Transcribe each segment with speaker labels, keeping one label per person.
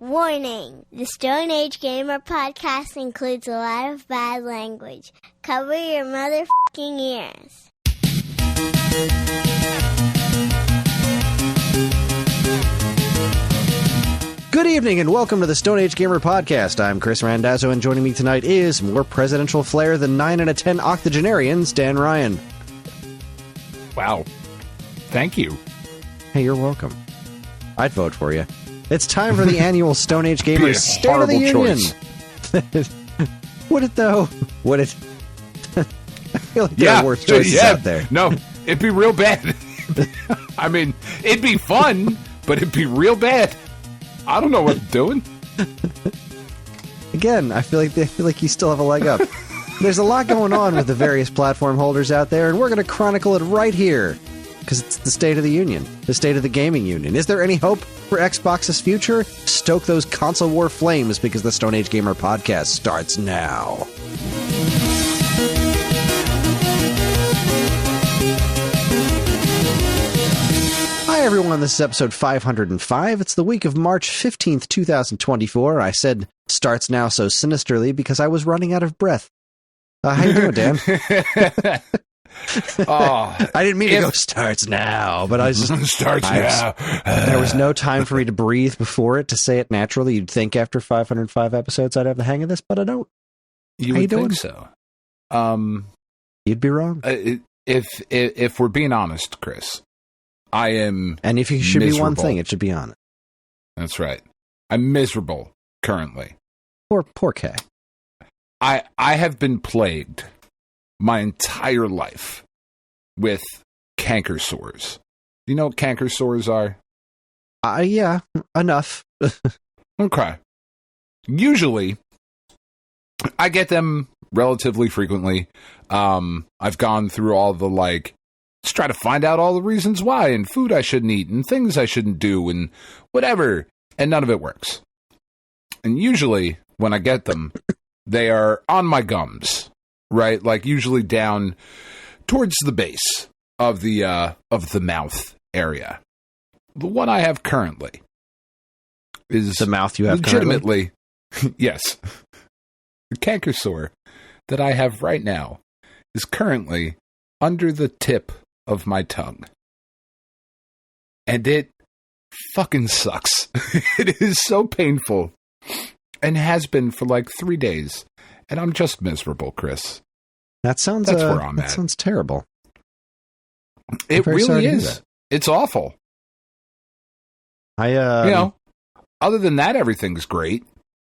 Speaker 1: Warning! The Stone Age Gamer podcast includes a lot of bad language. Cover your motherfucking ears.
Speaker 2: Good evening and welcome to the Stone Age Gamer podcast. I'm Kris Randazzo, and joining me tonight is more presidential flair than 9 out of 10 octogenarians, Dan Ryan.
Speaker 3: Wow. Thank you.
Speaker 2: Hey, you're welcome. I'd vote for you. It's time for the annual Stone Age Gamers State of the Union. Would it, though? Would it? I feel like there are worse choices out there.
Speaker 3: No, it'd be real bad. I mean, it'd be fun, but it'd be real bad. I don't know what I'm doing.
Speaker 2: Again, I feel like you still have a leg up. There's a lot going on with the various platform holders out there, and we're going to chronicle it right here. Because it's the State of the Union. The State of the Gaming Union. Is there any hope for Xbox's future? Stoke those console war flames because the Stone Age Gamer podcast starts now. Hi everyone, this is episode 505. It's the week of March 15th, 2024. I said starts now so sinisterly because I was running out of breath. How you doing, Dan?
Speaker 3: Oh,
Speaker 2: I didn't mean to go starts now, but I was just
Speaker 3: starts now.
Speaker 2: There was no time for me to breathe before it to say it naturally. You'd think after 505 episodes I'd have the hang of this, but I don't.
Speaker 3: You would think so.
Speaker 2: You'd be wrong.
Speaker 3: If we're being honest, Kris, I am.
Speaker 2: And if you should
Speaker 3: miserable.
Speaker 2: be one thing, it should be honest.
Speaker 3: That's right. I'm miserable currently.
Speaker 2: Poor Kay.
Speaker 3: I have been plagued my entire life with canker sores. Do you know what canker sores are?
Speaker 2: Yeah, enough.
Speaker 3: Okay. Usually, I get them relatively frequently. I've gone through all the, let's try to find out all the reasons why, and food I shouldn't eat, and things I shouldn't do, and whatever, and none of it works. And usually, when I get them, they are on my gums. Right, usually down towards the base of the mouth area. The one I have currently is
Speaker 2: the mouth you have
Speaker 3: legitimately, yes. The canker sore that I have right now is currently under the tip of my tongue, and it fucking sucks. It is so painful, and has been for 3 days. And I'm just miserable, Kris.
Speaker 2: That's where I'm at. That sounds terrible.
Speaker 3: It really is. It's awful. Other than that, everything's great.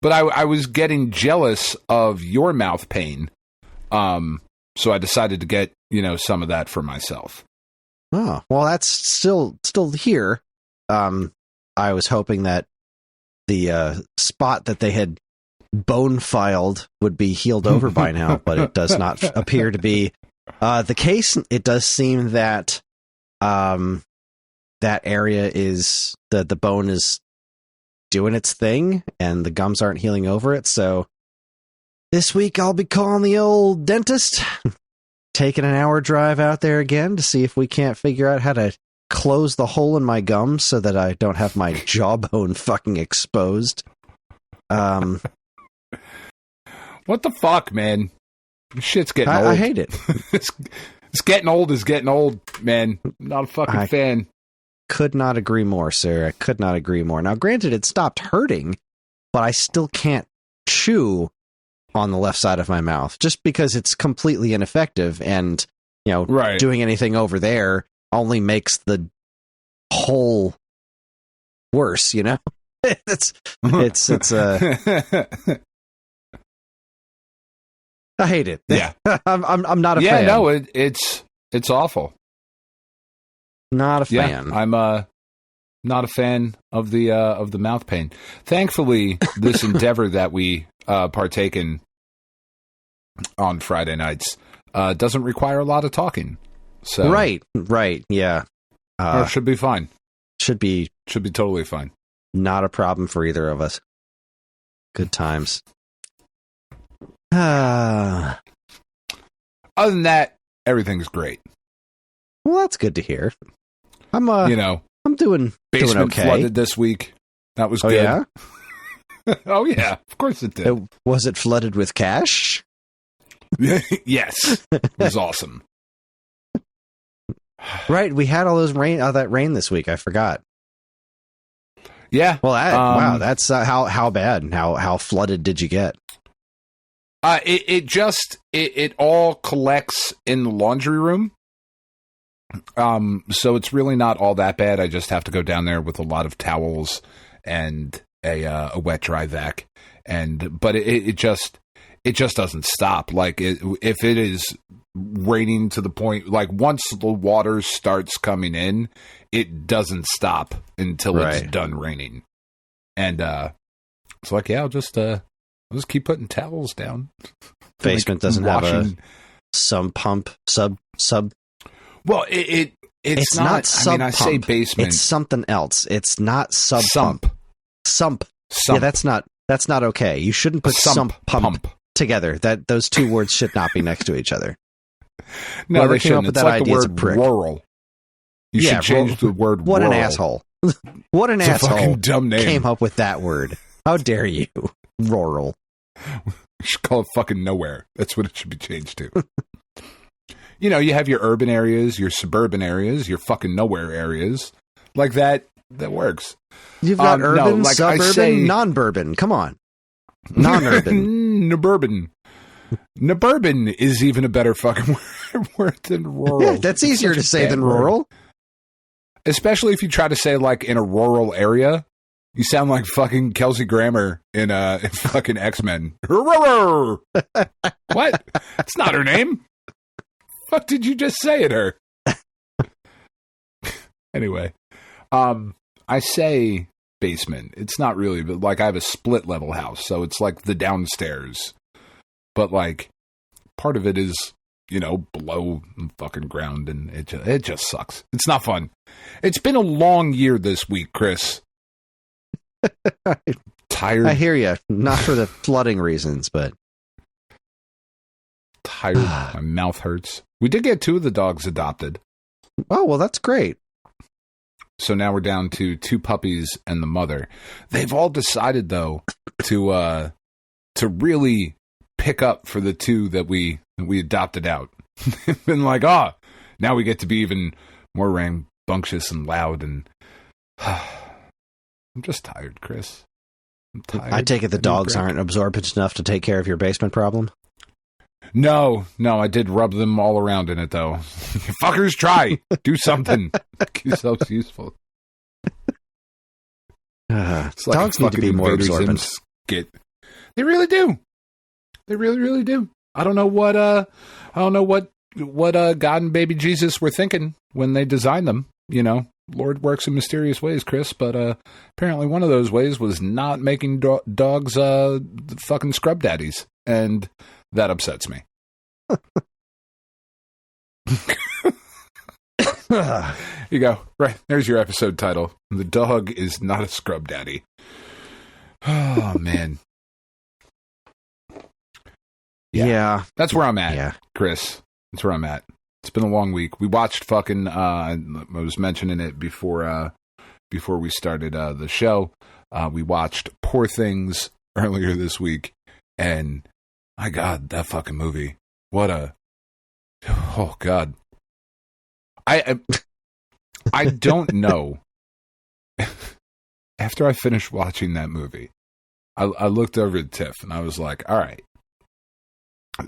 Speaker 3: But I was getting jealous of your mouth pain. So I decided to get, some of that for myself.
Speaker 2: Oh, well, that's still here. I was hoping that the spot that they had bone filed would be healed over by now, but it does not appear to be the case. It does seem that that area is the bone is doing its thing and the gums aren't healing over it. So this week I'll be calling the old dentist, taking an hour drive out there again to see if we can't figure out how to close the hole in my gums so that I don't have my jawbone fucking exposed.
Speaker 3: What the fuck, man? Shit's getting old.
Speaker 2: I hate it.
Speaker 3: It's getting old is getting old, man. Not a fucking fan.
Speaker 2: Could not agree more, sir. I could not agree more. Now, granted, it stopped hurting, but I still can't chew on the left side of my mouth just because it's completely ineffective, and doing anything over there only makes the hole worse. It's I hate it.
Speaker 3: Yeah,
Speaker 2: I'm not a fan.
Speaker 3: Yeah, no, it's awful.
Speaker 2: Not a fan.
Speaker 3: Yeah, I'm not a fan of the mouth pain. Thankfully, this endeavor that we partake in on Friday nights doesn't require a lot of talking. So
Speaker 2: right, yeah,
Speaker 3: it should be fine.
Speaker 2: Should be
Speaker 3: totally fine.
Speaker 2: Not a problem for either of us. Good times. Other
Speaker 3: than that, everything's great.
Speaker 2: Well, that's good to hear. I'm doing
Speaker 3: basement
Speaker 2: okay.
Speaker 3: Flooded this week. That was good.
Speaker 2: Yeah?
Speaker 3: Oh, yeah. Of course it did.
Speaker 2: Was it flooded with cash?
Speaker 3: Yes. It was awesome.
Speaker 2: Right. We had all that rain this week. I forgot.
Speaker 3: Yeah.
Speaker 2: Well, wow. That's how bad and how flooded did you get?
Speaker 3: It all collects in the laundry room. So it's really not all that bad. I just have to go down there with a lot of towels and a wet dry vac, but it just doesn't stop. Like if it is raining to the point, like once the water starts coming in, it doesn't stop until it's done raining. And it's like, yeah, I'll just keep putting towels down.
Speaker 2: Basement doesn't have a sub pump sub.
Speaker 3: Well, it's not sub. I mean, I say basement.
Speaker 2: It's something else. It's not sub
Speaker 3: sump.
Speaker 2: Sump. Yeah, that's not okay. You shouldn't put sump pump together. Those two words should not be next to each other.
Speaker 3: No,
Speaker 2: Whoever
Speaker 3: they shouldn't. It's like the word rural. You should change the word
Speaker 2: what
Speaker 3: rural.
Speaker 2: An asshole. What an asshole.
Speaker 3: A fucking dumb name.
Speaker 2: Came up with that word. How dare you? Rural.
Speaker 3: You should call it fucking nowhere. That's what it should be changed to. You know, you have your urban areas, your suburban areas, your fucking nowhere areas. Like that works.
Speaker 2: You've got urban, suburban, non-bourbon. Come on. Non-urban.
Speaker 3: Naburban is even a better fucking word than rural.
Speaker 2: That's easier to say than rural.
Speaker 3: Especially if you try to say like in a rural area. You sound like fucking Kelsey Grammer in fucking X-Men. What? It's not her name. What did you just say at her? Anyway, I say basement. It's not really, but like I have a split level house, so it's like the downstairs. But like part of it is, you know, below the fucking ground, and it just sucks. It's not fun. It's been a long year this week, Chris. Tired.
Speaker 2: I hear you. Not for the flooding reasons, but
Speaker 3: tired. My mouth hurts. We did get 2 of the dogs adopted.
Speaker 2: Oh, well, that's great.
Speaker 3: So now we're down to 2 puppies and the mother. They've all decided, though, to really pick up for the 2 that we adopted out. They've been like, now we get to be even more rambunctious and loud. And I'm just tired, Chris. I'm tired.
Speaker 2: I take it the dogs aren't absorbent enough to take care of your basement problem?
Speaker 3: No, I did rub them all around in it, though. You fuckers try. Do something. Make yourselves useful. It's like
Speaker 2: dogs need to be more absorbent.
Speaker 3: Skit. They really do. They really, really do. I don't know what God and baby Jesus were thinking when they designed them. You know, Lord works in mysterious ways, Chris, but apparently one of those ways was not making dogs fucking scrub daddies. And that upsets me. You go. Right. There's your episode title. The dog is not a scrub daddy. Oh, man. Yeah. That's where I'm at, Chris. That's where I'm at. It's been a long week. We watched fucking, I was mentioning it before we started the show. We watched Poor Things earlier this week. And my God, that fucking movie. Oh God. I don't know. After I finished watching that movie, I looked over at Tiff and I was like, all right.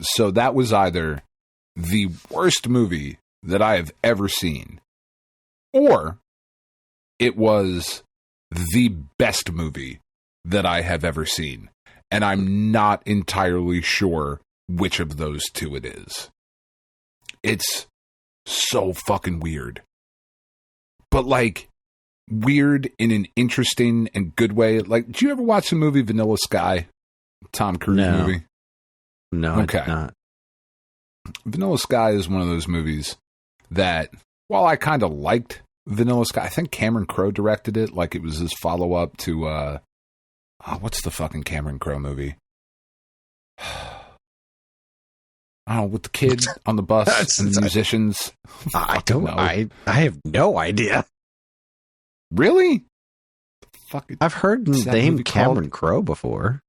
Speaker 3: So that was either the worst movie that I have ever seen, or it was the best movie that I have ever seen. And I'm not entirely sure which of those two it is. It's so fucking weird. But like, weird in an interesting and good way. Like, did you ever watch the movie Vanilla Sky? Tom Cruise movie?
Speaker 2: No,
Speaker 3: okay.
Speaker 2: I did not.
Speaker 3: Vanilla Sky is one of those movies that, while I kind of liked Vanilla Sky, I think Cameron Crowe directed it. Like, it was his follow-up to, what's the fucking Cameron Crowe movie? I don't know, with the kid on the bus and the musicians.
Speaker 2: I don't know. I have no idea.
Speaker 3: Really? fuck?
Speaker 2: I've heard the name Cameron Crowe before.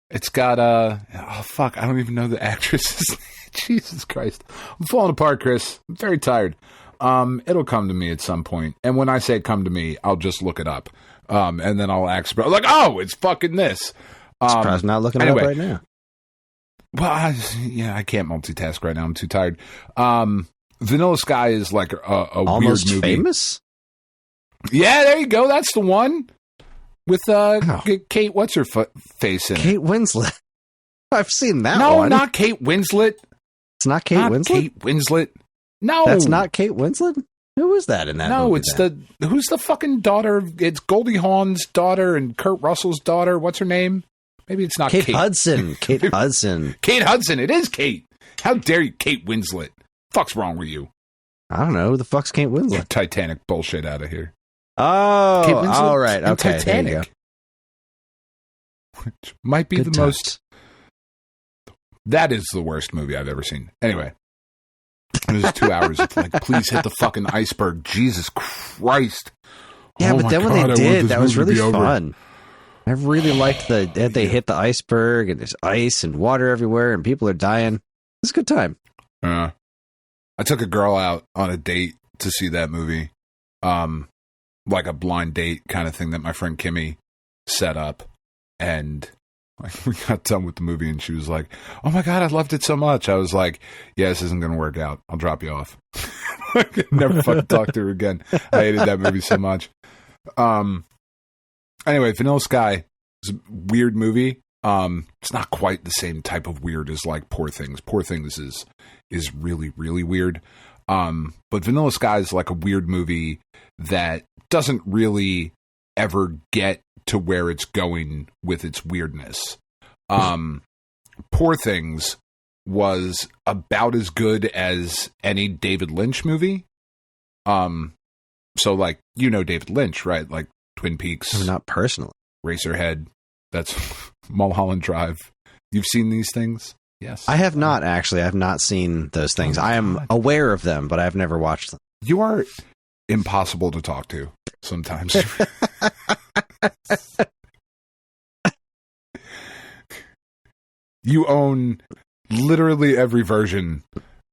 Speaker 3: It's got oh fuck, I don't even know the actress's name. Jesus Christ, I'm falling apart, Chris. I'm very tired. It'll come to me at some point, and when I say come to me, I'll just look it up, and then I'll ask, like, oh, it's fucking this.
Speaker 2: Surprised not looking it up right now.
Speaker 3: Well, I can't multitask right now. I'm too tired. Vanilla Sky is like a
Speaker 2: Almost
Speaker 3: weird movie.
Speaker 2: Famous?
Speaker 3: Yeah, there you go. That's the one with Kate. What's her face in it?
Speaker 2: Kate Winslet. I've seen that one.
Speaker 3: No, not Kate Winslet.
Speaker 2: It's not Kate Winslet.
Speaker 3: Kate Winslet. No,
Speaker 2: that's not Kate Winslet. Who was that in that?
Speaker 3: No,
Speaker 2: movie
Speaker 3: it's who's the fucking daughter? It's Goldie Hawn's daughter and Kurt Russell's daughter. What's her name? Maybe it's not Kate
Speaker 2: Hudson. Kate Hudson.
Speaker 3: Kate Hudson. It is Kate. How dare you, Kate Winslet? Fuck's wrong with you?
Speaker 2: I don't know. Who the fuck's Kate Winslet?
Speaker 3: Titanic bullshit out of here.
Speaker 2: Oh, Kate Winslet all right. Okay,
Speaker 3: Titanic,
Speaker 2: there you
Speaker 3: go. Which might be the most. That is the worst movie I've ever seen. Anyway, it was 2 hours of like, please hit the fucking iceberg. Jesus Christ.
Speaker 2: Yeah, but then when they did, that was really fun. I really liked they hit the iceberg and there's ice and water everywhere and people are dying. It's a good time.
Speaker 3: I took a girl out on a date to see that movie. Like a blind date kind of thing that my friend Kimmy set up. And like, we got done with the movie and she was like, oh my God, I loved it so much. I was like, yeah, this isn't going to work out. I'll drop you off. I could never fucking talk to her again. I hated that movie so much. Anyway, Vanilla Sky is a weird movie. It's not quite the same type of weird as like Poor Things. Poor Things is really, really weird. But Vanilla Sky is like a weird movie that doesn't really ever get to where it's going with its weirdness. Poor Things was about as good as any David Lynch movie. So like, you know David Lynch, right? Like Twin Peaks.
Speaker 2: I'm not personally.
Speaker 3: Racerhead. That's Mulholland Drive. You've seen these things? Yes.
Speaker 2: I have not, actually. I have not seen those things. I am aware of them, but I've never watched them.
Speaker 3: You are impossible to talk to sometimes. You own literally every version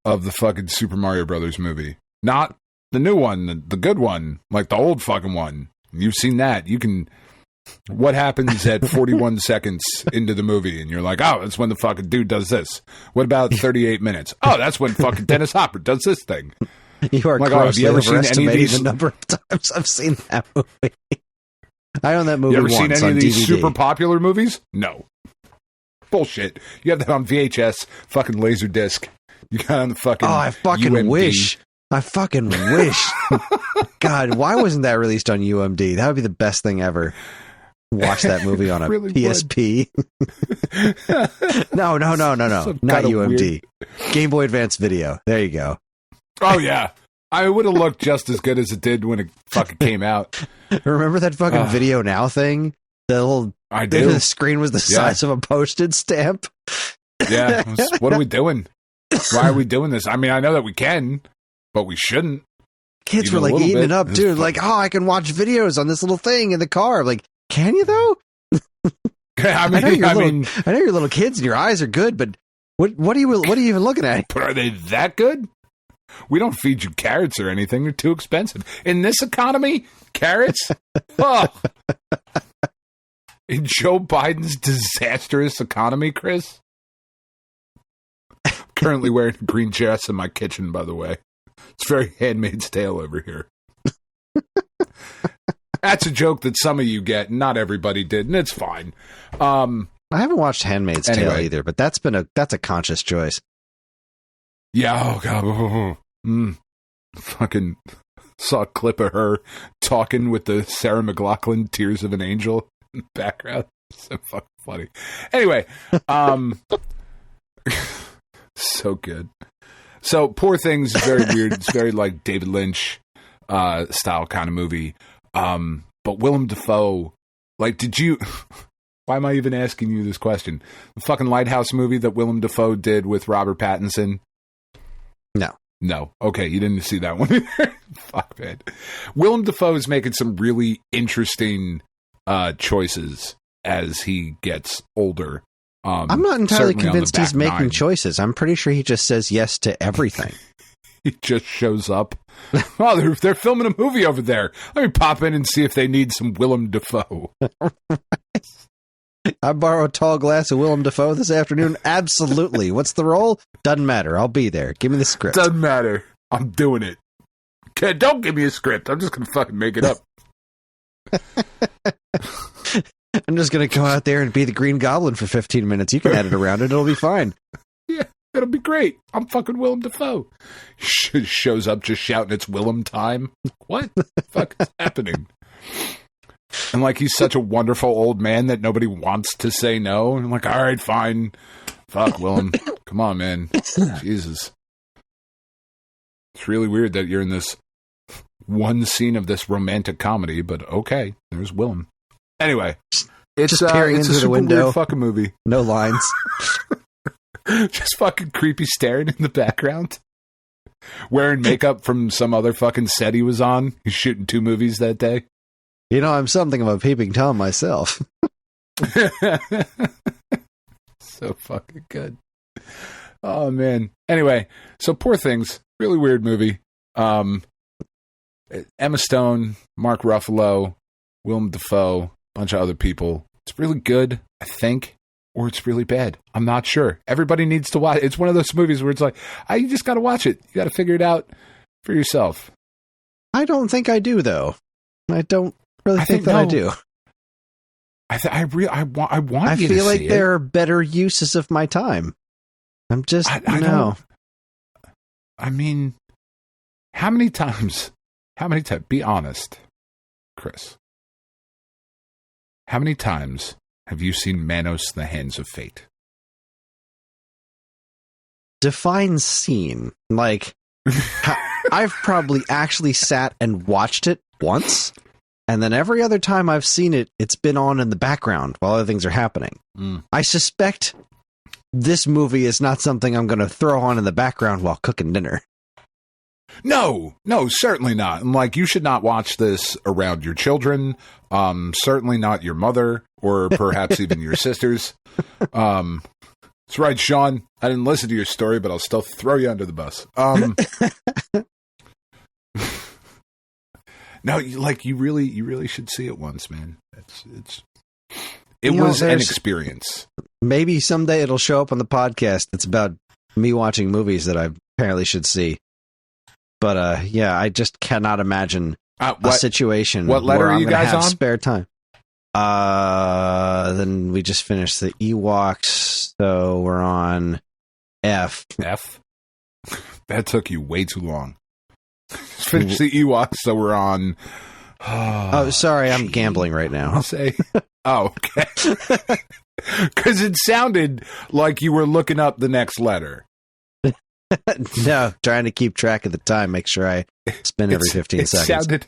Speaker 3: of the fucking Super Mario Brothers movie. Not the new one, the good one, like the old fucking one. You've seen that. You can... What happens at 41 seconds into the movie? And you're like, oh, that's when the fucking dude does this. What about 38 minutes? Oh, that's when fucking Dennis Hopper does this thing.
Speaker 2: You are
Speaker 3: like,
Speaker 2: grossly overestimating
Speaker 3: the
Speaker 2: number of times I've seen that movie. I own that movie once on DVD. You ever seen any of these
Speaker 3: super popular movies? No. Bullshit. You have that on VHS, fucking Laserdisc. You got it on the fucking
Speaker 2: I fucking
Speaker 3: UMD.
Speaker 2: wish. I fucking wish. God, why wasn't that released on UMD? That would be the best thing ever. Watch that movie on a really PSP. No. Not UMD. Weird... Game Boy Advance Video. There you go.
Speaker 3: Oh, yeah. I would have looked just as good as it did when it fucking came out.
Speaker 2: Remember that fucking Video Now thing?
Speaker 3: I do.
Speaker 2: The screen was the size of a postage stamp.
Speaker 3: Yeah. What are we doing? Why are we doing this? I mean, I know that we can, but we shouldn't.
Speaker 2: Kids were like eating it up, dude. Like, oh, I can watch videos on this little thing in the car. I'm like, can you though? I know you're little kids and your eyes are good, but what are you even looking at?
Speaker 3: But are they that good? We don't feed you carrots or anything. They're too expensive. In this economy, carrots? Oh. In Joe Biden's disastrous economy, Chris? I'm currently wearing a green dress in my kitchen, by the way. It's very Handmaid's Tale over here. That's a joke that some of you get, not everybody did, and it's fine.
Speaker 2: I haven't watched Handmaid's Tale either, but that's a conscious choice.
Speaker 3: Yeah, oh god. Fucking saw a clip of her talking with the Sarah McLachlan Tears of an Angel in the background. So fucking funny. Anyway, so good. So Poor Things is very weird. It's very like David Lynch style kind of movie. But Willem Dafoe, like, did you... Why am I even asking you this question? The fucking Lighthouse movie that Willem Dafoe did with Robert Pattinson? No. Okay, you didn't see that one either. Fuck, man. Willem Dafoe is making some really interesting choices as he gets older.
Speaker 2: I'm not entirely convinced he's making
Speaker 3: nine.
Speaker 2: choices. I'm pretty sure he just says yes to everything.
Speaker 3: He just shows up. Oh, they're filming a movie over there. Let me pop in and see if they need some Willem Dafoe.
Speaker 2: I borrow a tall glass of Willem Dafoe this afternoon. Absolutely. What's the role? Doesn't matter. I'll be there. Give me the script.
Speaker 3: Doesn't matter. I'm doing it. Don't give me a script. I'm just going to fucking make it up.
Speaker 2: I'm just going to go out there and be the Green Goblin for 15 minutes. You can edit around it. It'll be fine.
Speaker 3: Yeah, it'll be great. I'm fucking Willem Dafoe. Shows up just shouting, it's Willem time. What the fuck is happening? And like he's such a wonderful old man that nobody wants to say no. And I'm like, all right, fine. Fuck, Willem. Come on, man. Jesus. It's really weird that you're in this one scene of this romantic comedy, but okay, there's Willem. Anyway, it's
Speaker 2: just peering
Speaker 3: it's
Speaker 2: into
Speaker 3: a super
Speaker 2: the window.
Speaker 3: weird fucking movie.
Speaker 2: No lines.
Speaker 3: Just fucking creepy staring in the background. Wearing makeup from some other fucking set he was on. He's shooting 2 movies that day.
Speaker 2: You know, I'm something of a peeping Tom myself.
Speaker 3: So fucking good. Oh, man. Anyway, so Poor Things. Really weird movie. Emma Stone, Mark Ruffalo, Willem Dafoe, bunch of other people. It's really good, I think, or it's really bad. I'm not sure. Everybody needs to watch it. It's one of those movies where it's like, you just got to watch it. You got to figure it out for yourself.
Speaker 2: I don't think I do, though. I don't really think that I do.
Speaker 3: I want
Speaker 2: I
Speaker 3: you to
Speaker 2: feel like
Speaker 3: see
Speaker 2: there are better uses of my time. I'm just, no.
Speaker 3: I mean, how many times, be honest, Chris. How many times have you seen Manos, the Hands of Fate?
Speaker 2: Define scene. Like, I've probably actually sat and watched it once, and then every other time I've seen it, it's been on in the background while other things are happening. I suspect this movie is not something I'm going to throw on in the background while cooking dinner.
Speaker 3: No, certainly not. And like, you should not watch this around your children. Certainly not your mother, or perhaps even your sisters. That's right, Sean. I didn't listen to your story, but I'll still throw you under the bus. No, you really should see it once, man. It was an experience.
Speaker 2: Maybe someday it'll show up on the podcast. It's about me watching movies that I apparently should see. But yeah, I just cannot imagine a situation
Speaker 3: what letter
Speaker 2: where
Speaker 3: are
Speaker 2: I'm
Speaker 3: you
Speaker 2: going to
Speaker 3: guys
Speaker 2: have
Speaker 3: on?
Speaker 2: spare time. Then we just finished the Ewoks, so we're on F.
Speaker 3: F? That took you way too long. Just finished the Ewoks, so we're on...
Speaker 2: Oh, sorry, I'm gambling right now.
Speaker 3: I'll say... Oh, okay. Because it sounded like you were looking up the next letter.
Speaker 2: No, trying to keep track of the time, make sure I spin every 15 seconds.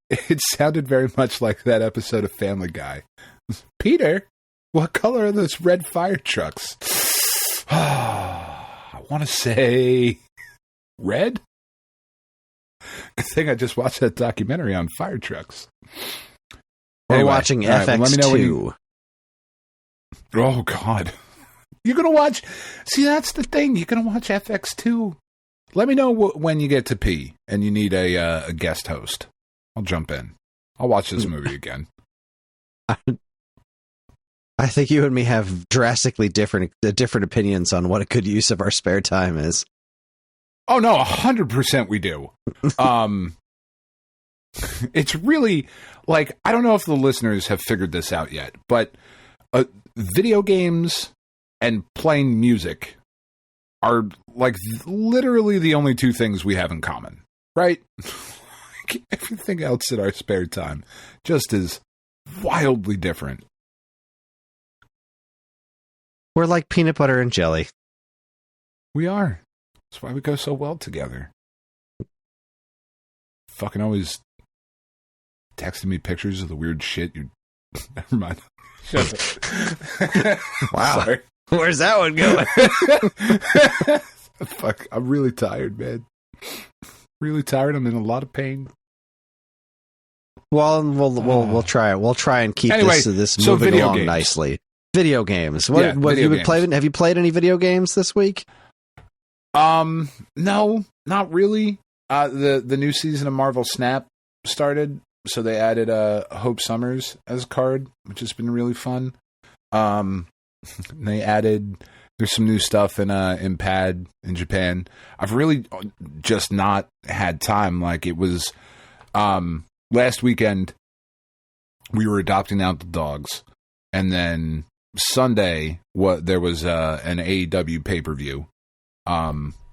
Speaker 3: It sounded very much like that episode of Family Guy. Peter, what color are those red fire trucks? I want to say red? Good thing I just watched that documentary on fire trucks.
Speaker 2: We're watching FX2.
Speaker 3: Let me know when you... Oh, God. You're going to watch... See, that's the thing. You're going to watch FX2. Let me know when you get to pee and you need a guest host. I'll jump in. I'll watch this movie again.
Speaker 2: I think you and me have drastically different opinions on what a good use of our spare time is.
Speaker 3: Oh, no, 100% we do. It's really, like, I don't know if the listeners have figured this out yet, but video games and playing music are, like, literally the only two things we have in common, right? Everything else in our spare time just is wildly different.
Speaker 2: We're like peanut butter and jelly.
Speaker 3: We are. That's why we go so well together. Fucking always texting me pictures of the weird shit you... Never mind. Shut up.
Speaker 2: Wow.
Speaker 3: Sorry.
Speaker 2: Where's that one going?
Speaker 3: Fuck, I'm really tired, man. Really tired. I'm in a lot of pain.
Speaker 2: Well, we'll try it. We'll try and keep this moving along nicely. Video games. What have you been playing? Have you played any video games this week?
Speaker 3: No, not really. The new season of Marvel Snap started, so they added Hope Summers as a card, which has been really fun. There's some new stuff in Pad in Japan. I've really just not had time. Like, it was last weekend we were adopting out the dogs, and then Sunday there was an AEW pay-per-view,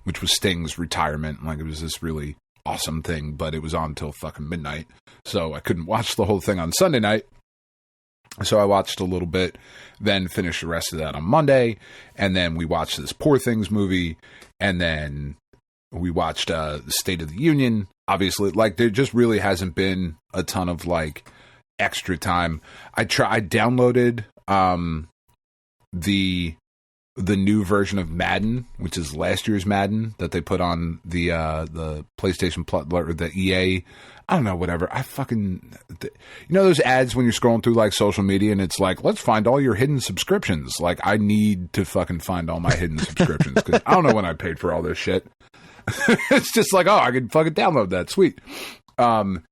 Speaker 3: which was Sting's retirement. Like, it was this really awesome thing, but it was on until fucking midnight, so I couldn't watch the whole thing on Sunday night. So I watched a little bit, then finished the rest of that on Monday, and then we watched this Poor Things movie, and then we watched the State of the Union. Obviously, like, there just really hasn't been a ton of, like, extra time. I downloaded the new version of Madden, which is last year's Madden that they put on the PlayStation Plus or the EA. I don't know, whatever. Those ads when you're scrolling through, like, social media and it's like, let's find all your hidden subscriptions. Like, I need to fucking find all my hidden subscriptions because I don't know when I paid for all this shit. It's just like, oh, I can fucking download that. Sweet. But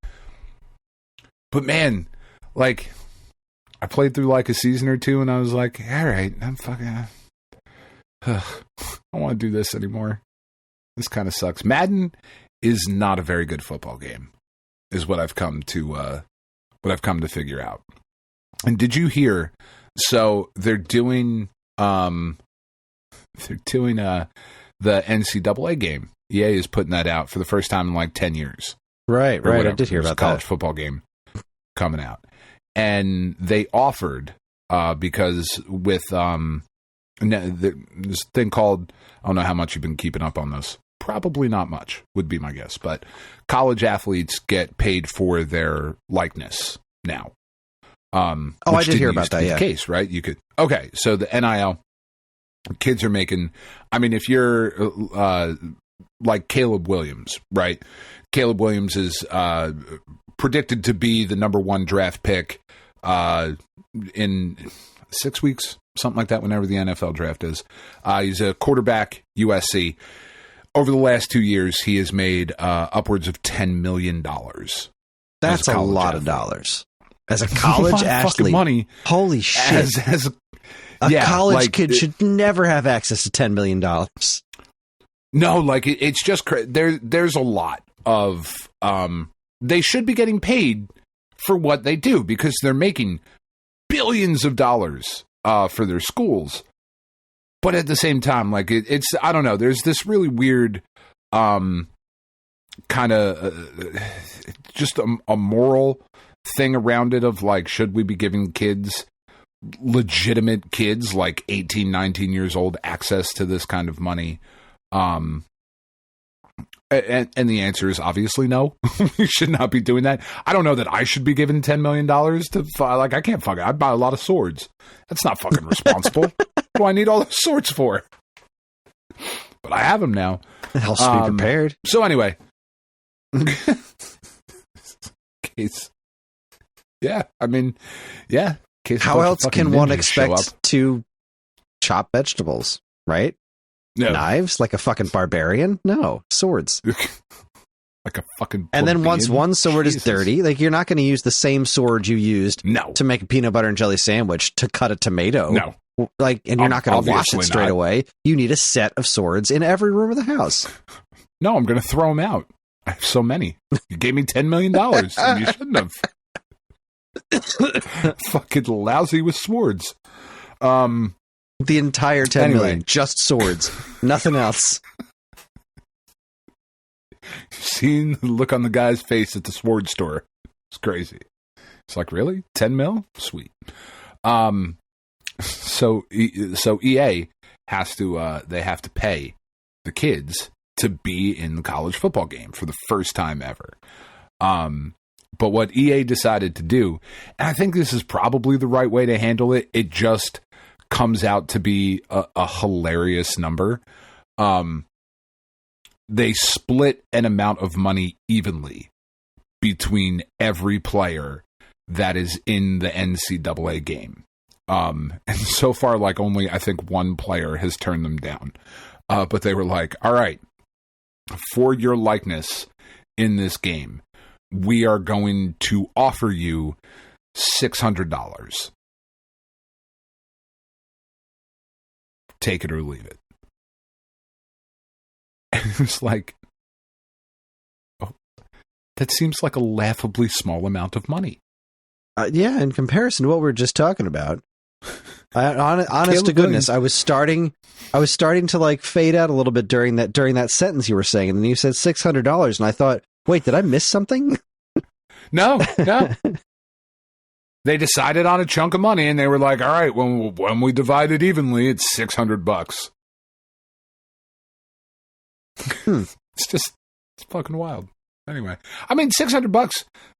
Speaker 3: man, like, I played through like a season or two and I was like, all right, I'm fucking, I don't want to do this anymore. This kind of sucks. Madden is not a very good football game, is what I've come to figure out. And did you hear? So they're doing the NCAA game. EA is putting that out for the first time in like 10 years.
Speaker 2: Right. I did hear about that.
Speaker 3: College football game coming out. And they offered, because with this thing called, I don't know how much you've been keeping up on this. Probably not much, would be my guess. But college athletes get paid for their likeness now.
Speaker 2: I did hear about that, yeah.
Speaker 3: The case, right? You could. Okay, so the NIL, kids are making, I mean, if you're like Caleb Williams, right? Caleb Williams is predicted to be the number 1 draft pick in 6 weeks, something like that, whenever the NFL draft is. He's a quarterback, USC. Over the last 2 years, he has made upwards of $10 million.
Speaker 2: That's a lot of dollars. As a college athlete,
Speaker 3: money.
Speaker 2: Holy shit. A college kid should never have access to $10 million.
Speaker 3: No, like, it's just there's a lot of they should be getting paid for what they do because they're making billions of dollars for their schools. But at the same time, like, it's I don't know, there's this really weird kind of just a moral thing around it of, like, should we be giving kids, legitimate kids, like 18, 19 years old, access to this kind of money? And the answer is obviously no. We should not be doing that. I don't know that I should be given $10 million to, like, I can't fucking, I'd buy a lot of swords. That's not fucking responsible. What do I need all those swords for? But I have them now.
Speaker 2: It helps to be prepared.
Speaker 3: So anyway. Case. Yeah, I mean, yeah.
Speaker 2: How else can one expect to chop vegetables, right?
Speaker 3: No.
Speaker 2: Knives? Like a fucking barbarian? No. Swords.
Speaker 3: Like a fucking
Speaker 2: And then once one sword is dirty, like, you're not going to use the same sword you used to make a peanut butter and jelly sandwich to cut a tomato.
Speaker 3: No.
Speaker 2: Like, and you're not going to wash it straight away. You need a set of swords in every room of the house.
Speaker 3: No, I'm going to throw them out. I have so many. You gave me $10 million. And you shouldn't have. Fucking lousy with swords.
Speaker 2: The entire 10 million, just swords, nothing else.
Speaker 3: Seen the look on the guy's face at the sword store. It's crazy. It's like, really? 10 mil? Sweet. So EA has to they have to pay the kids to be in the college football game for the first time ever. But what EA decided to do, and I think this is probably the right way to handle it, it just comes out to be a hilarious number. They split an amount of money evenly between every player that is in the NCAA game. And so far, like, only, I think, one player has turned them down. But they were like, all right, for your likeness in this game, we are going to offer you $600. Take it or leave it. And it's like, oh, that seems like a laughably small amount of money.
Speaker 2: Yeah, in comparison to what we were just talking about. Honest to goodness, I was starting to like fade out a little bit during that sentence you were saying, and then you said $600, and I thought, wait, did I miss something?
Speaker 3: No. They decided on a chunk of money, and they were like, all right, when we divide it evenly, it's $600. It's fucking wild. Anyway, I mean, $600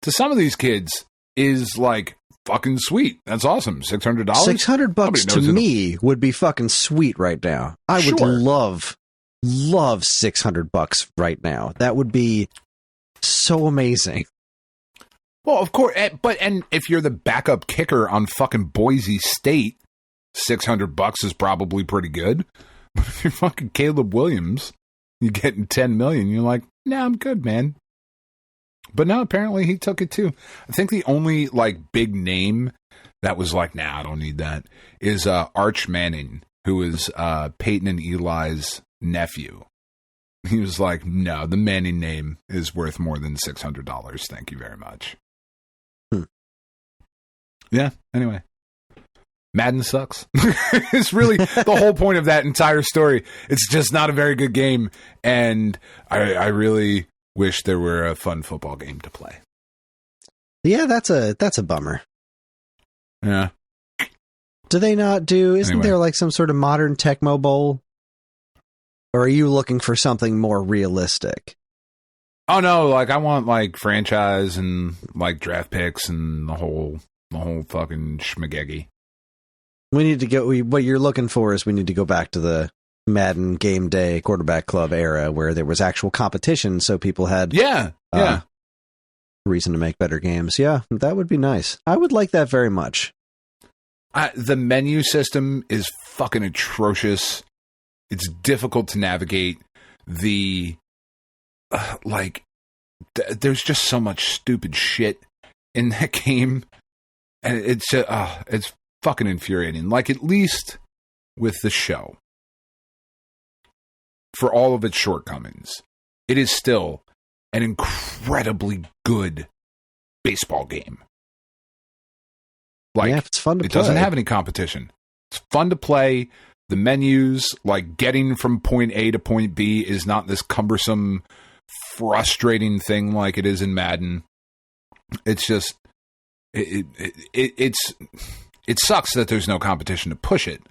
Speaker 3: to some of these kids is like fucking sweet. That's awesome. $600.
Speaker 2: $600 to me would be fucking sweet right now. I would love $600 right now. That would be so amazing.
Speaker 3: Well, of course, and if you're the backup kicker on fucking Boise State, $600 is probably pretty good. But if you're fucking Caleb Williams, you're getting $10 million. You're like, nah, I'm good, man. But no, apparently he took it too. I think the only like big name that was like, nah, I don't need that, is Arch Manning, who is Peyton and Eli's nephew. He was like, no, the Manning name is worth more than $600. Thank you very much. Yeah, anyway. Madden sucks. It's really the whole point of that entire story. It's just not a very good game, and I really wish there were a fun football game to play.
Speaker 2: Yeah, that's a bummer.
Speaker 3: Yeah.
Speaker 2: Do they not do, isn't there like some sort of modern Tecmo Bowl? Or are you looking for something more realistic?
Speaker 3: Oh no, like I want like franchise and like draft picks and the whole fucking schmageggy.
Speaker 2: We need to go. What you're looking for is we need to go back to the Madden Game Day Quarterback Club era where there was actual competition, so people had reason to make better games. Yeah, that would be nice. I would like that very much.
Speaker 3: The menu system is fucking atrocious. It's difficult to navigate. There's just so much stupid shit in that game, and it's fucking infuriating. Like, at least with the show, for all of its shortcomings, it is still an incredibly good baseball game. Like,
Speaker 2: it's fun to play.
Speaker 3: It doesn't have any competition. It's fun to play. The menus, like getting from point A to point B, is not this cumbersome, frustrating thing like it is in Madden. It's just it sucks that there's no competition to push it.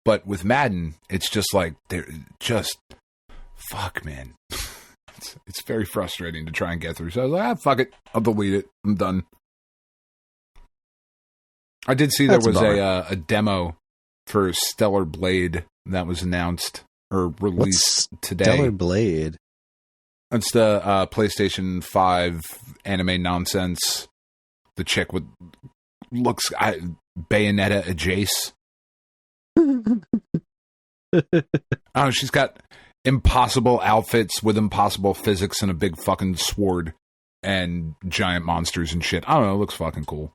Speaker 3: But with Madden, it's just like they're just fuck, man. It's very frustrating to try and get through. So I was like, fuck it, I'll delete it. I'm done. I did see there was a demo for Stellar Blade that was announced or released today.
Speaker 2: Stellar Blade?
Speaker 3: It's the PlayStation 5 anime nonsense. The chick looks Bayonetta adjacent. Oh, she's got impossible outfits with impossible physics and a big fucking sword and giant monsters and shit. I don't know. It looks fucking cool.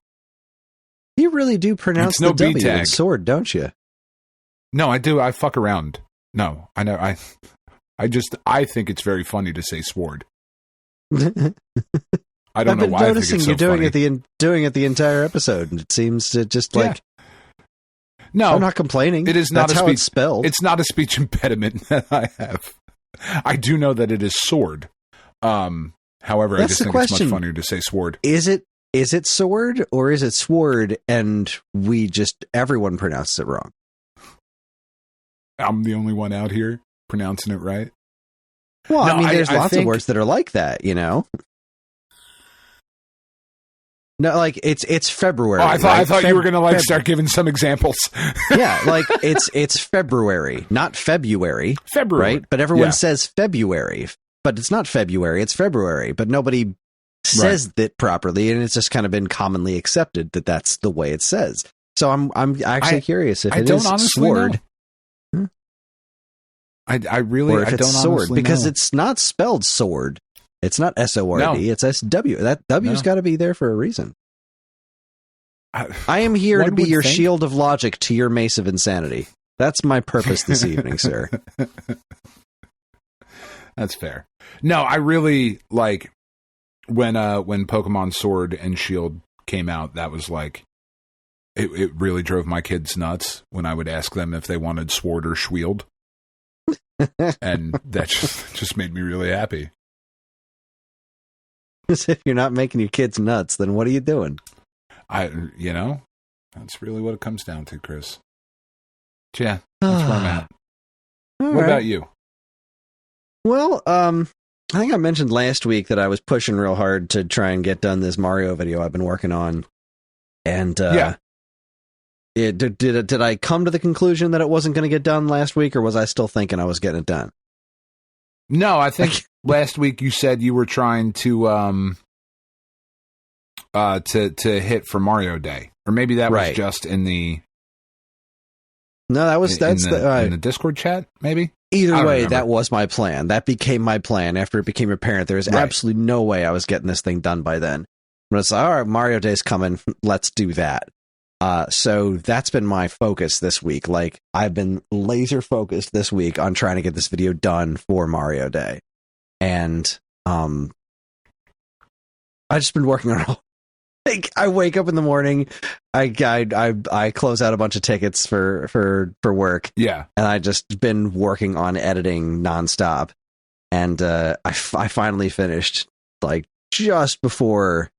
Speaker 2: You really do pronounce the W in sword, don't you?
Speaker 3: No, I do. I fuck around. No, I know. I think it's very funny to say sword. I don't know why. I've been noticing
Speaker 2: you're doing it the entire episode, and it seems to just like.
Speaker 3: No,
Speaker 2: I'm not complaining.
Speaker 3: It is not
Speaker 2: That's
Speaker 3: a
Speaker 2: how
Speaker 3: speech.
Speaker 2: It's spelled.
Speaker 3: It's not a speech impediment that I have. I do know that it is sword. However, I just think it's much funnier to say sword.
Speaker 2: Is it sword or is it sword? And everyone pronounces it wrong.
Speaker 3: I'm the only one out here pronouncing it right.
Speaker 2: Well, no, I mean, there's lots of words that are like that, you know. No, like it's February.
Speaker 3: Oh, I thought you were gonna start giving some examples.
Speaker 2: Yeah, like it's February, not February.
Speaker 3: February,
Speaker 2: right? But everyone says February, but it's not February. It's February, but nobody says it properly, and it's just kind of been commonly accepted that that's the way it says. So I'm actually curious if it is sword.
Speaker 3: Know. I really,
Speaker 2: or if
Speaker 3: I
Speaker 2: it's
Speaker 3: don't
Speaker 2: sword, because
Speaker 3: know.
Speaker 2: it's not spelled sword. It's not SORD.
Speaker 3: No.
Speaker 2: It's SW. That W's got to be there for a reason. I am here to be your shield of logic to your mace of insanity. That's my purpose this evening, sir.
Speaker 3: That's fair. No, I really like when Pokemon Sword and Shield came out. That was like it really drove my kids nuts when I would ask them if they wanted Sword or Shield, and that just made me really happy.
Speaker 2: As if you're not making your kids nuts, then what are you doing?
Speaker 3: That's really what it comes down to, Chris. Yeah, that's where I'm at. What about you?
Speaker 2: Well, I think I mentioned last week that I was pushing real hard to try and get done this Mario video I've been working on. And did I come to the conclusion that it wasn't going to get done last week, or was I still thinking I was getting it done?
Speaker 3: No, I think last week you said you were trying to hit for Mario Day, or maybe that was just in the.
Speaker 2: No, that's
Speaker 3: in the Discord chat, maybe.
Speaker 2: Either way, that was my plan. That became my plan after it became apparent there was absolutely no way I was getting this thing done by then. But it's like, all right, Mario Day's coming. Let's do that. So that's been my focus this week. Like, I've been laser focused this week on trying to get this video done for Mario Day. And I've just been working on it. Like, I wake up in the morning, I close out a bunch of tickets for work.
Speaker 3: Yeah.
Speaker 2: And I just been working on editing nonstop. And I finally finished, like, just before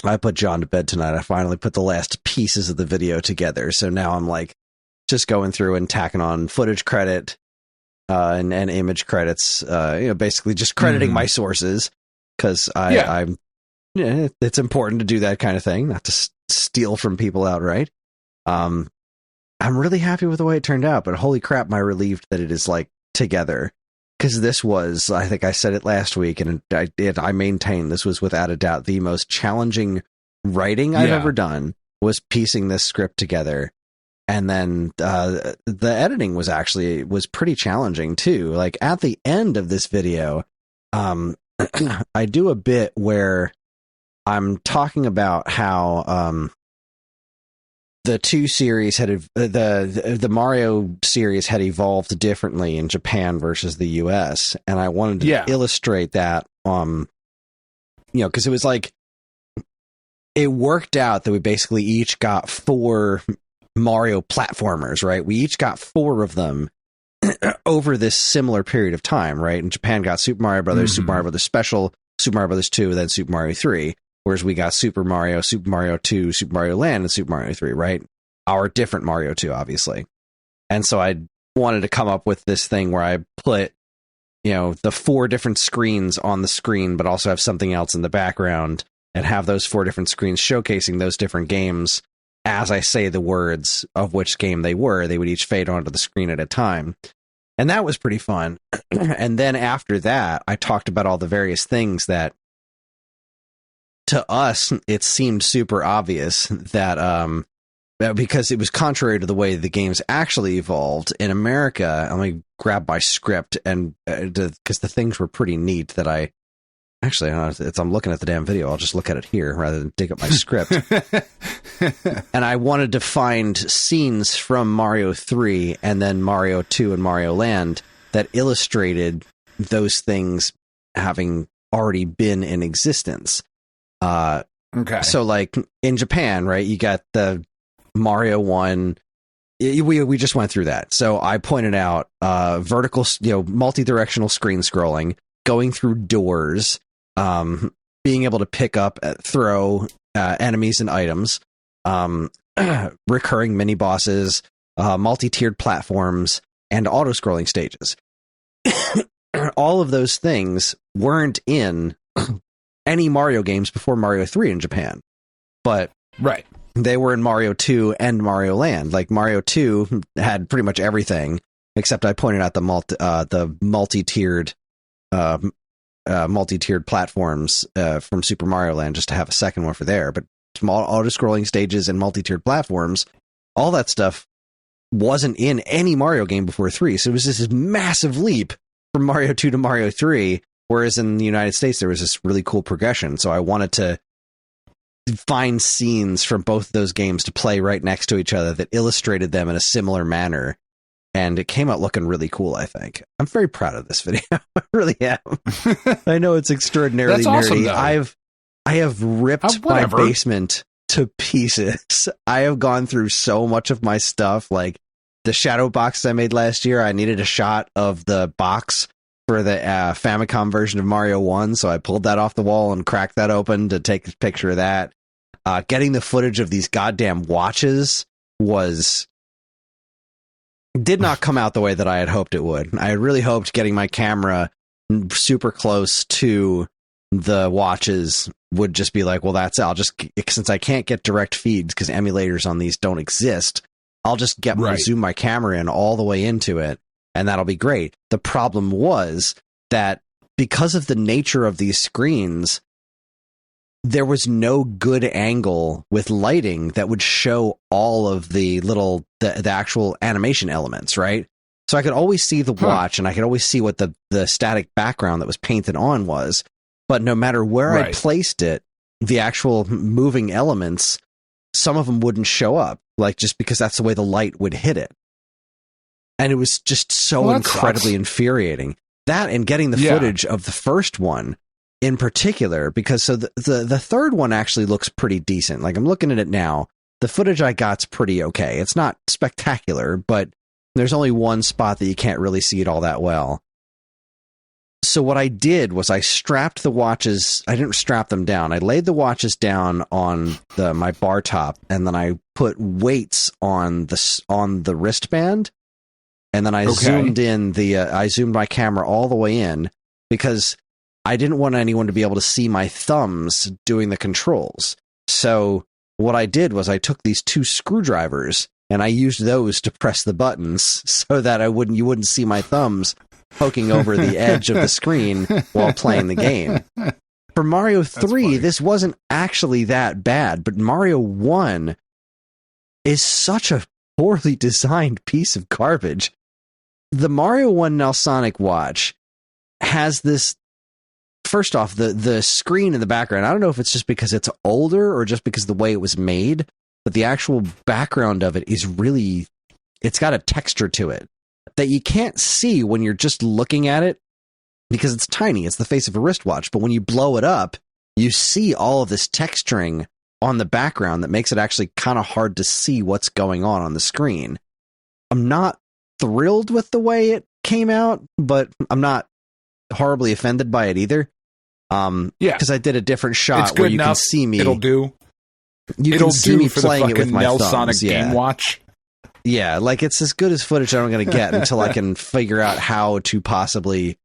Speaker 2: I put John to bed tonight. I finally put the last pieces of the video together. So now I'm like just going through and tacking on footage credit and image credits, basically just crediting my sources, because I'm it's important to do that kind of thing, not to steal from people outright. I'm really happy with the way it turned out, but holy crap, am I relieved that it is like together. Because this was, I think I said it last week, and I maintain this was without a doubt the most challenging writing I've ever done, was piecing this script together. And then the editing was pretty challenging too. Like, at the end of this video, I do a bit where I'm talking about how the two series the Mario series had evolved differently in Japan versus the US, and I wanted to illustrate that, because it was like, it worked out that we basically each got 4 Mario platformers, right? We each got 4 of them over this similar period of time, right? And Japan got Super Mario Brothers, Super Mario Brothers Special, Super Mario Brothers 2, and then Super Mario 3. Whereas we got Super Mario 2, Super Mario Land, and Super Mario 3, right? Our different Mario 2, obviously. And so I wanted to come up with this thing where I put, the 4 different screens on the screen, but also have something else in the background, and have those 4 different screens showcasing those different games. As I say the words of which game they were, they would each fade onto the screen at a time. And that was pretty fun. And then after that, I talked about all the various things that, to us, it seemed super obvious that, because it was contrary to the way the games actually evolved in America. Let me grab my script, and because the things were pretty neat that I actually, I'm looking at the damn video. I'll just look at it here rather than dig up my script. And I wanted to find scenes from Mario 3 and then Mario 2 and Mario Land that illustrated those things having already been in existence.
Speaker 3: Okay.
Speaker 2: So, like, in Japan, right, you got the Mario 1. We just went through that. So I pointed out vertical, multi-directional screen scrolling, going through doors, being able to pick up, throw enemies and items, recurring mini bosses, multi-tiered platforms, and auto-scrolling stages. All of those things weren't in any Mario games before Mario 3 in Japan, but they were in Mario 2 and Mario Land. Like, Mario 2 had pretty much everything, except I pointed out the multi-tiered multi-tiered platforms from Super Mario Land just to have a second one for there. But small auto-scrolling stages and multi-tiered platforms, all that stuff wasn't in any Mario game before 3. So it was this massive leap from Mario 2 to Mario 3, whereas in the United States, there was this really cool progression. So I wanted to find scenes from both of those games to play right next to each other that illustrated them in a similar manner. And it came out looking really cool, I think. I'm very proud of this video. I really am. I know it's extraordinarily
Speaker 3: That's awesome,
Speaker 2: nerdy. I have ripped my basement to pieces. I have gone through so much of my stuff, like the shadow box I made last year. I needed a shot of the box for the Famicom version of Mario 1, so I pulled that off the wall and cracked that open to take a picture of that. Getting the footage of these goddamn watches did not come out the way that I had hoped it would. I had really hoped getting my camera super close to the watches would just be like, well, that's it. I'll just, since I can't get direct feeds because emulators on these don't exist, I'll just zoom my camera in all the way into it, and that'll be great. The problem was that because of the nature of these screens, there was no good angle with lighting that would show all of the actual animation elements, right? So I could always see the watch, and I could always see what the static background that was painted on was. But no matter where I placed it, the actual moving elements, some of them wouldn't show up, like just because that's the way the light would hit it. And it was just so incredibly infuriating. That and getting the footage of the first one in particular, because so the third one actually looks pretty decent. Like, I'm looking at it now. The footage I got's pretty okay. It's not spectacular, but there's only one spot that you can't really see it all that well. So what I did was I strapped the watches. I didn't strap them down. I laid the watches down on my bar top, and then I put weights on the wristband, and then I zoomed in I zoomed my camera all the way in because I didn't want anyone to be able to see my thumbs doing the controls. So what I did was I took these 2 screwdrivers and I used those to press the buttons so that you wouldn't see my thumbs poking over the edge of the screen while playing the game. For Mario 3, this wasn't actually that bad, but Mario 1 is such a poorly designed piece of garbage. The Mario 1 Nelsonic watch has this. First off, the screen in the background, I don't know if it's just because it's older or just because of the way it was made, but the actual background of it is really, it's got a texture to it that you can't see when you're just looking at it because it's tiny. It's the face of a wristwatch. But when you blow it up, you see all of this texturing on the background that makes it actually kind of hard to see what's going on the screen. I'm not thrilled with the way it came out, but I'm not horribly offended by it either. Because I did a different shot where you can see me.
Speaker 3: It'll do.
Speaker 2: You can see me playing it with my thumbs.
Speaker 3: Nelsonic Game Watch.
Speaker 2: Yeah, like it's as good as footage I'm going to get until I can figure out how to possibly.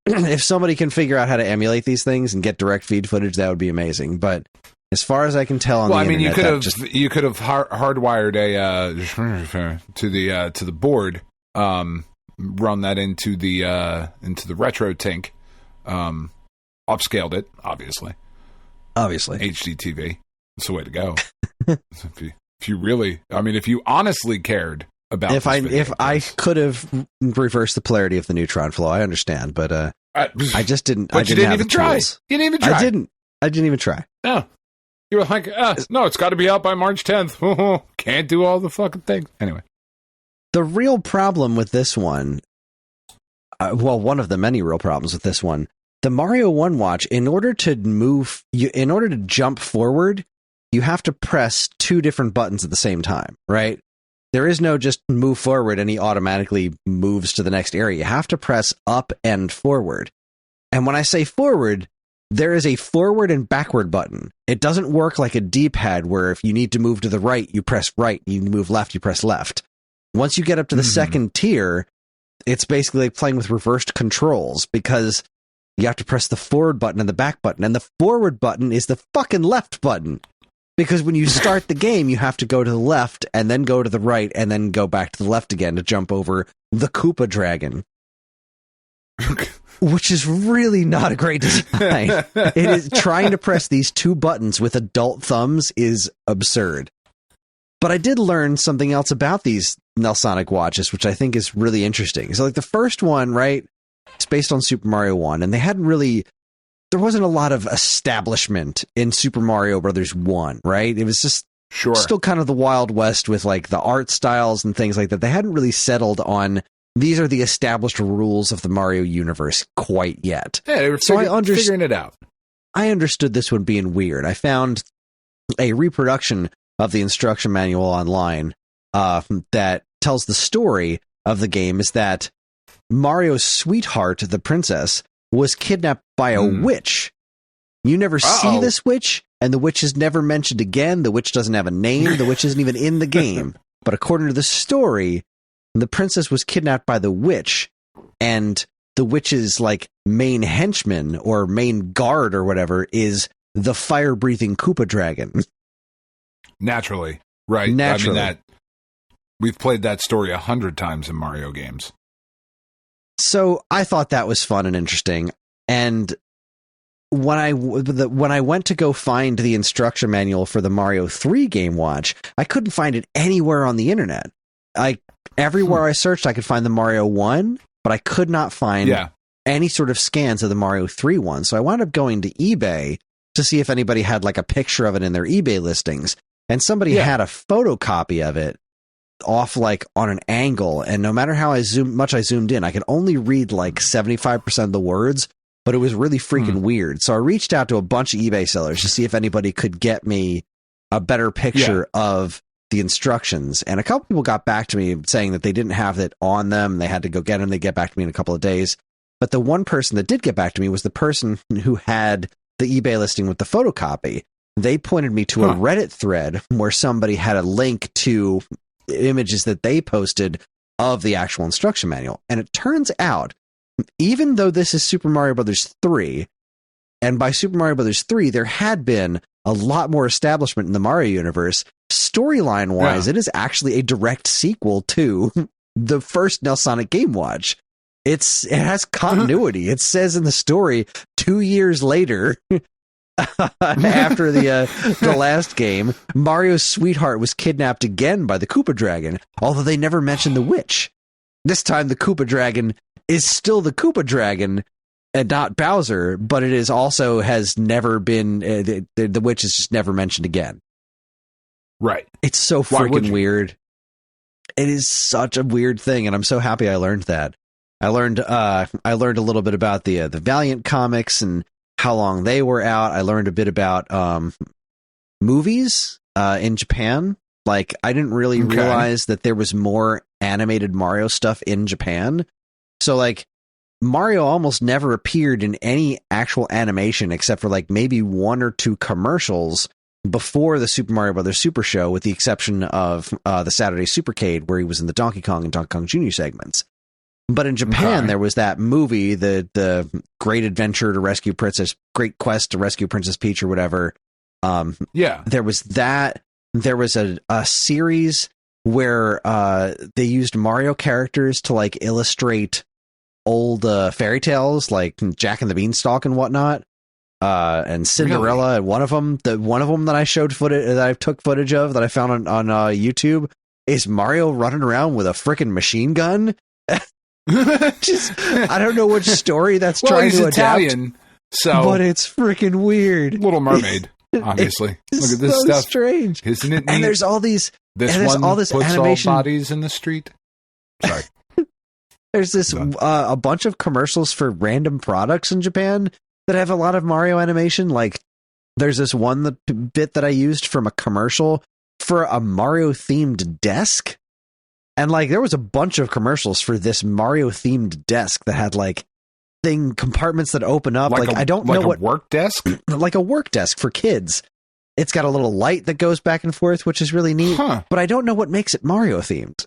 Speaker 2: If somebody can figure out how to emulate these things and get direct feed footage, that would be amazing. But as far as I can tell on the internet,
Speaker 3: you could have hardwired a to the board, run that into the retro tink, upscaled it, obviously HD TV. That's the way to go. If you really, I mean, if you honestly cared about
Speaker 2: if I could have reversed the polarity of the neutron flow, I understand, but I just didn't.
Speaker 3: But
Speaker 2: I didn't even
Speaker 3: try. You didn't even try.
Speaker 2: I didn't even try.
Speaker 3: No, you were like, no, it's got to be out by March 10th. Can't do all the fucking things anyway.
Speaker 2: The real problem with this one, one of the many real problems with this one, the Mario 1 watch, in order to jump forward, you have to press 2 different buttons at the same time, right? There is no just move forward and he automatically moves to the next area. You have to press up and forward. And when I say forward, there is a forward and backward button. It doesn't work like a D-pad where if you need to move to the right, you press right. You move left, you press left. Once you get up to the second tier, it's basically like playing with reversed controls because you have to press the forward button and the back button. And the forward button is the fucking left button. Because when you start the game, you have to go to the left and then go to the right and then go back to the left again to jump over the Koopa Dragon. which is really not a great design. It is trying to press these two buttons with adult thumbs is absurd. But I did learn something else about these Nelsonic watches, which I think is really interesting. So like the first one, right, it's based on Super Mario 1, and there wasn't a lot of establishment in Super Mario Brothers 1, right? It was just still kind of the Wild West with like the art styles and things like that. They hadn't really settled on these are the established rules of the Mario universe quite yet.
Speaker 3: Yeah, they were figuring it out.
Speaker 2: I understood this one being weird. I found a reproduction of the instruction manual online that tells the story of the game is that Mario's sweetheart, the princess, was kidnapped by a witch. You never see this witch, and the witch is never mentioned again. The witch doesn't have a name. The witch isn't even in the game. But according to the story, the princess was kidnapped by the witch, and the witch's like main henchman or main guard or whatever is the fire-breathing Koopa dragon.
Speaker 3: Naturally, right?
Speaker 2: Naturally.
Speaker 3: I mean, we've played that story 100 times in Mario games.
Speaker 2: So I thought that was fun and interesting. And when I went to go find the instruction manual for the Mario 3 Game Watch, I couldn't find it anywhere on the internet. Everywhere I searched, I could find the Mario 1, but I could not find any sort of scans of the Mario 3 one. So I wound up going to eBay to see if anybody had like a picture of it in their eBay listings. And somebody had a photocopy of it off like on an angle. And no matter how much I zoomed in, I could only read like 75% of the words, but it was really freaking weird. So I reached out to a bunch of eBay sellers to see if anybody could get me a better picture of the instructions. And a couple people got back to me saying that they didn't have it on them. They had to go get them. They get back to me in a couple of days. But the one person that did get back to me was the person who had the eBay listing with the photocopy. They pointed me to a Reddit thread where somebody had a link to images that they posted of the actual instruction manual. And it turns out, even though this is Super Mario Brothers 3, and by Super Mario Brothers 3, there had been a lot more establishment in the Mario universe, storyline-wise, it is actually a direct sequel to the first Nelsonic Game Watch. It has continuity. It says in the story, 2 years later, after the last game, Mario's sweetheart was kidnapped again by the Koopa dragon, although they never mentioned the witch. This time the Koopa dragon is still the Koopa dragon and not Bowser, but it is also has never been the witch is just never mentioned again.
Speaker 3: Right.
Speaker 2: It's so freaking weird. It is such a weird thing, and I'm so happy I learned that. I learned a little bit about the Valiant comics and how long they were out. I learned a bit about movies in Japan. Like, I didn't really realize that there was more animated Mario stuff in Japan. So, like, Mario almost never appeared in any actual animation except for, like, maybe one or two commercials before the Super Mario Brothers Super Show, with the exception of the Saturday Supercade, where he was in the Donkey Kong and Donkey Kong Jr. segments. But in Japan, there was that movie, the Great Adventure to Rescue Princess, Great Quest to Rescue Princess Peach or whatever. There was that. There was a series where they used Mario characters to like illustrate old fairy tales, like Jack and the Beanstalk and whatnot, and Cinderella. Really? And one of them that I showed footage, that I took footage of, that I found on YouTube, is Mario running around with a freaking machine gun. Just, I don't know which story that's trying to
Speaker 3: Italian,
Speaker 2: adapt,
Speaker 3: so
Speaker 2: but it's freaking weird.
Speaker 3: Little Mermaid, obviously. Look at this
Speaker 2: so
Speaker 3: stuff.
Speaker 2: Strange,
Speaker 3: isn't it? Neat?
Speaker 2: And there's all these.
Speaker 3: All this puts
Speaker 2: animation
Speaker 3: all bodies in the street. Sorry.
Speaker 2: There's this a bunch of commercials for random products in Japan that have a lot of Mario animation. Like, there's this one bit that I used from a commercial for a Mario themed desk. And like, there was a bunch of commercials for this Mario themed desk that had like compartments that open up. Like I don't know what
Speaker 3: work desk,
Speaker 2: like a work desk for kids. It's got a little light that goes back and forth, which is really neat. But I don't know what makes it Mario themed.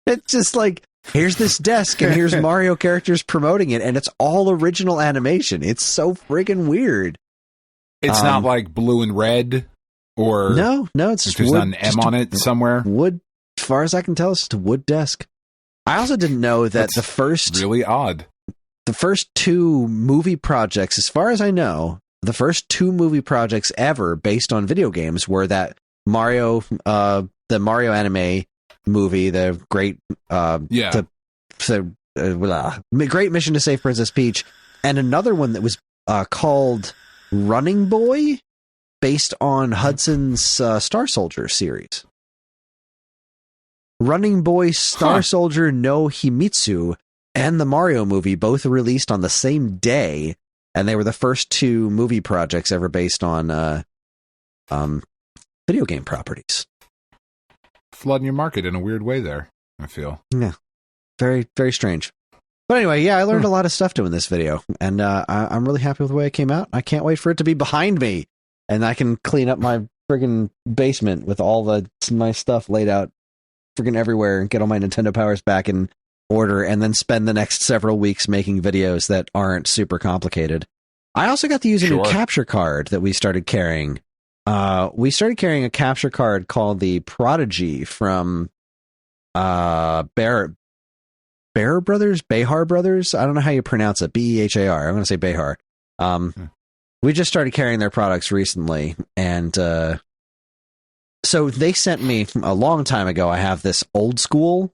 Speaker 2: It's just like, here's this desk and here's Mario characters promoting it, and it's all original animation. It's so friggin' weird.
Speaker 3: It's not like blue and red, or
Speaker 2: no, it's just
Speaker 3: there's
Speaker 2: wood,
Speaker 3: not an M on it somewhere.
Speaker 2: Wood. As far as I can tell, it's just a wood desk. I also didn't know that
Speaker 3: That's
Speaker 2: the first
Speaker 3: really odd.
Speaker 2: the first two movie projects, as far as I know, the first two movie projects ever based on video games were that Mario, the Mario anime movie, the great, Great Mission to Save Princess Peach, and another one that was called Running Boy, based on Hudson's Star Soldier series. Running Boy, Star Soldier no Himitsu, and the Mario movie both released on the same day, and they were the first two movie projects ever based on video game properties.
Speaker 3: Flooding your market in a weird way there, I feel.
Speaker 2: Yeah. Very, very strange. But anyway, yeah, I learned a lot of stuff doing this video, and I'm really happy with the way it came out. I can't wait for it to be behind me, and I can clean up my friggin' basement with all the nice stuff laid out friggin' everywhere and get all my Nintendo Powers back in order, and then spend the next several weeks making videos that aren't super complicated. I also got to use a new capture card that we started carrying. We started carrying a capture card called the Prodigy from Behar Brothers? I don't know how you pronounce it. Behar. I'm going to say Behar. We just started carrying their products recently, and so they sent me a long time ago. I have this old school,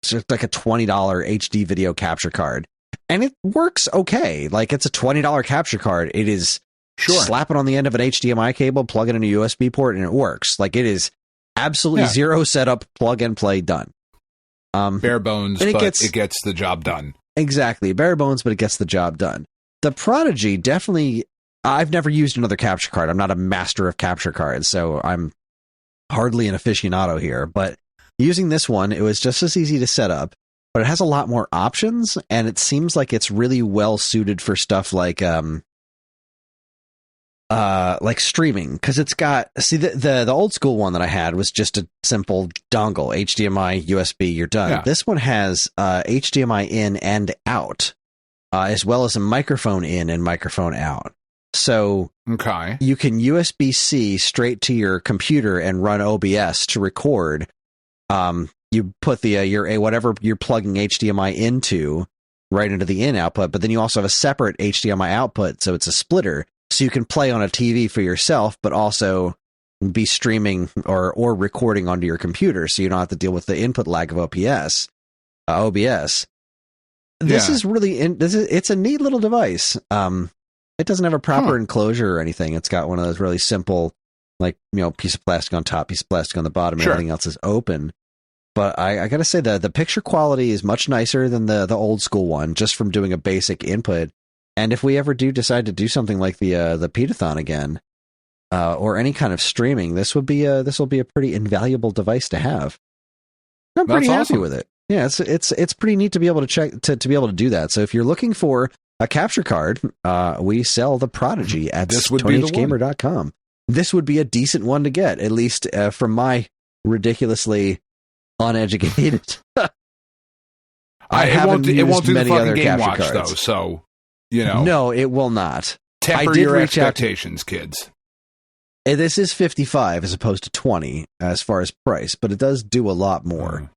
Speaker 2: just like a $20 HD video capture card, and it works okay. Like, it's a $20 capture card. It is slap it on the end of an HDMI cable, plug it in a USB port, and it works. Like, it is absolutely zero setup, plug and play, done.
Speaker 3: Bare bones, but it gets the job done. Exactly.
Speaker 2: Bare bones, but it gets the job done. The Prodigy definitely... I've never used another capture card. I'm not a master of capture cards, so I'm hardly an aficionado here. But using this one, it was just as easy to set up, but it has a lot more options, and it seems like it's really well suited for stuff like streaming, because it's got, see, the old school one that I had was just a simple dongle, HDMI, USB, you're done. Yeah. This one has HDMI in and out, as well as a microphone in and microphone out. So you can USB-C straight to your computer and run OBS to record. You put your whatever you're plugging HDMI into right into the in output, but then you also have a separate HDMI output, so it's a splitter. So you can play on a TV for yourself, but also be streaming or recording onto your computer, so you don't have to deal with the input lag of OBS. This is really it's a neat little device. It doesn't have a proper enclosure or anything. It's got one of those really simple, like, piece of plastic on top, piece of plastic on the bottom, and everything else is open. But I gotta say that the picture quality is much nicer than the old school one, just from doing a basic input. And if we ever do decide to do something like the Petathon again, or any kind of streaming, this will be a pretty invaluable device to have. I'm pretty happy with it. Yeah, it's pretty neat to be able to check to be able to do that. So if you're looking for a capture card, we sell the Prodigy at TonyHGamer.com. This would be a decent one to get, at least from my ridiculously uneducated.
Speaker 3: It won't do the fucking Game Watch cards, though. So
Speaker 2: no, it will not.
Speaker 3: Temper your expectations, kids.
Speaker 2: This is $55 as opposed to $20 as far as price, but it does do a lot more.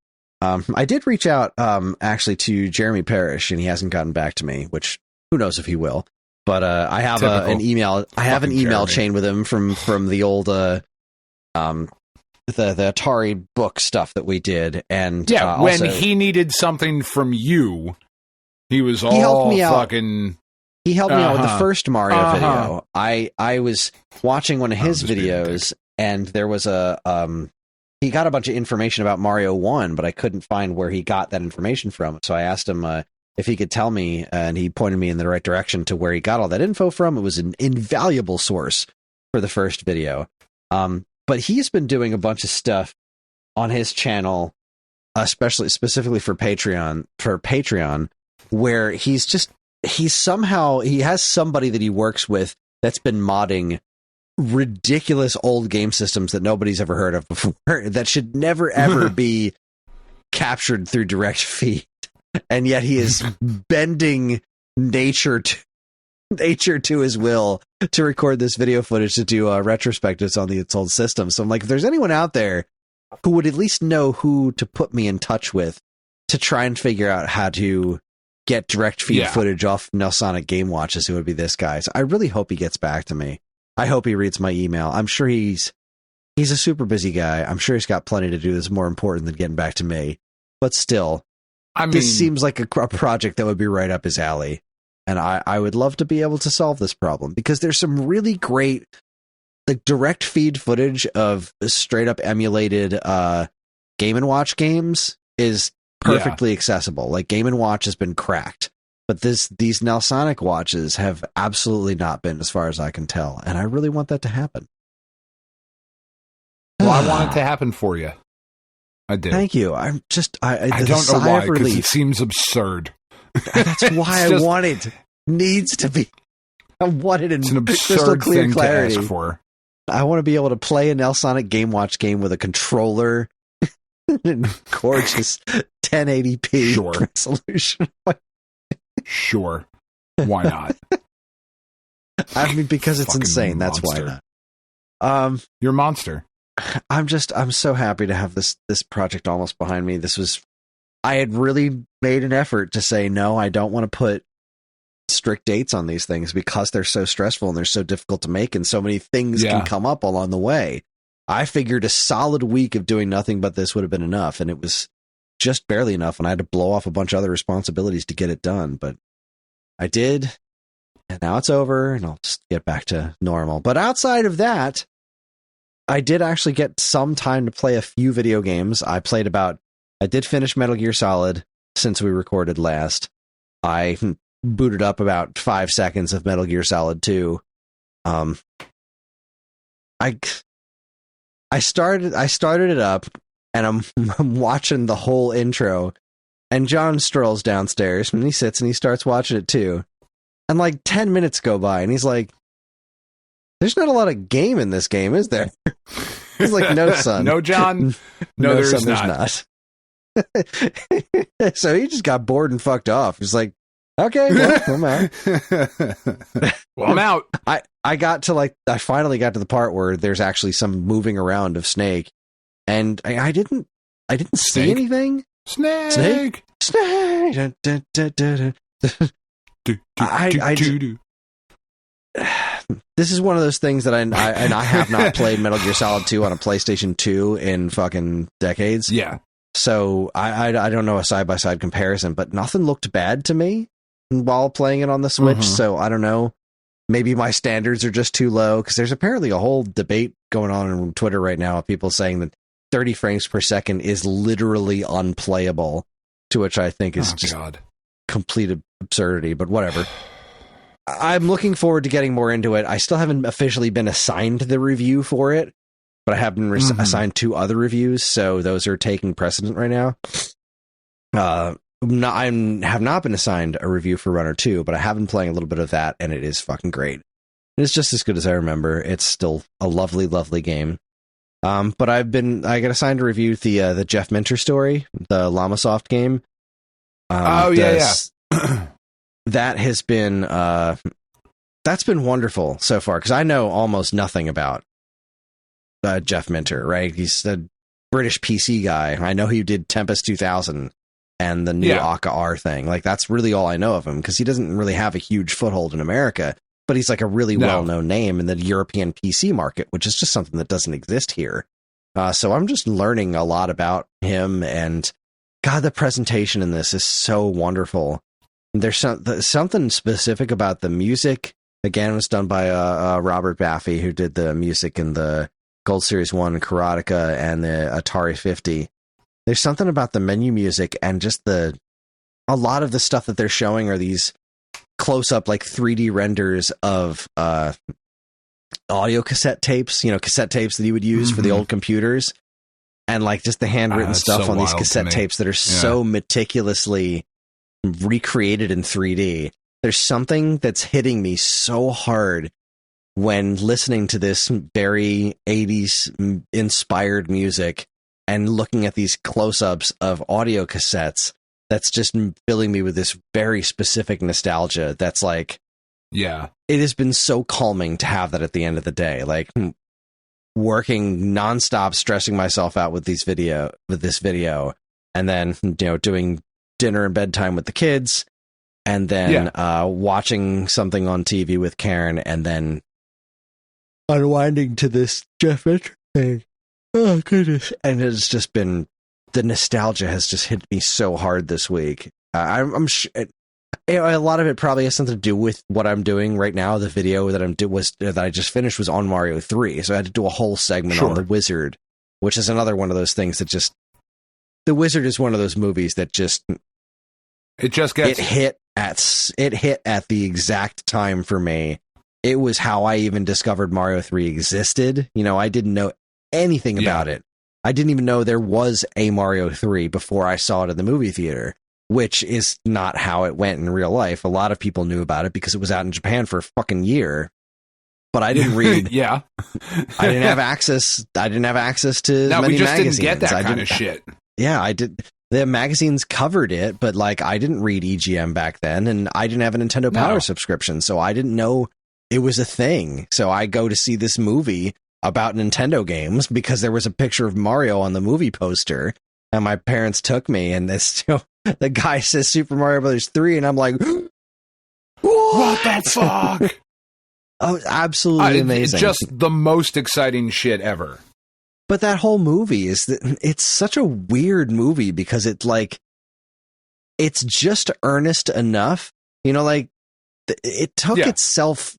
Speaker 2: I did reach out actually to Jeremy Parrish, and he hasn't gotten back to me, which who knows if he will. But I have an email. I have an email chain with him from the old the Atari book stuff that we did, and
Speaker 3: when he needed something from you, he was all fucking.
Speaker 2: He helped me out with the first Mario video. I was watching one of his videos, and there was he got a bunch of information about Mario 1, but I couldn't find where he got that information from. So I asked him if he could tell me, and he pointed me in the right direction to where he got all that info from. It was an invaluable source for the first video. But he's been doing a bunch of stuff on his channel, specifically for Patreon, where he has somebody that he works with that's been modding ridiculous old game systems that nobody's ever heard of before, that should never ever be captured through direct feed, and yet he is bending nature to his will to record this video footage to do retrospectives on its old system. So I'm like, if there's anyone out there who would at least know who to put me in touch with to try and figure out how to get direct feed footage off Nelsonic Game Watches, it would be this guy. So I really hope he gets back to me. I hope he reads my email. I'm sure he's a super busy guy. I'm sure he's got plenty to do that's more important than getting back to me. But still, this seems like a project that would be right up his alley. And I would love to be able to solve this problem, because there's some really great direct feed footage of straight up emulated Game & Watch games is perfectly accessible. Like, Game & Watch has been cracked. But these Nelsonic watches have absolutely not been, as far as I can tell. And I really want that to happen.
Speaker 3: Well, I want it to happen for you. I do.
Speaker 2: Thank you. I'm just... I
Speaker 3: don't know why, because it seems absurd.
Speaker 2: That's why I want it. Needs to be. I want it in
Speaker 3: it's an
Speaker 2: crystal
Speaker 3: absurd
Speaker 2: clear
Speaker 3: thing
Speaker 2: clarity.
Speaker 3: To ask for.
Speaker 2: I want to be able to play a Nelsonic Game Watch game with a controller and gorgeous 1080p resolution.
Speaker 3: Sure. Why not?
Speaker 2: I mean, because it's insane. That's why not.
Speaker 3: You're a monster.
Speaker 2: I'm so happy to have this project almost behind me. I had really made an effort to say, no, I don't want to put strict dates on these things because they're so stressful and they're so difficult to make, and so many things can come up along the way. I figured a solid week of doing nothing but this would have been enough, and it was just barely enough, and I had to blow off a bunch of other responsibilities to get it done, but I did, and now it's over, and I'll just get back to normal. But outside of that, I did actually get some time to play a few video games. I did finish Metal Gear Solid since we recorded last. I booted up about 5 seconds of Metal Gear Solid 2. I started it up, and I'm watching the whole intro, and John strolls downstairs, and he sits and he starts watching it too. And like 10 minutes go by, and he's like, "There's not a lot of game in this game, is there?" He's like, "No, son."
Speaker 3: No, John. No, there's not.
Speaker 2: So he just got bored and fucked off. He's like, "Okay, well, I'm out."
Speaker 3: Well, I'm out.
Speaker 2: I finally got to the part where there's actually some moving around of Snake, and I didn't see anything.
Speaker 3: Snake.
Speaker 2: Dun, dun, dun, dun, dun. This is one of those things that I have not played Metal Gear Solid 2 on a PlayStation 2 in fucking decades.
Speaker 3: Yeah.
Speaker 2: So I don't know a side-by-side comparison, but nothing looked bad to me while playing it on the Switch. So I don't know. Maybe my standards are just too low, because there's apparently a whole debate going on on Twitter right now of people saying that 30 frames per second is literally unplayable, to which I think is complete absurdity, but whatever. I'm looking forward to getting more into it. I still haven't officially been assigned the review for it, but I have been assigned 2 other reviews, so those are taking precedent right now. I have not been assigned a review for Runner 2, but I have been playing a little bit of that, and it is fucking great. It's just as good as I remember. It's still a lovely, lovely game. But I got assigned to review the Jeff Minter story, the Llamasoft game. That has been that's been wonderful so far, because I know almost nothing about Jeff Minter, right? He's a British PC guy. I know he did Tempest 2000 and the new Aka R thing. Like, that's really all I know of him, because he doesn't really have a huge foothold in America, but he's like a really well-known name in the European PC market, which is just something that doesn't exist here. So I'm just learning a lot about him, and God, the presentation in this is so wonderful. There's something specific about the music. Again, it was done by Robert Baffy, who did the music in the Gold Series 1 Karateka and the Atari 50. There's something about the menu music, and just a lot of the stuff that they're showing are these close-up, like 3D renders of audio cassette tapes, cassette tapes that you would use for the old computers, and like just the handwritten stuff on these cassette tapes that are so meticulously recreated in 3D. There's something that's hitting me so hard when listening to this very 80s inspired music and looking at these close-ups of audio cassettes. That's just filling me with this very specific nostalgia. That's like, it has been so calming to have that at the end of the day. Like, working nonstop, stressing myself out with this video, and then doing dinner and bedtime with the kids, and then watching something on TV with Karen, and then unwinding to this Jeff Mitchell thing. Oh, goodness. And it's just been, the nostalgia has just hit me so hard this week. I'm sure a lot of it probably has something to do with what I'm doing right now. The video that I just finished was on Mario 3, so I had to do a whole segment on The Wizard, which is another one of those things that just, The Wizard is one of those movies that just, it hit at the exact time for me. It was how I even discovered Mario 3 existed. You know, I didn't know anything about it. I didn't even know there was a Mario 3 before I saw it in the movie theater, which is not how it went in real life. A lot of people knew about it because it was out in Japan for a fucking year. But I didn't read. I didn't have access. I didn't have access to many magazines.
Speaker 3: Didn't get that kind of shit.
Speaker 2: Yeah, I did. The magazines covered it, but like I didn't read EGM back then, and I didn't have a Nintendo Power subscription, so I didn't know it was a thing. So I go to see this movie about Nintendo games because there was a picture of Mario on the movie poster, and my parents took me, and the guy says Super Mario Brothers 3, and I'm like,
Speaker 3: what the fuck?
Speaker 2: Oh, absolutely amazing.
Speaker 3: It's just the most exciting shit ever.
Speaker 2: But that whole movie it's such a weird movie because it's just earnest enough, you know, like it took itself.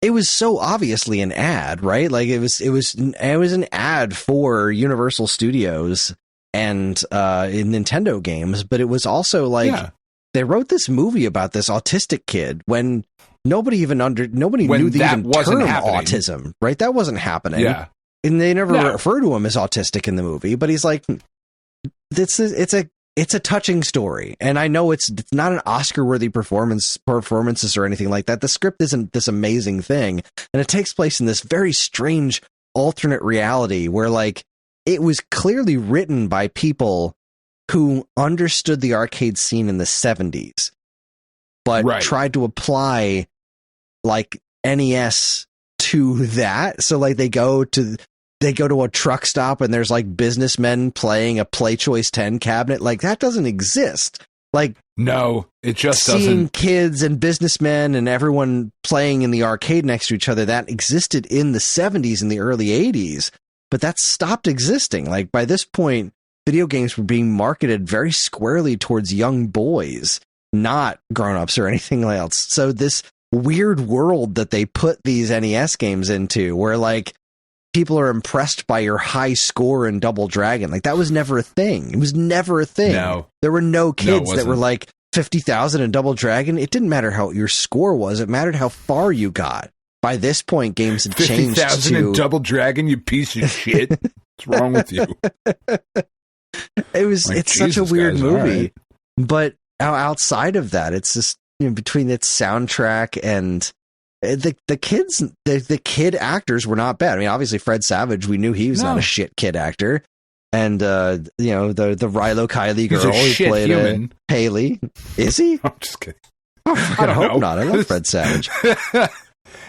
Speaker 2: It was so obviously an ad, right? Like it was an ad for Universal Studios and in Nintendo games, but it was also like they wrote this movie about this autistic kid when nobody knew the term autism, right? That wasn't happening. Yeah. And they never refer to him as autistic in the movie, but he's like, it's a touching story. And I know it's not an Oscar-worthy performances or anything like that. The script isn't this amazing thing. And it takes place in this very strange alternate reality where like it was clearly written by people who understood the arcade scene in the 70s, but tried to apply like NES to that. So like they go to a truck stop and there's like businessmen playing a Play Choice 10 cabinet. Like that doesn't exist. Like,
Speaker 3: no, it just
Speaker 2: seeing
Speaker 3: doesn't.
Speaker 2: Kids and businessmen and everyone playing in the arcade next to each other, that existed in the 70s and the early 80s, but that stopped existing. Like by this point, video games were being marketed very squarely towards young boys, not grown-ups or anything else. So this weird world that they put these NES games into where like people are impressed by your high score in Double Dragon, like that was never a thing. It was never a thing.
Speaker 3: No.
Speaker 2: There were no kids that were like 50,000 in Double Dragon. It didn't matter how your score was. It mattered how far you got. By this point, games had changed
Speaker 3: 50,000 in Double Dragon, you piece of shit. What's wrong with you?
Speaker 2: It's such a weird movie. Right. But outside of that, it's just, you know, between its soundtrack and the kid actors were not bad. I mean, obviously Fred Savage, we knew he was not a shit kid actor, and you know the Rilo Kiley girl who played Haley. Is he?
Speaker 3: I'm just kidding.
Speaker 2: I hope not. I love Fred Savage.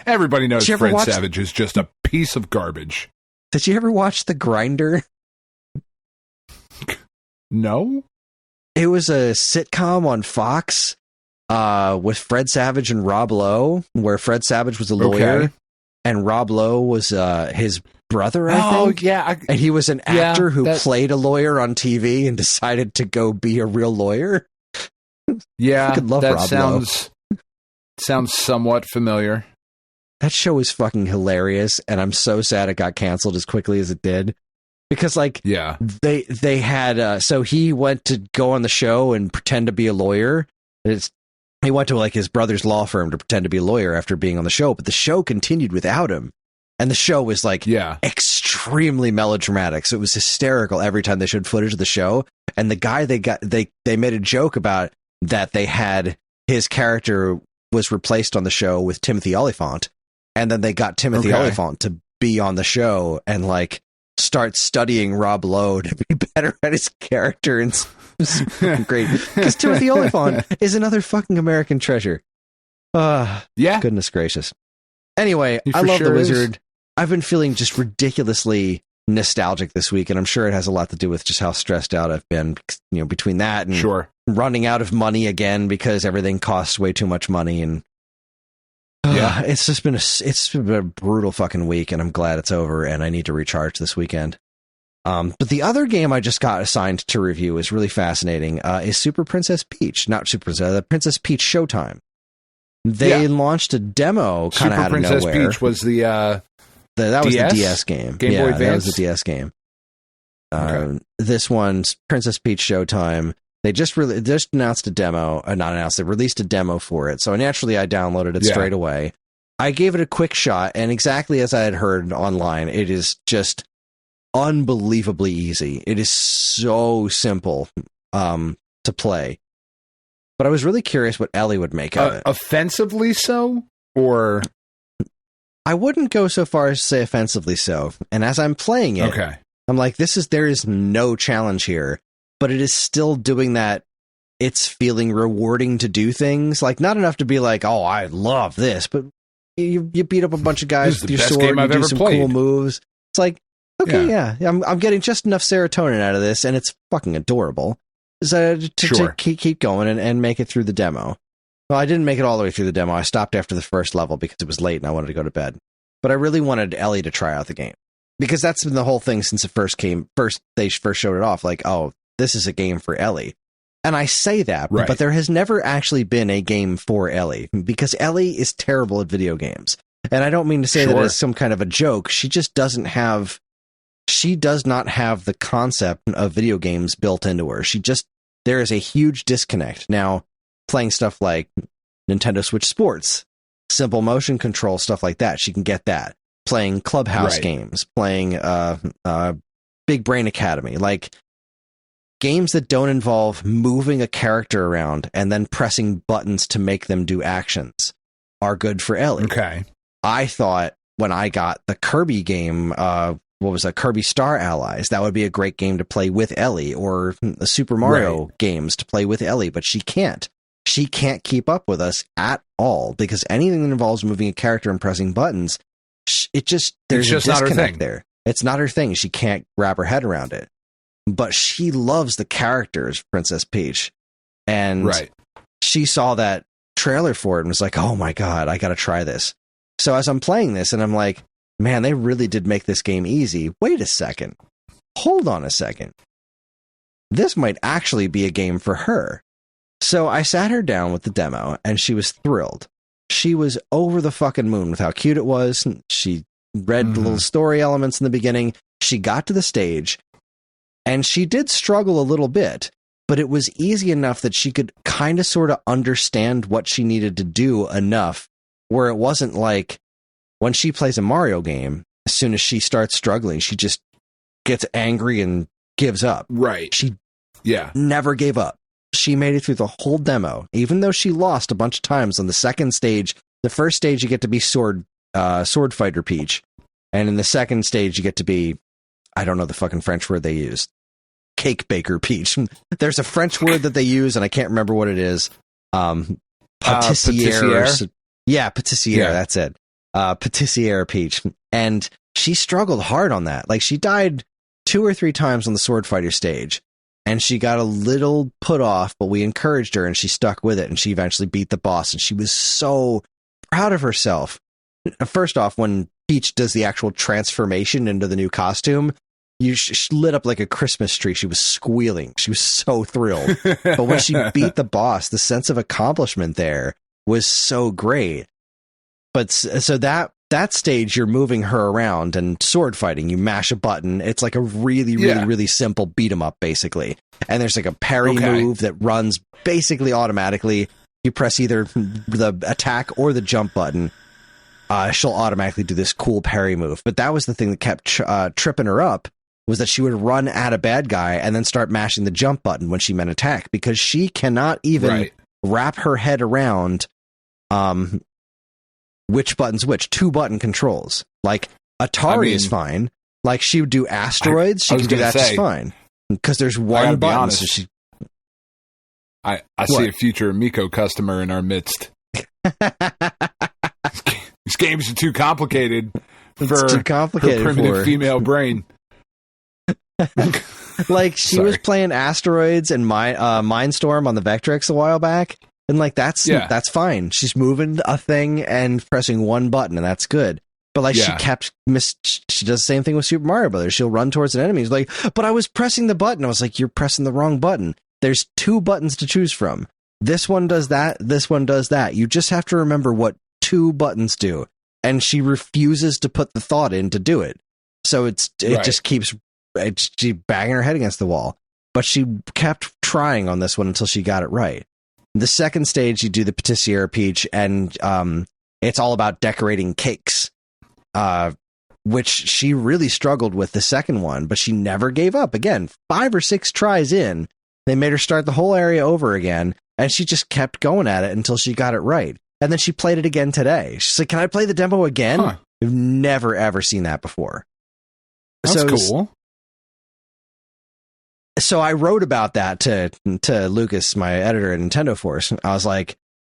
Speaker 3: Everybody knows Fred Savage is just a piece of garbage.
Speaker 2: Did you ever watch The Grinder?
Speaker 3: No.
Speaker 2: It was a sitcom on Fox with Fred Savage and Rob Lowe, where Fred Savage was a lawyer and Rob Lowe was his brother, I think.
Speaker 3: Yeah.
Speaker 2: And he was an actor who played a lawyer on TV and decided to go be a real lawyer.
Speaker 3: Yeah,
Speaker 2: love
Speaker 3: that
Speaker 2: Rob
Speaker 3: sounds somewhat familiar.
Speaker 2: That show is fucking hilarious, and I'm so sad it got canceled as quickly as it did. Because, like, they had, so he went to go on the show and pretend to be a lawyer. He went to, like, his brother's law firm to pretend to be a lawyer after being on the show, but the show continued without him. And the show was, like, extremely melodramatic, so it was hysterical every time they showed footage of the show. And the guy they made a joke about that they had, his character was replaced on the show with Timothy Olyphant, and then they got Timothy Olyphant to be on the show and, like, start studying Rob Lowe to be better at his character, and it's fucking great because Timothy Olyphant is another fucking American treasure. Goodness gracious. Anyway, I love The Wizard. I've been feeling just ridiculously nostalgic this week, and I'm sure it has a lot to do with just how stressed out I've been, between that and running out of money again because everything costs way too much money, and it's been a brutal fucking week, and I'm glad it's over, and I need to recharge this weekend. But the other game I just got assigned to review is really fascinating. Is Super Princess Peach, not Super Princess, the Princess Peach Showtime. They launched a demo kind of out of nowhere. Super Princess Peach
Speaker 3: was the
Speaker 2: that was
Speaker 3: DS?
Speaker 2: the DS game.
Speaker 3: Game Boy Advance?
Speaker 2: That was the DS game. This one's Princess Peach Showtime. They just announced a demo. They released a demo for it. So naturally, I downloaded it straight away. I gave it a quick shot, and exactly as I had heard online, it is just unbelievably easy. It is so simple to play. But I was really curious what Ellie would make of it.
Speaker 3: Offensively so? Or...
Speaker 2: I wouldn't go so far as to say offensively so. And as I'm playing it, I'm like, there is no challenge here. But it is still doing that. It's feeling rewarding to do things. Like, not enough to be like, oh, I love this. But you beat up a bunch of guys with your sword, you do some cool moves. It's like, okay, I'm getting just enough serotonin out of this, and it's fucking adorable. So to keep going and make it through the demo. Well, I didn't make it all the way through the demo. I stopped after the first level because it was late and I wanted to go to bed. But I really wanted Ellie to try out the game, because that's been the whole thing since they first showed it off. Like, oh, this is a game for Ellie. And I say that, but there has never actually been a game for Ellie, because Ellie is terrible at video games. And I don't mean to say that as some kind of a joke. She does not have the concept of video games built into her. There is a huge disconnect. Now, playing stuff like Nintendo Switch Sports, simple motion control, stuff like that, she can get that. Playing Clubhouse games, playing Big Brain Academy, like games that don't involve moving a character around and then pressing buttons to make them do actions are good for Ellie.
Speaker 3: Okay.
Speaker 2: I thought when I got the Kirby game, Kirby Star Allies, that would be a great game to play with Ellie, or the Super Mario games to play with Ellie, but she can't. She can't keep up with us at all, because anything that involves moving a character and pressing buttons, there's a disconnect there. It's not her thing. She can't wrap her head around it. But she loves the characters, Princess Peach. And she saw that trailer for it and was like, oh my God, I got to try this. So as I'm playing this and I'm like, man, they really did make this game easy. Wait a second. Hold on a second. This might actually be a game for her. So I sat her down with the demo, and she was thrilled. She was over the fucking moon with how cute it was. She read the little story elements in the beginning. She got to the stage, and she did struggle a little bit, but it was easy enough that she could kind of sort of understand what she needed to do enough, where it wasn't like when she plays a Mario game, as soon as she starts struggling, she just gets angry and gives up.
Speaker 3: Right.
Speaker 2: She never gave up. She made it through the whole demo, even though she lost a bunch of times on the second stage. The first stage, you get to be sword fighter Peach. And in the second stage, you get to be, I don't know the fucking French word they used, cake baker Peach. There's a French word that they use, and I can't remember what it is. Patissiere. Patissiere, that's it. Patissiere Peach. And she struggled hard on that. Like, she died 2 or 3 times on the sword fighter stage. And she got a little put off, but we encouraged her and she stuck with it, and she eventually beat the boss, and she was so proud of herself. First off, when Peach does the actual transformation into the new costume, she lit up like a Christmas tree. She was squealing. She was so thrilled. But when she beat the boss, the sense of accomplishment there was so great. But so that stage, you're moving her around and sword fighting. You mash a button. It's like a really simple beat 'em up, basically. And there's like a parry move that runs basically automatically. You press either the attack or the jump button. She'll automatically do this cool parry move. But that was the thing that kept tripping her up, was that she would run at a bad guy and then start mashing the jump button when she meant attack, because she cannot even wrap her head around which button's which. 2-button controls. Like, Atari is fine. Like, she would do asteroids. She can do that just fine. Because there's one button. So
Speaker 3: I see a future Miko customer in our midst. These games are too complicated for her primitive female brain.
Speaker 2: Like, she was playing Asteroids and Mindstorm on the Vectrex a while back, and like that's fine. She's moving a thing and pressing one button, and that's good. But like, she does the same thing with Super Mario Brothers. She'll run towards an enemy. She's like, but I was pressing the button. I was like, you're pressing the wrong button. There's 2 buttons to choose from. This one does that. This one does that. You just have to remember what 2 buttons do. And she refuses to put the thought in to do it. So it just keeps she banging her head against the wall. But she kept trying on this one until she got it right. The second stage, you do the Patissiere Peach, and it's all about decorating cakes. Which she really struggled with the second one, but she never gave up. Again, 5 or 6 tries in, they made her start the whole area over again, and she just kept going at it until she got it right. And then she played it again today. She's like, can I play the demo again? Huh. I've never, ever seen that before.
Speaker 3: That's cool.
Speaker 2: So I wrote about that to Lucas, my editor at Nintendo Force. I was like,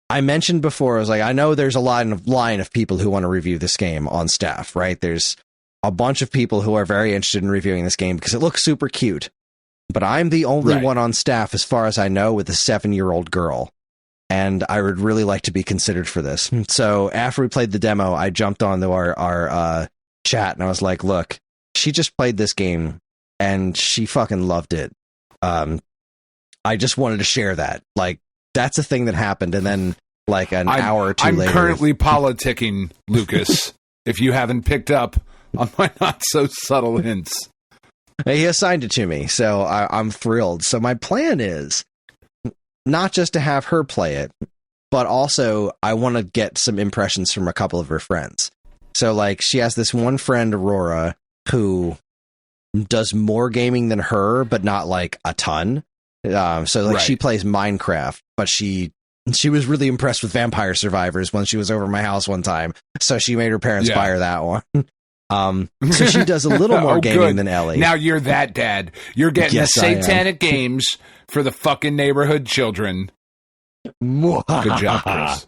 Speaker 2: I mentioned before, I was like, I know there's a line of people who want to review this game on staff, right? There's a bunch of people who are very interested in reviewing this game because it looks super cute. But I'm the only one on staff, as far as I know, with a 7-year-old girl. And I would really like to be considered for this. So after we played the demo, I jumped onto our chat and I was like, look, she just played this game and she fucking loved it. I just wanted to share that. Like, that's a thing that happened. And then like an hour or two later.
Speaker 3: I'm currently politicking, Lucas, if you haven't picked up on my not so subtle hints.
Speaker 2: He assigned it to me, so I'm thrilled. So my plan is not just to have her play it, but also I want to get some impressions from a couple of her friends. So like, she has this one friend, Aurora, who does more gaming than her, but not like a ton. So like, she plays Minecraft, but she was really impressed with Vampire Survivors when she was over my house one time. So she made her parents buy her that one. So she does a little more gaming than Ellie.
Speaker 3: Now you're that dad. You're getting the satanic games for the fucking neighborhood children. Good job, Kris.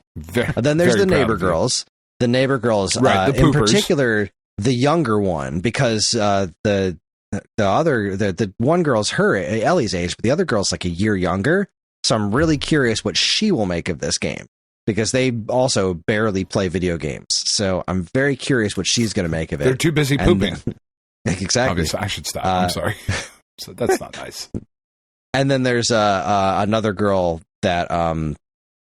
Speaker 2: Then there's the neighbor girls. The neighbor girls,
Speaker 3: the
Speaker 2: in particular, the younger one, because the one girl's Ellie's age, but the other girl's like a year younger. So I'm really curious what she will make of this game, because they also barely play video games. So I'm very curious what she's going to make of it.
Speaker 3: They're too busy pooping.
Speaker 2: Exactly.
Speaker 3: Obviously, I should stop. I'm sorry. So that's not nice.
Speaker 2: And then there's another girl that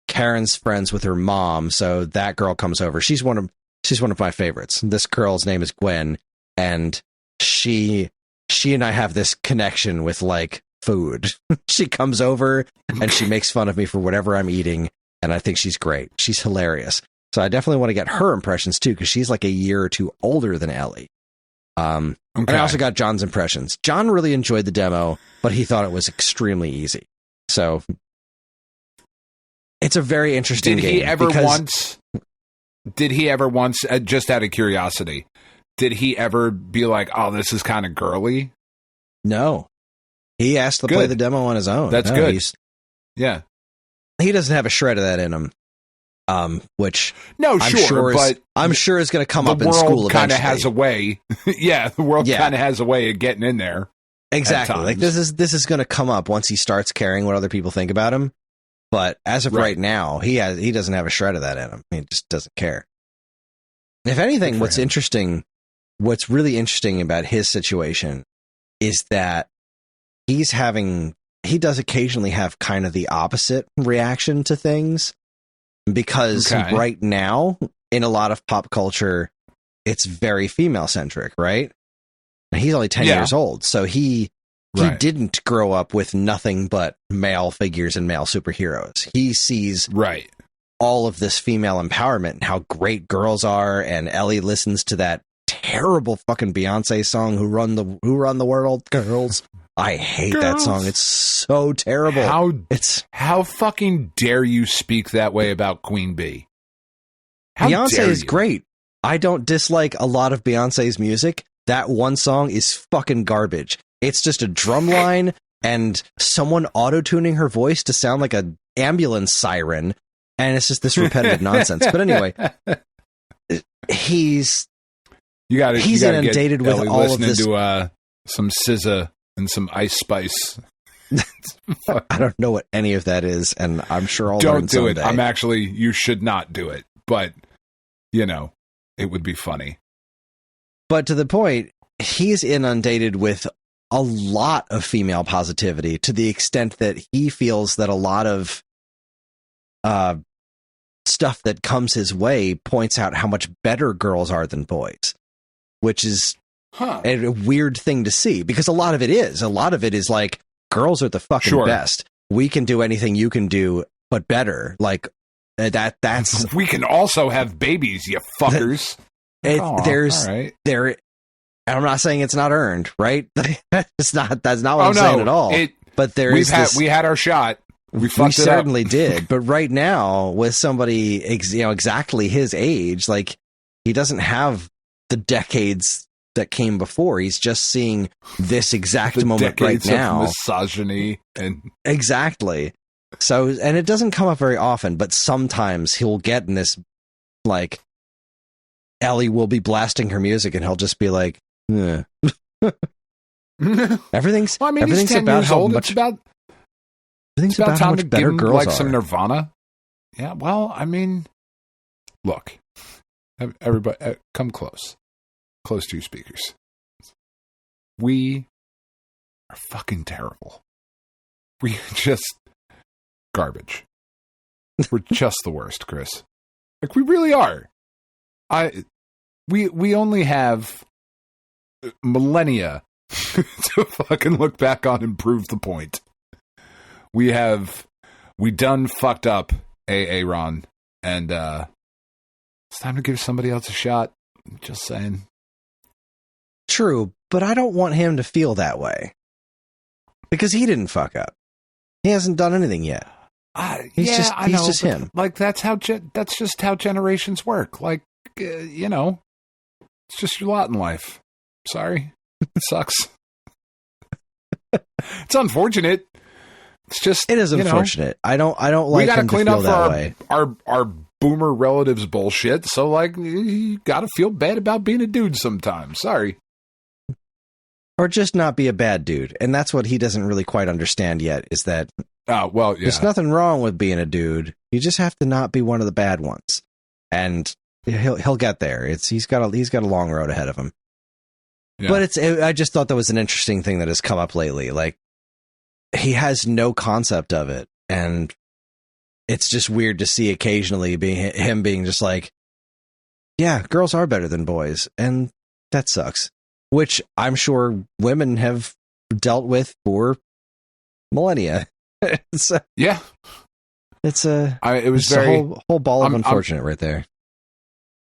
Speaker 2: Karen's friends with her mom. So that girl comes over. She's one of my favorites. This girl's name is Gwen, and she and I have this connection with like food. She comes over and she makes fun of me for whatever I'm eating. And I think she's great. She's hilarious. So I definitely want to get her impressions too, because she's like a year or two older than Ellie. And I also got John's impressions. John really enjoyed the demo, but he thought it was extremely easy. So it's a very interesting game. Did he ever once, just out of curiosity, did he ever be like, oh, this is kind of girly? No. He asked to play the demo on his own.
Speaker 3: That's good. Yeah.
Speaker 2: He doesn't have a shred of that in him, which
Speaker 3: I'm
Speaker 2: sure is going to come up in school eventually.
Speaker 3: Kind of has a way. The world kind of has a way of getting in there.
Speaker 2: Exactly. Like this is going to come up once he starts caring what other people think about him. But as of right now, he doesn't have a shred of that in him. He just doesn't care. If anything, what's really interesting about his situation is that he does occasionally have kind of the opposite reaction to things, because right now in a lot of pop culture, it's very female centric, right? And he's only 10 years old. So he didn't grow up with nothing but male figures and male superheroes. He sees all of this female empowerment and how great girls are. And Ellie listens to that terrible fucking Beyonce song, Who Run the World, Girls. I hate that song. It's so terrible.
Speaker 3: How fucking dare you speak that way about Queen Bee?
Speaker 2: Beyonce is great. I don't dislike a lot of Beyonce's music. That one song is fucking garbage. It's just a drum line and someone auto-tuning her voice to sound like an ambulance siren, and it's just this repetitive nonsense. But anyway, he's inundated with all of this.
Speaker 3: To some SZA and some Ice Spice.
Speaker 2: I don't know what any of that is, and I'm sure I'll learn
Speaker 3: Don't do
Speaker 2: someday.
Speaker 3: it. You should not do it, but, it would be funny.
Speaker 2: But to the point, he's inundated with a lot of female positivity to the extent that he feels that a lot of stuff that comes his way points out how much better girls are than boys, which is a weird thing to see, because a lot of it is like, girls are the fucking best. We can do anything you can do, but better. Like that's
Speaker 3: we can also have babies, you fuckers.
Speaker 2: All right. I'm not saying it's not earned, right? That's not what I'm saying at all. But we had our shot. We certainly did. But right now, with somebody exactly his age, like, he doesn't have the decades that came before. He's just seeing this exact moment right now.
Speaker 3: Of misogyny and
Speaker 2: exactly. So, and it doesn't come up very often, but sometimes he'll get in this, like, Ellie will be blasting her music, and he'll just be like, everything's
Speaker 3: he's 10
Speaker 2: about
Speaker 3: years
Speaker 2: how
Speaker 3: old.
Speaker 2: much
Speaker 3: It's about
Speaker 2: how
Speaker 3: time
Speaker 2: much
Speaker 3: to
Speaker 2: better
Speaker 3: give him,
Speaker 2: girls
Speaker 3: like,
Speaker 2: are.
Speaker 3: some Nirvana. Yeah, well, look, everybody, come close to your speakers. We are fucking terrible. We just garbage. We're just the worst, Chris. Like, we really are. We only have millennia to fucking look back on and prove the point. We done fucked up Ron, and it's time to give somebody else a shot. Just saying.
Speaker 2: True, but I don't want him to feel that way, because he didn't fuck up. He hasn't done anything yet. He's just him.
Speaker 3: Like, that's just how generations work. Like, it's just your lot in life. Sorry, it sucks. It's unfortunate. It's just,
Speaker 2: it is unfortunate. I don't like.
Speaker 3: We got to clean up
Speaker 2: for
Speaker 3: our boomer relatives bullshit. So, like, you got to feel bad about being a dude sometimes. Sorry.
Speaker 2: Or just not be a bad dude. And that's what he doesn't really quite understand yet, is that there's nothing wrong with being a dude. You just have to not be one of the bad ones. And he'll get there. He's got a long road ahead of him. Yeah. But I just thought that was an interesting thing that has come up lately. Like, he has no concept of it, and it's just weird to see occasionally him being just like, yeah, girls are better than boys, and that sucks. Which I'm sure women have dealt with for millennia. It's a whole ball of unfortunate right there.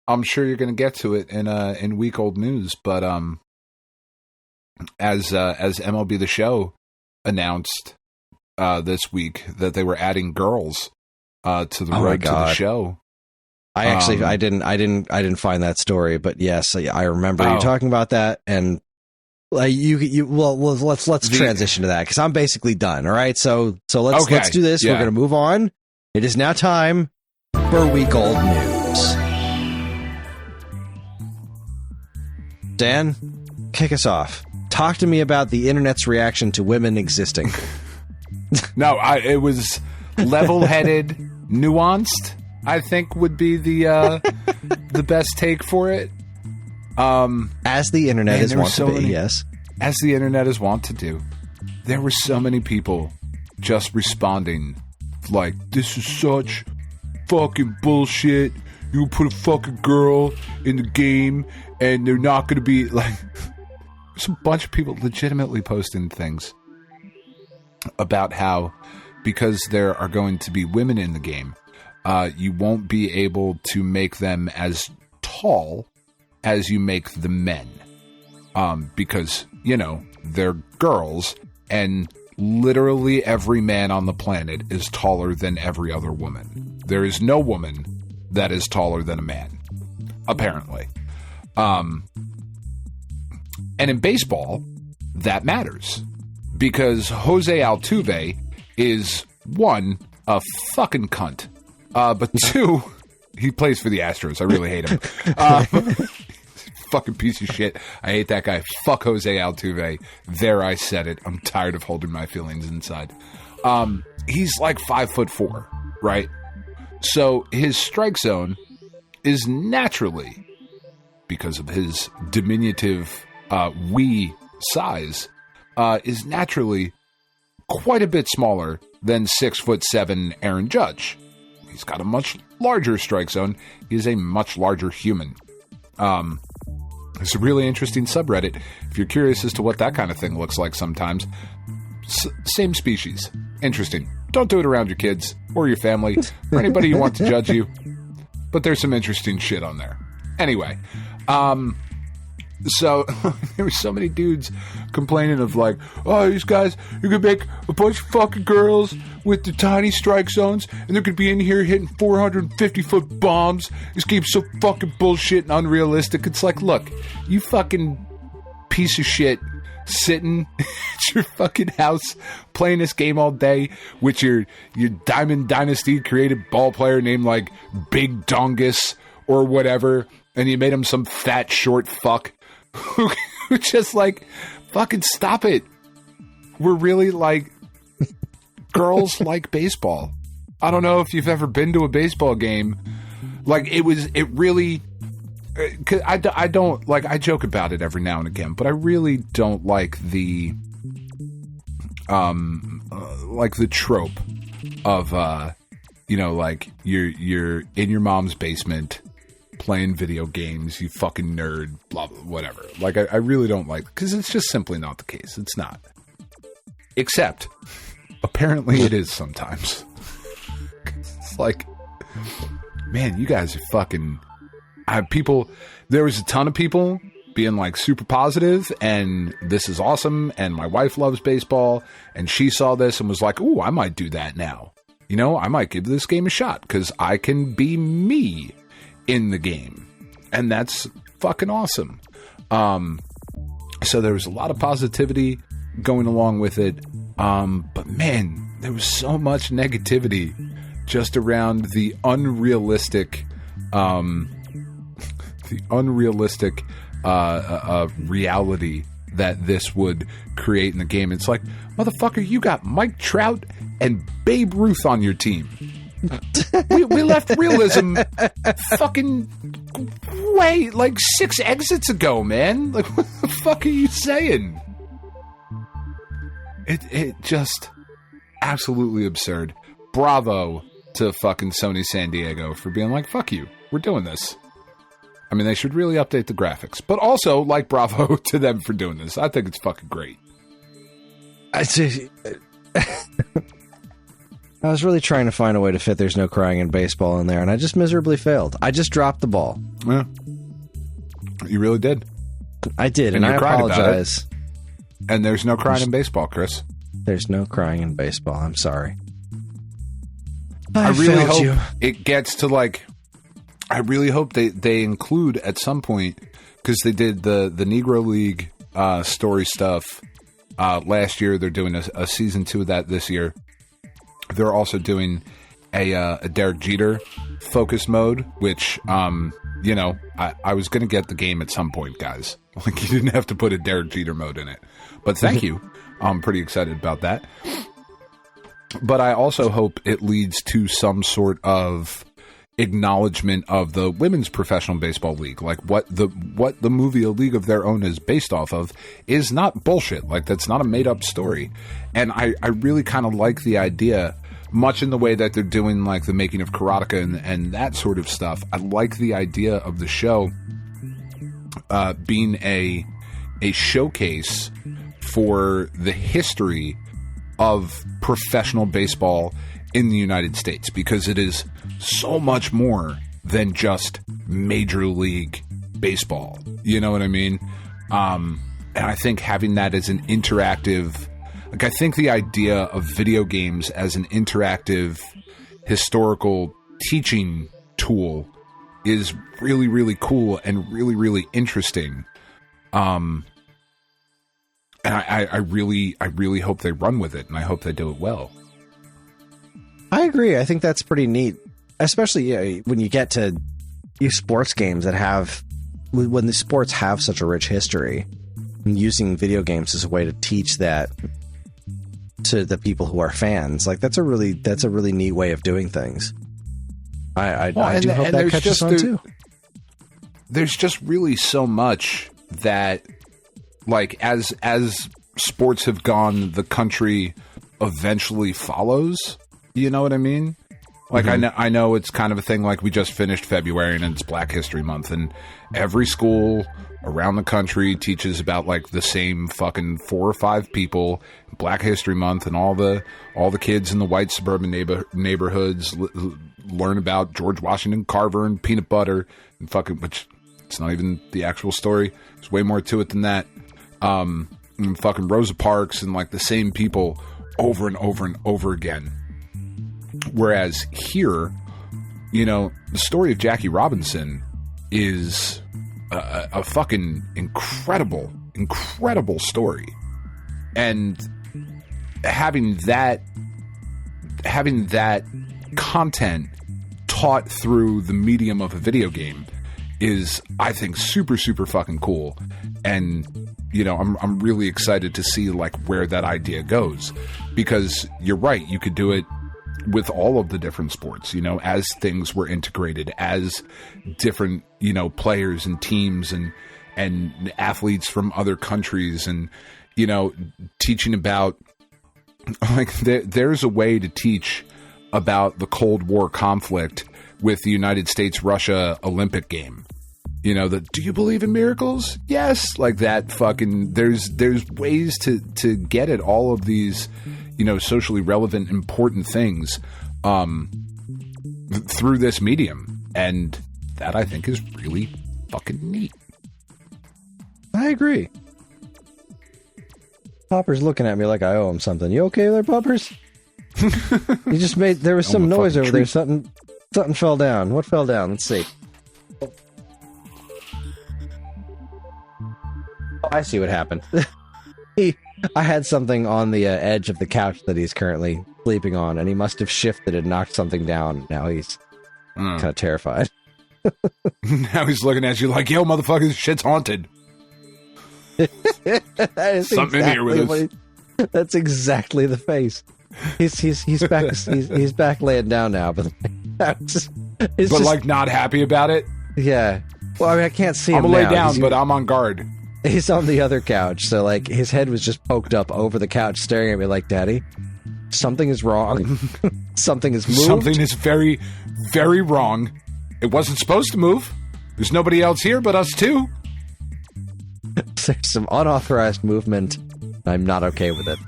Speaker 3: I'm sure you're going to get to it in week old news, but as MLB The Show announced this week that they were adding girls to the road to the show.
Speaker 2: I didn't find that story, but yes, I remember you talking about that, and let's transition to that, because I'm basically done. All right, so let's do this. Yeah. We're going to move on. It is now time for week old news. Dan, kick us off. Talk to me about the internet's reaction to women existing.
Speaker 3: No, it was level-headed, nuanced, I think would be the best take for it.
Speaker 2: As the internet is wont to be, yes.
Speaker 3: As the internet is wont to do. There were so many people just responding like, this is such fucking bullshit. You put a fucking girl in the game and they're not going to be like... There's a bunch of people legitimately posting things about how, because there are going to be women in the game, you won't be able to make them as tall as you make the men. Because, they're girls, and literally every man on the planet is taller than every other woman. There is no woman that is taller than a man, apparently. And in baseball, that matters. Because Jose Altuve is, one, a fucking cunt. But two, he plays for the Astros. I really hate him. fucking piece of shit. I hate that guy. Fuck Jose Altuve. There, I said it. I'm tired of holding my feelings inside. He's like 5'4", right? So his strike zone is naturally, because of his diminutive wee size, is naturally quite a bit smaller than 6'7" Aaron Judge. He's got a much larger strike zone. He's a much larger human. It's a really interesting subreddit. If you're curious as to what that kind of thing looks like sometimes, same species. Interesting. Don't do it around your kids or your family or anybody who wants to judge you. But there's some interesting shit on there. Anyway, so there were so many dudes complaining of like, oh, these guys, you could make a bunch of fucking girls with the tiny strike zones, and they're gonna be in here hitting 450-foot bombs. This game's so fucking bullshit and unrealistic. It's like, look, you fucking piece of shit sitting at your fucking house playing this game all day with your Diamond Dynasty created ball player named like Big Dongus or whatever, and you made him some fat short fuck who just like, fucking stop it. We're really like, girls like baseball. I don't know if you've ever been to a baseball game. Like, it really, cause I don't, like, I joke about it every now and again, but I really don't like the trope of, you know, like, you're in your mom's basement playing video games, you fucking nerd, blah, blah, whatever. Like, I really don't like, because it's just simply not the case. It's not. Except, apparently it is sometimes. It's like, man, you guys are fucking... there was a ton of people being like super positive, and this is awesome, and my wife loves baseball, and she saw this and was like, ooh, I might do that now. You know, I might give this game a shot, because I can be me in the game. And that's fucking awesome. So there was a lot of positivity going along with it. But man, there was so much negativity just around the unrealistic reality that this would create in the game. It's like, motherfucker, you got Mike Trout and Babe Ruth on your team. we left realism fucking way like 6 exits ago, man. Like, what the fuck are you saying? It just absolutely absurd. Bravo to fucking Sony San Diego for being like, fuck you, we're doing this. I mean, they should really update the graphics, but also, like, bravo to them for doing this. I think it's fucking great.
Speaker 2: I was really trying to find a way to fit There's No Crying in Baseball in there, and I just miserably failed. I just dropped the ball.
Speaker 3: Yeah. You really did.
Speaker 2: I did, and I apologize.
Speaker 3: And there's no crying in baseball, Kris.
Speaker 2: There's no crying in baseball. I'm sorry.
Speaker 3: I really hope it gets to, like... I really hope they include at some point, because they did the Negro League story stuff last year. They're doing a season 2 of that this year. They're also doing a Derek Jeter focus mode, which, you know, I was going to get the game at some point, guys. Like, you didn't have to put a Derek Jeter mode in it. But thank you. I'm pretty excited about that. But I also hope it leads to some sort of acknowledgement of the women's professional baseball league. Like, what the movie A League of Their Own is based off of is not bullshit. Like, that's not a made-up story. And I really kind of like the idea, much in the way that they're doing, like, the making of Karateka and that sort of stuff. I like the idea of the show being a showcase for the history of professional baseball in the United States, because it is so much more than just Major League Baseball. You know what I mean? And I think having that as an interactive... Like, I think the idea of video games as an interactive historical teaching tool is really, really cool and really, really interesting. And I really hope they run with it, and I hope they do it well.
Speaker 2: I agree. I think that's pretty neat, especially when you get to sports games that have when the sports have such a rich history, using video games as a way to teach that to the people who are fans, like that's a really neat way of doing things. I do hope that catches on too.
Speaker 3: There's just really so much that, like, as sports have gone, the country eventually follows. You know what I mean? Like, I know it's kind of a thing, like, we just finished February and it's Black History Month, and every school around the country teaches about, like, the same fucking 4 or 5 people, Black History Month, and all the kids in the white suburban neighborhoods learn about George Washington Carver and peanut butter and fucking, which it's not even the actual story. There's way more to it than that. And fucking Rosa Parks and, like, the same people over and over and over again. Whereas here, you know, the story of Jackie Robinson is a fucking incredible story. And having that content taught through the medium of a video game is, I think, super, super fucking cool. And, you know, I'm really excited to see, like, where that idea goes. Because you're right, you could do it with all of the different sports, you know, as things were integrated, as different, you know, players and teams and athletes from other countries, and, you know, teaching about, like, there's a way to teach about the Cold War conflict with the United States-Russia Olympic game. You know, do you believe in miracles? Yes. Like that fucking, there's ways to get at all of these, you know, socially relevant, important things through this medium. And that, I think, is really fucking neat.
Speaker 2: I agree. Popper's looking at me like I owe him something. You okay there, Poppers? You just made, there was some noise over there. Something fell down. What fell down? Let's see. Oh, I see what happened. I had something on the edge of the couch that he's currently sleeping on, and he must have shifted and knocked something down. Now he's kind of terrified.
Speaker 3: Now he's looking at you like, yo, motherfucker, this shit's haunted. Something in here with us.
Speaker 2: That's exactly the face. He's back. he's back laying down now, but
Speaker 3: like not happy about it.
Speaker 2: Yeah. Well, I mean, I can't see him.
Speaker 3: I'm gonna lay down, but I'm on guard.
Speaker 2: He's on the other couch, so like his head was just poked up over the couch, staring at me like, "Daddy, something is wrong. Something is moved.
Speaker 3: Something is very, very wrong. It wasn't supposed to move. There's nobody else here but us two."
Speaker 2: There's some unauthorized movement. I'm not okay with it.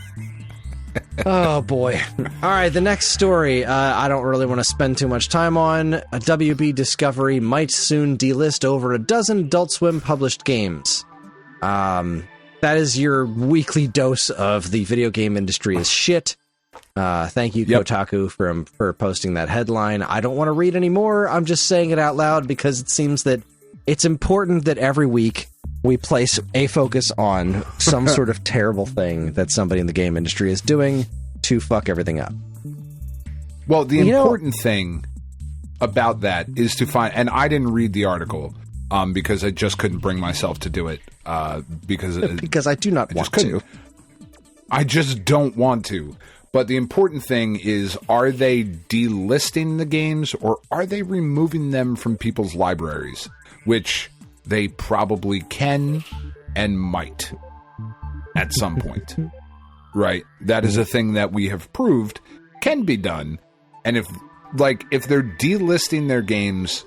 Speaker 2: Oh, boy. All right, the next story, I don't really want to spend too much time on. A WB Discovery might soon delist over a dozen Adult Swim published games. That is your weekly dose of the video game industry is shit. Thank you, Kotaku, for posting that headline. I don't want to read any more. I'm just saying it out loud because it seems that it's important that every week we place a focus on some sort of terrible thing that somebody in the game industry is doing to fuck everything up.
Speaker 3: Well, the important thing about that is to find, and I didn't read the article because I just couldn't bring myself to do it because
Speaker 2: I do not want to.
Speaker 3: I just don't want to. But the important thing is, are they delisting the games or are they removing them from people's libraries? Which they probably can and might at some point. Right? That is a thing that we have proved can be done. And if they're delisting their games,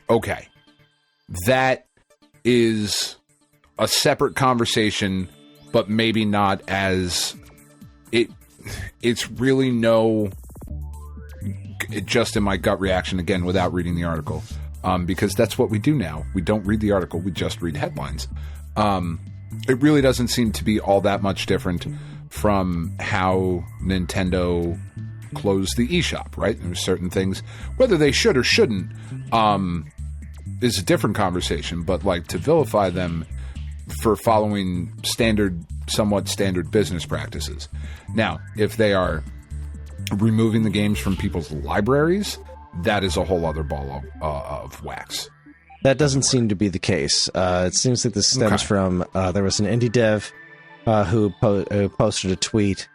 Speaker 3: okay. That is a separate conversation, but maybe not as it's really just in my gut reaction again without reading the article. Because that's what we do now. We don't read the article, we just read headlines. It really doesn't seem to be all that much different from how Nintendo closed the eShop, right? There's certain things, whether they should or shouldn't, is a different conversation, but like to vilify them for following somewhat standard business practices. Now, if they are removing the games from people's libraries, that is a whole other ball of wax.
Speaker 2: That doesn't seem to be the case. It seems like this stems from there was an indie dev who posted a tweet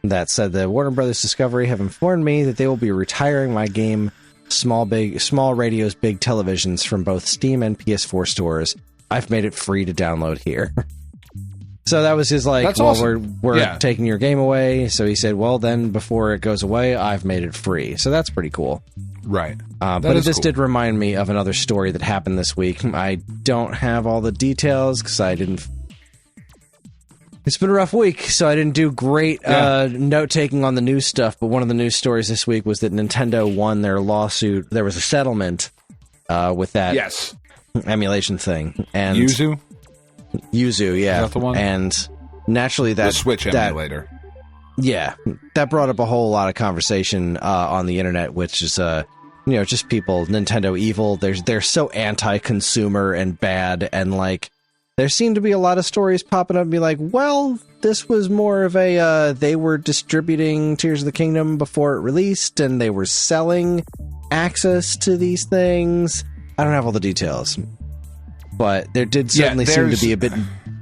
Speaker 2: that said that Warner Brothers Discovery have informed me that they will be retiring my game Small Radios, Big Televisions from both Steam and PS4 stores. I've made it free to download here. So that was his
Speaker 3: That's
Speaker 2: well,
Speaker 3: awesome.
Speaker 2: we're taking your game away. So he said, well, then before it goes away, I've made it free. So that's pretty cool.
Speaker 3: Right.
Speaker 2: But this did remind me of another story that happened this week. I don't have all the details because I didn't... It's been a rough week, so I didn't do great note-taking on the news stuff, but one of the news stories this week was that Nintendo won their lawsuit. There was a settlement with that emulation thing. And
Speaker 3: Yuzu,
Speaker 2: yeah.
Speaker 3: Is that the one?
Speaker 2: And naturally
Speaker 3: the Switch emulator.
Speaker 2: Yeah, that brought up a whole lot of conversation on the internet, which is, just people, Nintendo evil. They're so anti-consumer and bad, and, there seem to be a lot of stories popping up and be like, well, this was more of a, they were distributing Tears of the Kingdom before it released, and they were selling access to these things. I don't have all the details. But there did certainly seem to be a bit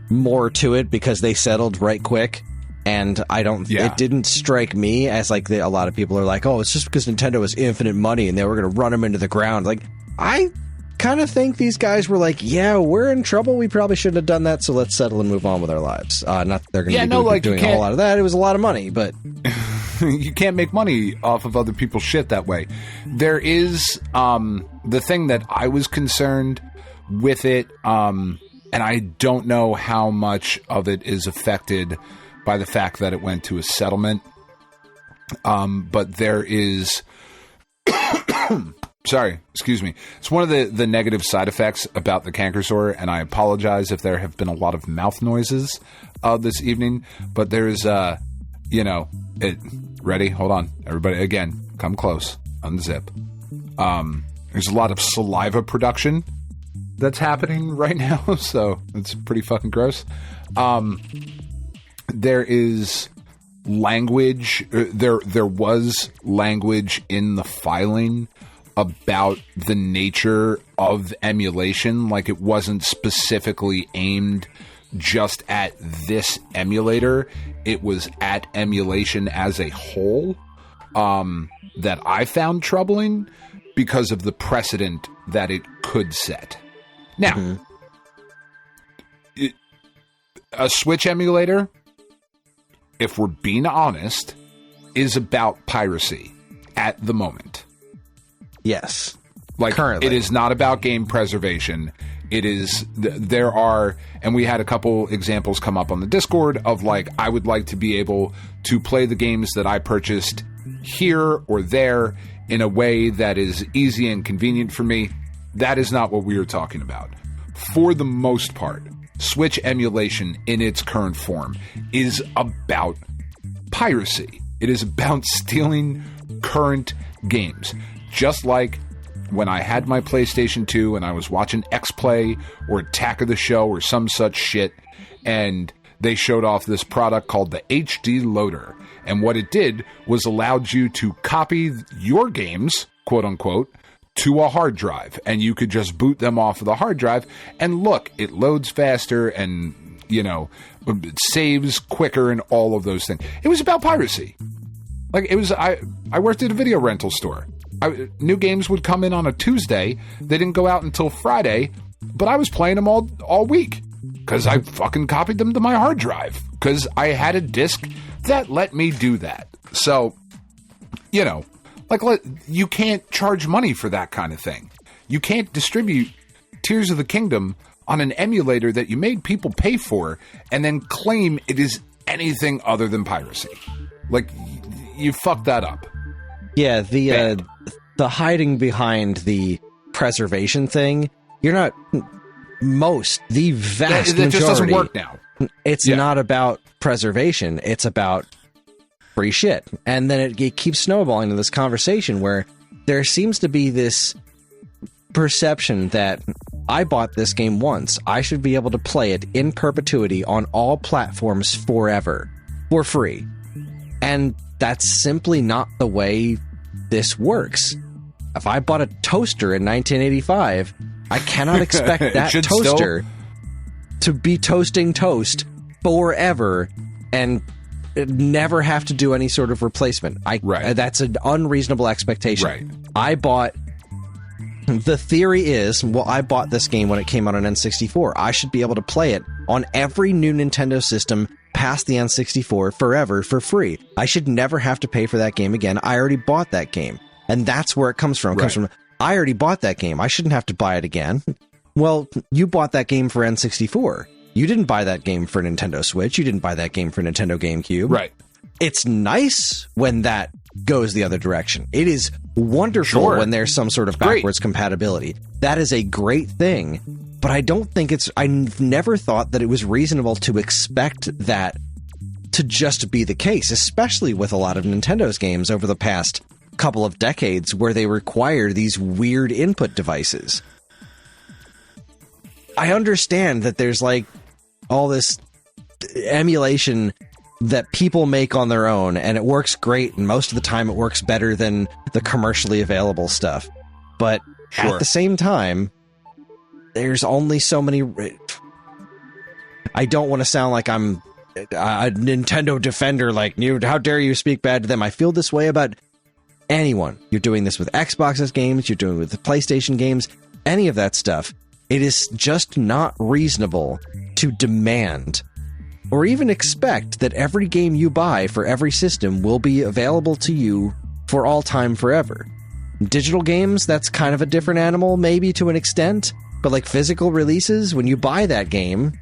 Speaker 2: more to it because they settled right quick. And it didn't strike me as a lot of people are like, oh, it's just because Nintendo has infinite money and they were going to run them into the ground. I kind of think these guys were like, yeah, we're in trouble. We probably shouldn't have done that. So let's settle and move on with our lives. Not that they're going to be doing a whole lot of that. It was a lot of money, but
Speaker 3: you can't make money off of other people's shit that way. There is the thing that I was concerned with it. And I don't know how much of it is affected by the fact that it went to a settlement. But there is... Sorry, excuse me. It's one of the negative side effects about the Casserole, and I apologize if there have been a lot of mouth noises this evening, but there's, ready? Hold on. Everybody, again, come close. Unzip. There's a lot of saliva production that's happening right now, so it's pretty fucking gross. There is language. There was language in the filing about the nature of emulation. It wasn't specifically aimed just at this emulator. It was at emulation as a whole, that I found troubling because of the precedent that it could set. Now, a Switch emulator, if we're being honest, is about piracy at the moment.
Speaker 2: Yes.
Speaker 3: Currently. It is not about game preservation. It is, there are, and we had a couple examples come up on the Discord of I would like to be able to play the games that I purchased here or there in a way that is easy and convenient for me. That is not what we are talking about. For the most part, Switch emulation in its current form is about piracy. It is about stealing current games. Just like when I had my PlayStation 2 and I was watching X-Play or Attack of the Show or some such shit, and they showed off this product called the HD Loader. And what it did was allowed you to copy your games, quote unquote, to a hard drive. And you could just boot them off of the hard drive. And look, it loads faster and, it saves quicker and all of those things. It was about piracy. I worked at a video rental store. New games would come in on a Tuesday. They didn't go out until Friday, but I was playing them all week because I fucking copied them to my hard drive because I had a disc that let me do that. So, you can't charge money for that kind of thing. You can't distribute Tears of the Kingdom on an emulator that you made people pay for and then claim it is anything other than piracy. You fucked that up.
Speaker 2: Yeah, the hiding behind the preservation thing, you're not... the vast majority... It just doesn't work now. It's not about preservation. It's about free shit. And then it keeps snowballing to this conversation where there seems to be this perception that I bought this game once. I should be able to play it in perpetuity on all platforms forever for free. And that's simply not the way this works. If I bought a toaster in 1985, I cannot expect that toaster to be toasting toast forever and never have to do any sort of replacement. That's an unreasonable expectation.
Speaker 3: Right.
Speaker 2: The theory is, I bought this game when it came out on N64. I should be able to play it on every new Nintendo system past the N64 forever for free. I should never have to pay for that game again. I already bought that game. And that's where it comes from. It comes from, I already bought that game. I shouldn't have to buy it again. Well, you bought that game for N64. You didn't buy that game for Nintendo Switch. You didn't buy that game for Nintendo GameCube.
Speaker 3: Right.
Speaker 2: It's nice when that goes the other direction. It is wonderful when there's some sort of backwards compatibility. That is a great thing. But I don't think I've never thought that it was reasonable to expect that to just be the case, especially with a lot of Nintendo's games over the past couple of decades where they require these weird input devices. I understand that there's like all this emulation that people make on their own, and it works great, and most of the time it works better than the commercially available stuff. But at the same time, there's only so many... I don't want to sound like I'm a Nintendo defender, like, how dare you speak bad to them. I feel this way about anyone. You're doing this with Xbox's games, you're doing it with the PlayStation games, any of that stuff. It is just not reasonable to demand or even expect that every game you buy for every system will be available to you for all time forever. Digital games, that's kind of a different animal, maybe to an extent, but like physical releases, when you buy that game,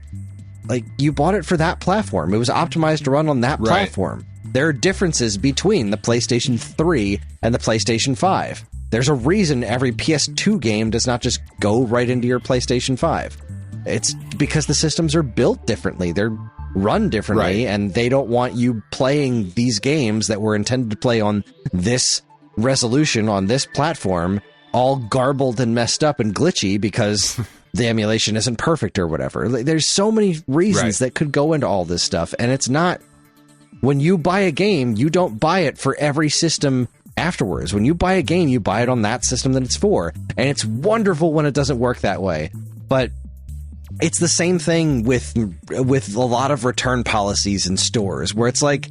Speaker 2: like you bought it for that platform. It was optimized to run on that platform. There are differences between the PlayStation 3 and the PlayStation 5. There's a reason every PS2 game does not just go right into your PlayStation 5. It's because the systems are built differently. They're run differently, and they don't want you playing these games that were intended to play on this resolution, on this platform, all garbled and messed up and glitchy because the emulation isn't perfect or whatever. There's so many reasons that could go into all this stuff, and it's not... When you buy a game, you don't buy it for every system afterwards. When you buy a game, you buy it on that system that it's for, and it's wonderful when it doesn't work that way. But it's the same thing with a lot of return policies in stores, where it's like,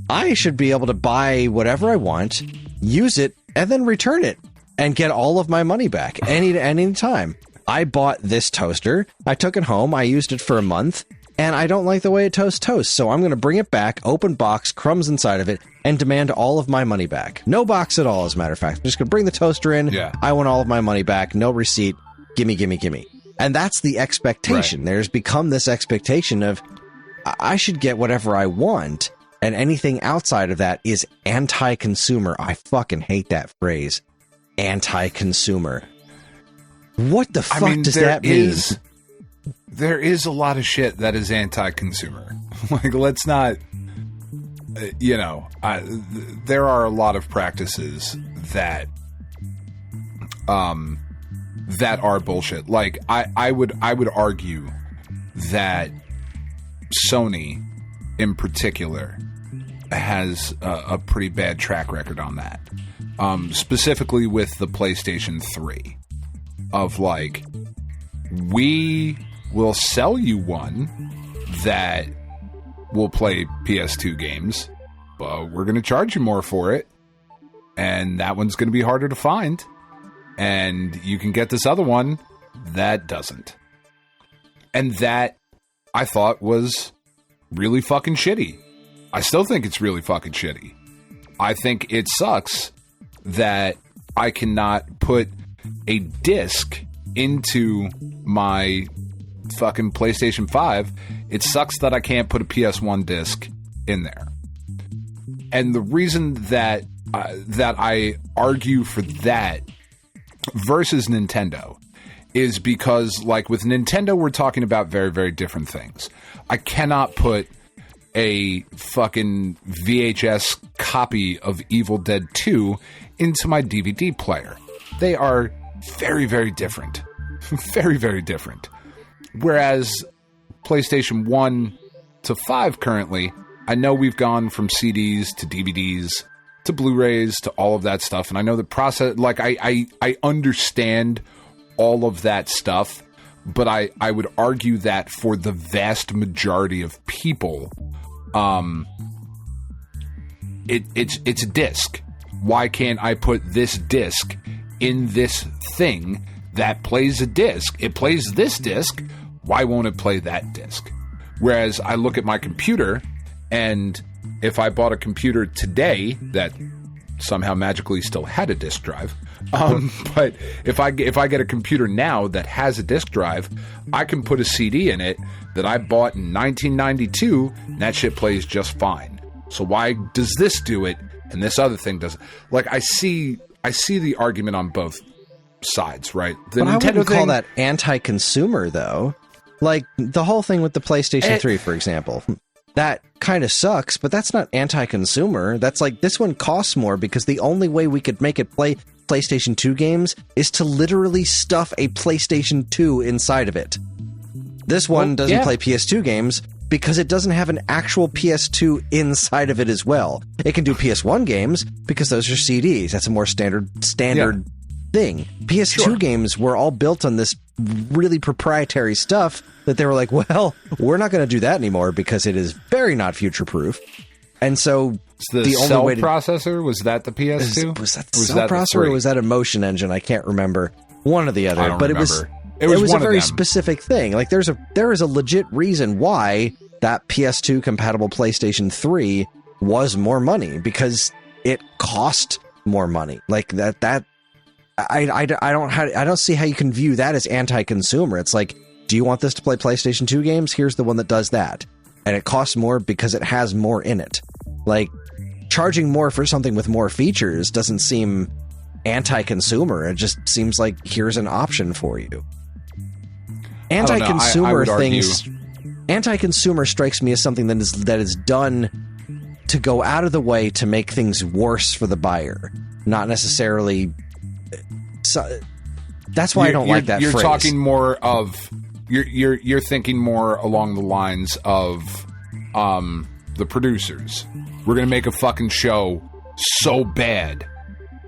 Speaker 2: I should be able to buy whatever I want, use it, and then return it, and get all of my money back any time. I bought this toaster, I took it home, I used it for a month, and I don't like the way it toasts, so I'm going to bring it back, open box, crumbs inside of it, and demand all of my money back. No box at all, as a matter of fact. I'm just going to bring the toaster in, I want all of my money back, no receipt, gimme, gimme, gimme. And that's the expectation. There's become this expectation of, I should get whatever I want, and anything outside of that is anti-consumer. I fucking hate that phrase. Anti-consumer. What the fuck does that mean?
Speaker 3: There is a lot of shit that is anti-consumer. Like, let's not... there are a lot of practices that... that are bullshit. Like, I would argue that Sony, in particular, has a pretty bad track record on that. Specifically with the PlayStation 3. Of, like, we will sell you one that will play PS2 games, but we're going to charge you more for it, and that one's going to be harder to find. And you can get this other one that doesn't. And that, I thought, was really fucking shitty. I still think it's really fucking shitty. I think it sucks that I cannot put a disc into my fucking PlayStation 5. It sucks that I can't put a PS1 disc in there. And the reason that I argue for that versus Nintendo is because, like, with Nintendo, we're talking about very, very different things. I cannot put a fucking VHS copy of Evil Dead 2 into my DVD player. They are very, very different. Very, very different. Whereas PlayStation 1 to 5 currently, I know we've gone from CDs to DVDs to Blu-rays to all of that stuff, and I know the process, like, I understand all of that stuff, but I would argue that for the vast majority of people, it's a disc. Why can't I put this disc in this thing that plays a disc? It plays this disc. Why won't it play that disc? Whereas I look at my computer, and if I bought a computer today that somehow magically still had a disk drive, but if I get a computer now that has a disk drive, I can put a CD in it that I bought in 1992, and that shit plays just fine. So why does this do it and this other thing doesn't? Like, I see the argument on both sides, right?
Speaker 2: But I wouldn't call that anti-consumer, though. Like, the whole thing with the PlayStation 3, for example. That kind of sucks, but that's not anti-consumer. That's like, this one costs more because the only way we could make it play PlayStation 2 games is to literally stuff a PlayStation 2 inside of it. This one doesn't play PS2 games because it doesn't have an actual PS2 inside of it as well. It can do PS1 games because those are CDs. That's a more standard thing. PS2 games were all built on this really proprietary stuff that they were like, well, we're not going to do that anymore because it is very not future-proof. And so
Speaker 3: the cell only way processor, was that the PS2?
Speaker 2: Was that the cell processor or was that a motion engine? I can't remember. One or the other. But
Speaker 3: remember.
Speaker 2: It was a very specific thing. Like, there is a legit reason why that PS2 compatible PlayStation 3 was more money, because it cost more money. Like that I don't see how you can view that as anti-consumer. It's like, do you want this to play PlayStation 2 games? Here's the one that does that. And it costs more because it has more in it. Like, charging more for something with more features doesn't seem anti-consumer. It just seems like, here's an option for you. Anti-consumer things... Anti-consumer strikes me as something that is done to go out of the way to make things worse for the buyer. Not necessarily... So, that's why I don't like that phrase.
Speaker 3: You're talking more of... You're thinking more along the lines of the producers. We're going to make a fucking show so bad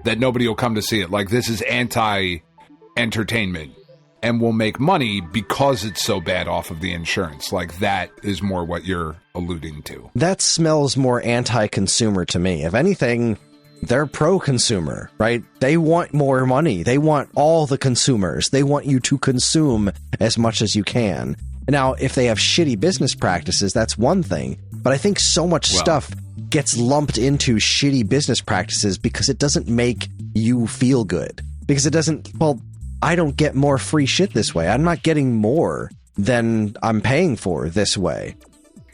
Speaker 3: that nobody will come to see it. Like, this is anti-entertainment. And we'll make money because it's so bad off of the insurance. Like, that is more what you're alluding to.
Speaker 2: That smells more anti-consumer to me. If anything, they're pro-consumer, right? They want more money. They want all the consumers. They want you to consume as much as you can. Now, if they have shitty business practices, that's one thing. But I think so much stuff gets lumped into shitty business practices because it doesn't make you feel good. Because it doesn't... Well, I don't get more free shit this way. I'm not getting more than I'm paying for this way.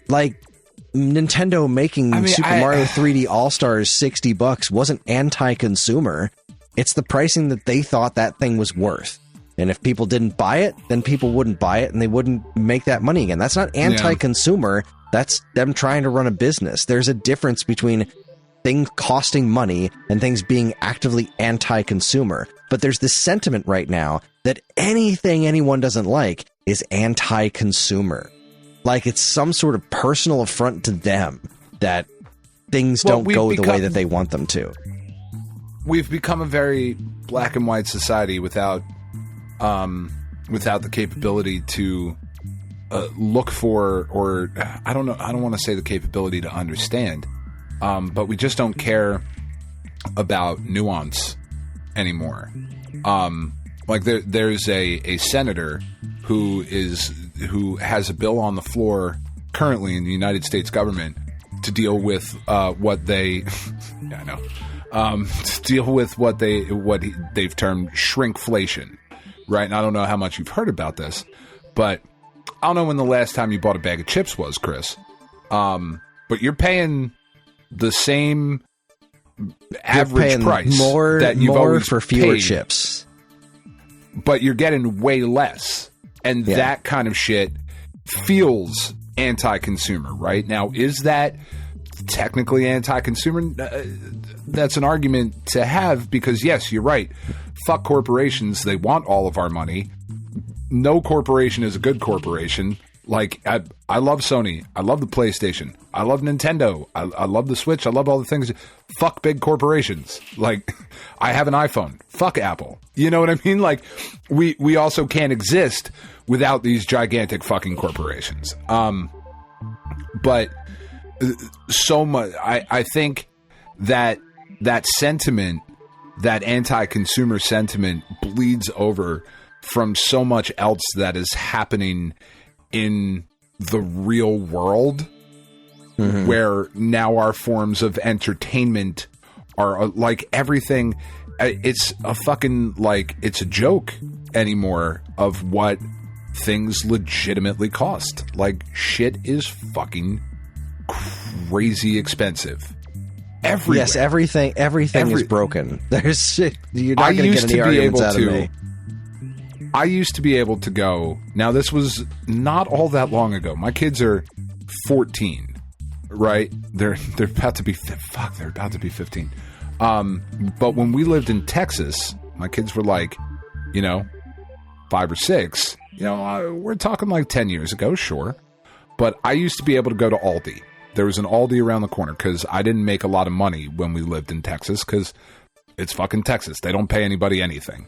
Speaker 2: Like, Nintendo making Super Mario 3D All-Stars $60 wasn't anti-consumer. It's the pricing that they thought that thing was worth. And if people didn't buy it, then people wouldn't buy it and they wouldn't make that money again. That's not anti-consumer. That's them trying to run a business. There's a difference between things costing money and things being actively anti-consumer. But there's this sentiment right now that anything anyone doesn't like is anti-consumer. Like, it's some sort of personal affront to them that things don't go the way that they want them to.
Speaker 3: We've become a very black and white society without the capability to look for, or I don't want to say the capability to understand, but we just don't care about nuance anymore. Like, there's a senator who has a bill on the floor currently in the United States government to deal with what they to deal with what they've termed shrinkflation, right? And I don't know how much you've heard about this, but I don't know when the last time you bought a bag of chips was, Chris. But you're paying the same average price that you've always
Speaker 2: for fewer
Speaker 3: paid,
Speaker 2: chips,
Speaker 3: but you're getting way less, and that kind of shit feels anti-consumer. Right now, is that technically anti-consumer? That's an argument to have, because yes, you're right. Fuck corporations. They want all of our money. No corporation is a good corporation. Like, I love Sony. I love the PlayStation. I love Nintendo. I love the Switch. I love all the things. Fuck big corporations. Like, I have an iPhone. Fuck Apple. You know what I mean? Like, we also can't exist without these gigantic fucking corporations. But so much, I think that sentiment, that anti-consumer sentiment, bleeds over from so much else that is happening in the real world, where now our forms of entertainment are like everything. It's a fucking, like, it's a joke anymore of what things legitimately cost. Like, shit is fucking crazy expensive. Everywhere. Yes,
Speaker 2: everything is broken. There's shit. You're not going to get any arguments out of me.
Speaker 3: I used to be able to go. Now, this was not all that long ago. My kids are 14, right? They're about to be they're about to be 15. But when we lived in Texas, my kids were like, 5 or 6. We're talking like 10 years ago, sure. But I used to be able to go to Aldi. There was an Aldi around the corner because I didn't make a lot of money when we lived in Texas because it's fucking Texas. They don't pay anybody anything.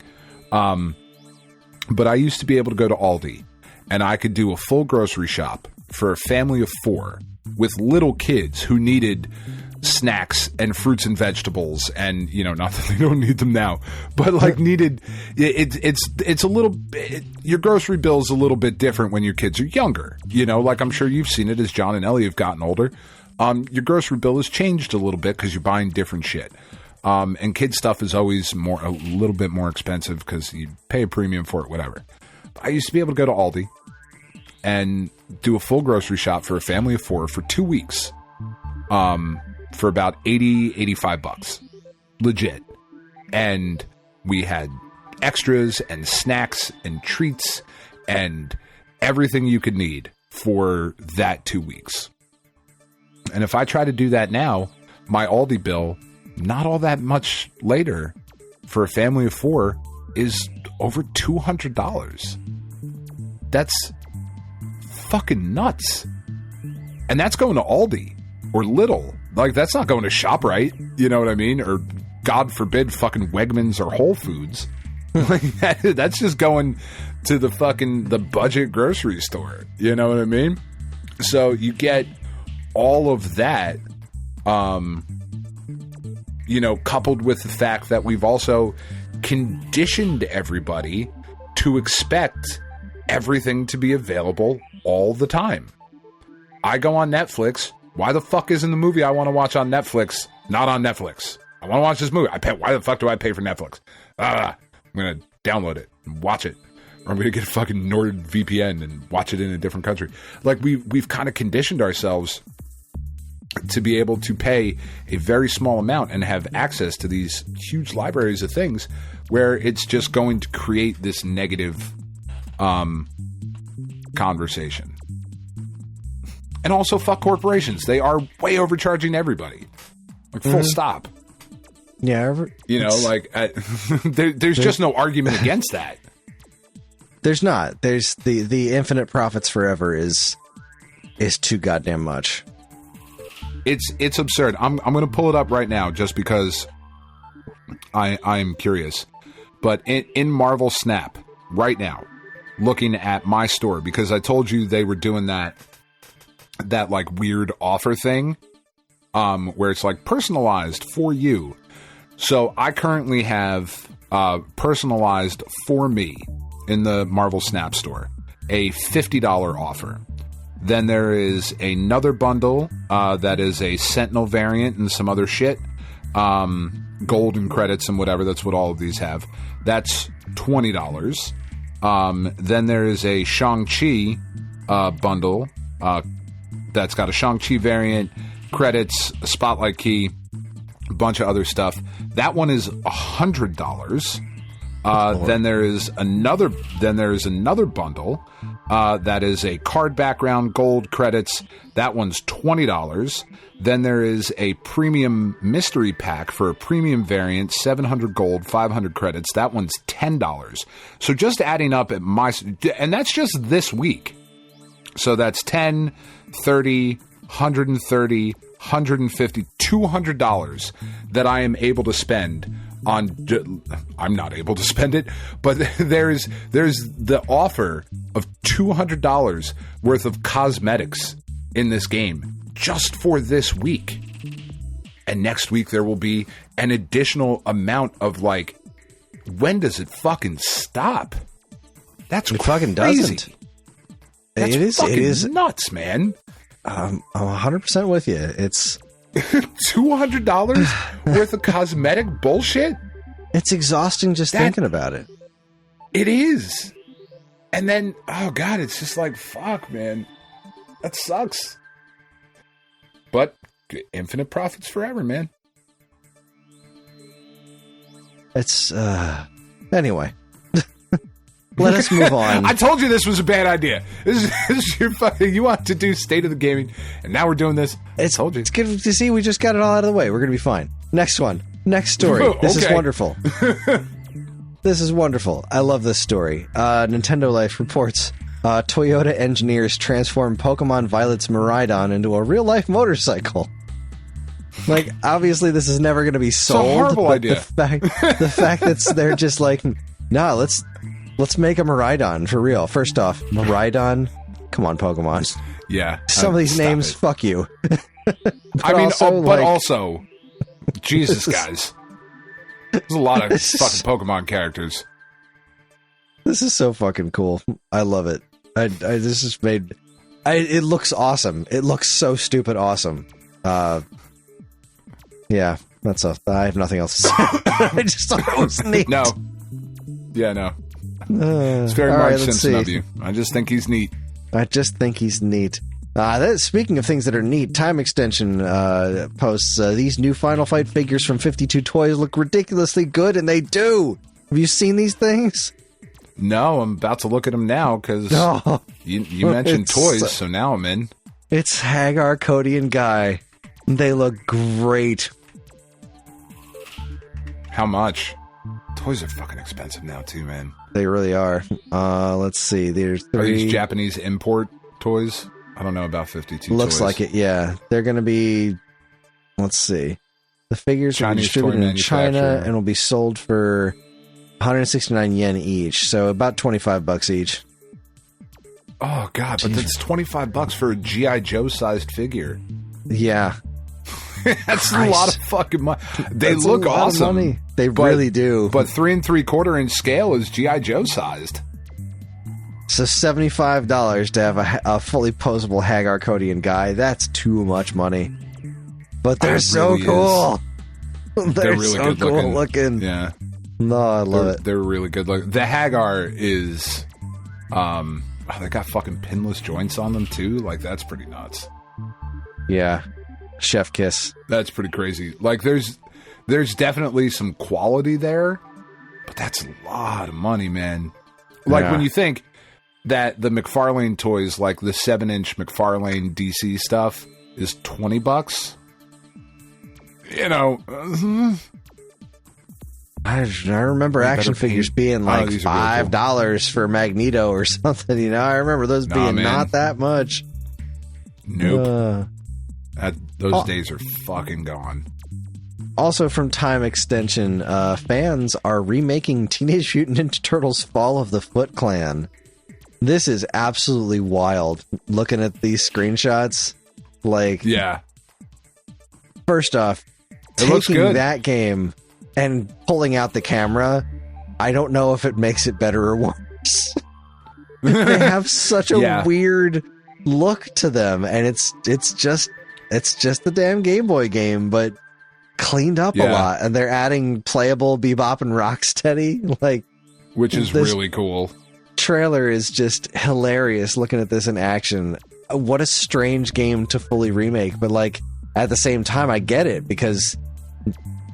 Speaker 3: But I used to be able to go to Aldi and I could do a full grocery shop for a family of 4 with little kids who needed snacks and fruits and vegetables, and not that they don't need them now, but like needed. It's a little bit, your grocery bill is a little bit different when your kids are younger. Like I'm sure you've seen it as John and Ellie have gotten older. Your grocery bill has changed a little bit because you're buying different shit. And kid stuff is always a little bit more expensive because you pay a premium for it, whatever. I used to be able to go to Aldi and do a full grocery shop for a family of 4 for 2 weeks. For about $85, legit. And we had extras and snacks and treats and everything you could need for that 2 weeks. And if I try to do that now, my Aldi bill, not all that much later, for a family of 4, is over $200. That's fucking nuts. And that's going to Aldi or Lidl. Like, that's not going to ShopRite, you know what I mean? Or, God forbid, fucking Wegmans or Whole Foods. Like, that's just going to the budget grocery store, you know what I mean? So, you get all of that, coupled with the fact that we've also conditioned everybody to expect everything to be available all the time. I go on Netflix. Why the fuck isn't the movie I want to watch on Netflix not on Netflix? I want to watch this movie. Why the fuck do I pay for Netflix? I'm going to download it and watch it. Or I'm going to get a fucking NordVPN and watch it in a different country. Like, we've kind of conditioned ourselves to be able to pay a very small amount and have access to these huge libraries of things where it's just going to create this negative conversation. And also, fuck corporations. They are way overcharging everybody. Like, full stop.
Speaker 2: Yeah.
Speaker 3: There's just no argument against that.
Speaker 2: There's not. There's the infinite profits forever is too goddamn much.
Speaker 3: It's absurd. I'm going to pull it up right now just because I'm curious. But in Marvel Snap right now, looking at my store, because I told you they were doing that like weird offer thing, where it's like personalized for you. So I currently have personalized for me in the Marvel Snap store a $50 offer. Then there is another bundle that is a Sentinel variant and some other shit, gold and credits and whatever. That's what all of these have. That's $20. Then there is a Shang-Chi bundle that's got a Shang-Chi variant, credits, a spotlight key, a bunch of other stuff. That one is $100. Then there is another bundle that is a card background, gold, credits. That one's $20. Then there is a premium mystery pack for a premium variant, 700 gold, 500 credits. That one's $10. So just adding up and that's just this week. So that's 10, 30, 130, 150, $200 that I am able to spend on. I'm not able to spend it, but there's the offer of $200 worth of cosmetics in this game just for this week. And next week there will be an additional amount of like, when does it fucking stop? That's
Speaker 2: it
Speaker 3: crazy.
Speaker 2: Fucking doesn't.
Speaker 3: That's
Speaker 2: it is
Speaker 3: nuts, man.
Speaker 2: I'm 100% with you. It's
Speaker 3: $200 worth of cosmetic bullshit.
Speaker 2: It's exhausting just thinking about it.
Speaker 3: It is. And then, oh God, it's just like, fuck, man. That sucks. But infinite profits forever, man.
Speaker 2: It's, anyway. Let us move on.
Speaker 3: I told you this was a bad idea. This is your fucking, you want to do State of the Gaming, and now we're doing this.
Speaker 2: It's,
Speaker 3: told you.
Speaker 2: It's good to see we just got it all out of the way. We're going to be fine. Next one. Next story. This is wonderful. This is wonderful. I love this story. Nintendo Life reports Toyota engineers transform Pokemon Violet's Miraidon into a real-life motorcycle. Like, obviously this is never going to be sold.
Speaker 3: It's a horrible idea.
Speaker 2: The fact that they're just like, nah, let's make a Miraidon for real. First off, Miraidon, come on, Pokemon.
Speaker 3: Yeah.
Speaker 2: Some of these names, fuck you.
Speaker 3: I mean, also, Jesus, guys. There's a lot of fucking Pokemon characters.
Speaker 2: This is so fucking cool. I love it. This is made... it looks awesome. It looks so stupid awesome. Yeah, that's all. I have nothing else to say. I just thought it was neat.
Speaker 3: No. Yeah, no. It's very Marge Simpson of you. I just think he's neat. Speaking of things that are neat, Time Extension posts these new Final Fight figures from 52 Toys look ridiculously good, and they do. Have you seen these things? No, I'm about to look at them now because you mentioned toys, so now I'm in.
Speaker 2: It's Hagar, Cody, and Guy. They look great.
Speaker 3: How much? Toys are fucking expensive now too, man.
Speaker 2: They really are. Let's see. There's 3.
Speaker 3: Are these Japanese import toys? I don't know about 52
Speaker 2: Looks
Speaker 3: toys.
Speaker 2: like it, yeah. They're going to be... Let's see. The figures will be distributed in China and will be sold for 169 yen each, so about $25 each.
Speaker 3: Oh, God, but that's $25 for a G.I. Joe-sized figure.
Speaker 2: Yeah.
Speaker 3: That's a lot of fucking money. They look awesome.
Speaker 2: They really do.
Speaker 3: But 3 3/4 inch scale is G.I. Joe sized.
Speaker 2: So $75 to have a fully posable Hagar, Cody, and Guy. That's too much money. But they're so cool. They're really so good cool looking.
Speaker 3: Yeah.
Speaker 2: No, I love it.
Speaker 3: They're really good looking. The Hagar is, they got fucking pinless joints on them too. Like, that's pretty nuts.
Speaker 2: Yeah. Chef kiss.
Speaker 3: That's pretty crazy. Like, there's definitely some quality there, but that's a lot of money, man. Like, when you think that the McFarlane toys, like the 7-inch McFarlane DC stuff, is $20, you know.
Speaker 2: I remember action figures being like $5 for Magneto or something. You know, I remember those being not that much.
Speaker 3: Nope. Those days are fucking gone.
Speaker 2: Also from Time Extension, fans are remaking Teenage Mutant Ninja Turtles Fall of the Foot Clan. This is absolutely wild. Looking at these screenshots, like...
Speaker 3: Yeah.
Speaker 2: First off, taking that game and pulling out the camera, I don't know if it makes it better or worse. They have such a weird look to them, and it's just the damn Game Boy game, but cleaned up a lot. And they're adding playable Bebop and Rocksteady, like,
Speaker 3: which is really cool.
Speaker 2: Trailer is just hilarious looking at this in action. What a strange game to fully remake, but like at the same time I get it, because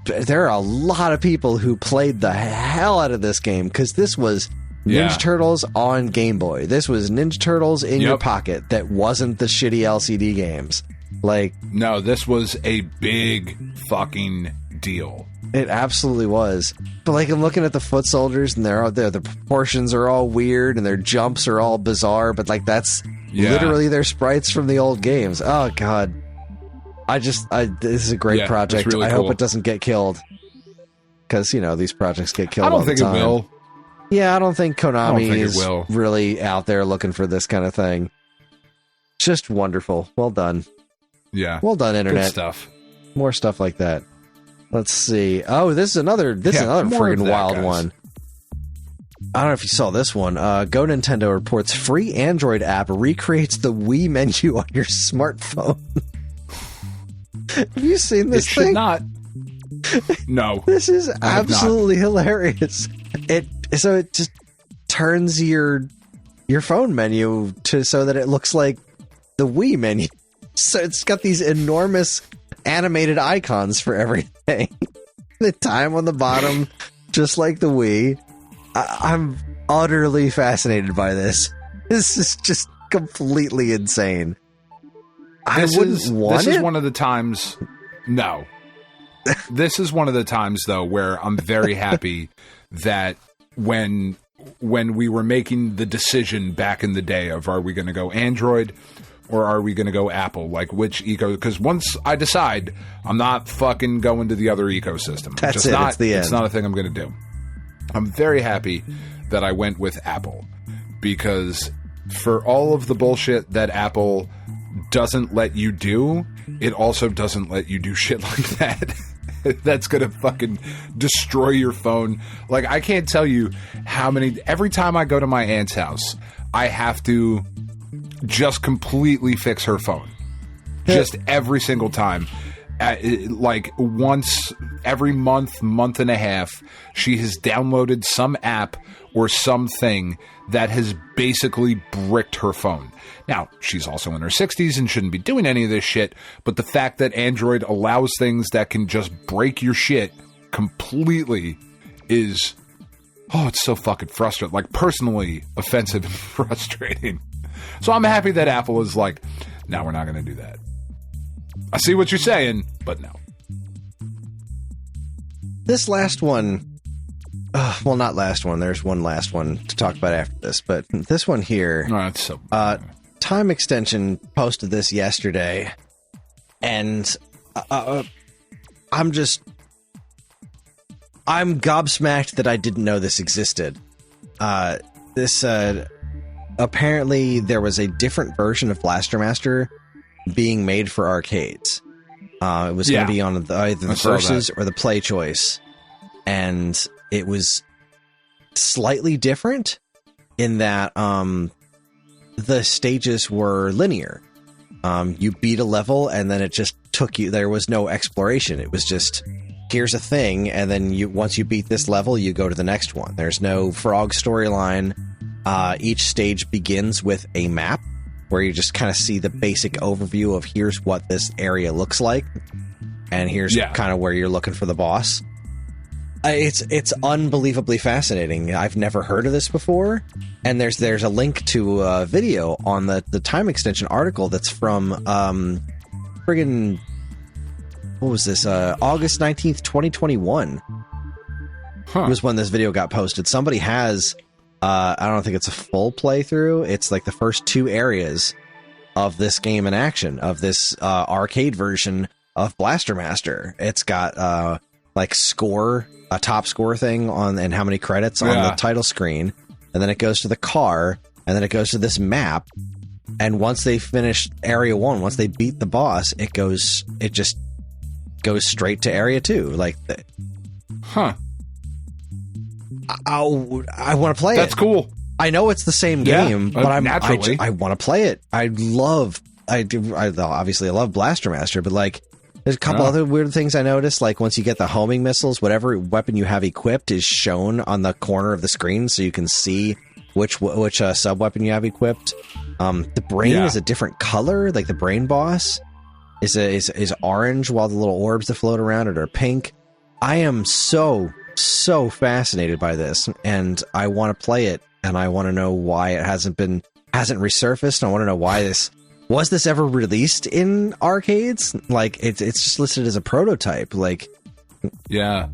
Speaker 2: there are a lot of people who played the hell out of this game, because this was Ninja Turtles on Game Boy. This was Ninja Turtles in your pocket that wasn't the shitty LCD games. Like,
Speaker 3: no, this was a big fucking deal.
Speaker 2: It absolutely was. But like, I'm looking at the foot soldiers, and the proportions are all weird, and their jumps are all bizarre. But like, that's literally their sprites from the old games. Oh god, this is a great project.
Speaker 3: Really
Speaker 2: I
Speaker 3: cool.
Speaker 2: hope it doesn't get killed, because these projects get killed.
Speaker 3: I don't
Speaker 2: all
Speaker 3: think
Speaker 2: the time.
Speaker 3: it will.
Speaker 2: Yeah, I don't think Konami is
Speaker 3: will.
Speaker 2: really out there looking for this kind of thing. Just wonderful. Well done.
Speaker 3: Yeah.
Speaker 2: Well done, Internet.
Speaker 3: Good stuff.
Speaker 2: More stuff like that. Let's see. Oh, this is another
Speaker 3: more
Speaker 2: friggin'
Speaker 3: of that,
Speaker 2: wild
Speaker 3: guys.
Speaker 2: one. I don't know if you saw this one. Go Nintendo reports free Android app recreates the Wii menu on your smartphone. Have you seen this
Speaker 3: It should
Speaker 2: thing?
Speaker 3: not. No.
Speaker 2: This is
Speaker 3: have not.
Speaker 2: absolutely hilarious. It just turns your phone menu so that it looks like the Wii menu. So it's got these enormous animated icons for everything. The time on the bottom, just like the Wii. I'm utterly fascinated by this. This is just completely insane.
Speaker 3: This is
Speaker 2: it.
Speaker 3: one of the times. No. This is one of the times, though, where I'm very happy that when we were making the decision back in the day of are we going to go Android or are we going to go Apple? Like which because once I decide, I'm not fucking going to the other ecosystem.
Speaker 2: That's it. It's the end.
Speaker 3: It's not a thing I'm going to do. I'm very happy that I went with Apple because for all of the bullshit that Apple doesn't let you do, it also doesn't let you do shit like that. That's going to fucking destroy your phone. Like, I can't tell you how many... Every time I go to my aunt's house, I have to just completely fix her phone. Just every single time. Like, once every month and a half, she has downloaded some app or something that has basically bricked her phone. Now, she's also in her 60s and shouldn't be doing any of this shit, but the fact that Android allows things that can just break your shit completely is... Oh, it's so fucking frustrating. Like, personally offensive and frustrating. So I'm happy that Apple is like, no, we're not going to do that. I see what you're saying, but no.
Speaker 2: This last one... well, not last one. There's one last one to talk about after this, but this one here...
Speaker 3: Oh, that's so...
Speaker 2: Time Extension posted this yesterday, and I'm gobsmacked that I didn't know this existed. Apparently there was a different version of Blaster Master being made for arcades. It was going to be on either the Versus or the Play Choice, and it was slightly different in that the stages were linear. You beat a level, and then it just took you... There was no exploration. It was just, here's a thing, and then once you beat this level, you go to the next one. There's no frog storyline. Each stage begins with a map, where you just kind of see the basic overview of here's what this area looks like, and here's kind of where you're looking for the boss. It's unbelievabally fascinating. I've never heard of this before, and there's a link to a video on the Time Extension article that's from friggin' what was this? August 19th, 2021 was when this video got posted. Somebody has I don't think it's a full playthrough. It's like the first 2 areas of this game in action, of this arcade version of Blaster Master. It's got like a top score thing on, and how many credits on the title screen, and then it goes to the car, and then it goes to this map, and once they finish area 1, once they beat the boss, it just goes straight to area 2. Like, I want to play it.
Speaker 3: That's cool.
Speaker 2: I know it's the same game, but I want to play it. I obviously love Blaster Master, but like, there's a couple other weird things I noticed. Like, once you get the homing missiles, whatever weapon you have equipped is shown on the corner of the screen, so you can see which sub weapon you have equipped. The brain is a different color. Like, the brain boss is orange, while the little orbs that float around it are pink. I am so fascinated by this, and I want to play it, and I want to know why it hasn't resurfaced. I want to know why this ever released in arcades. Like, it's just listed as a prototype. Like,
Speaker 3: I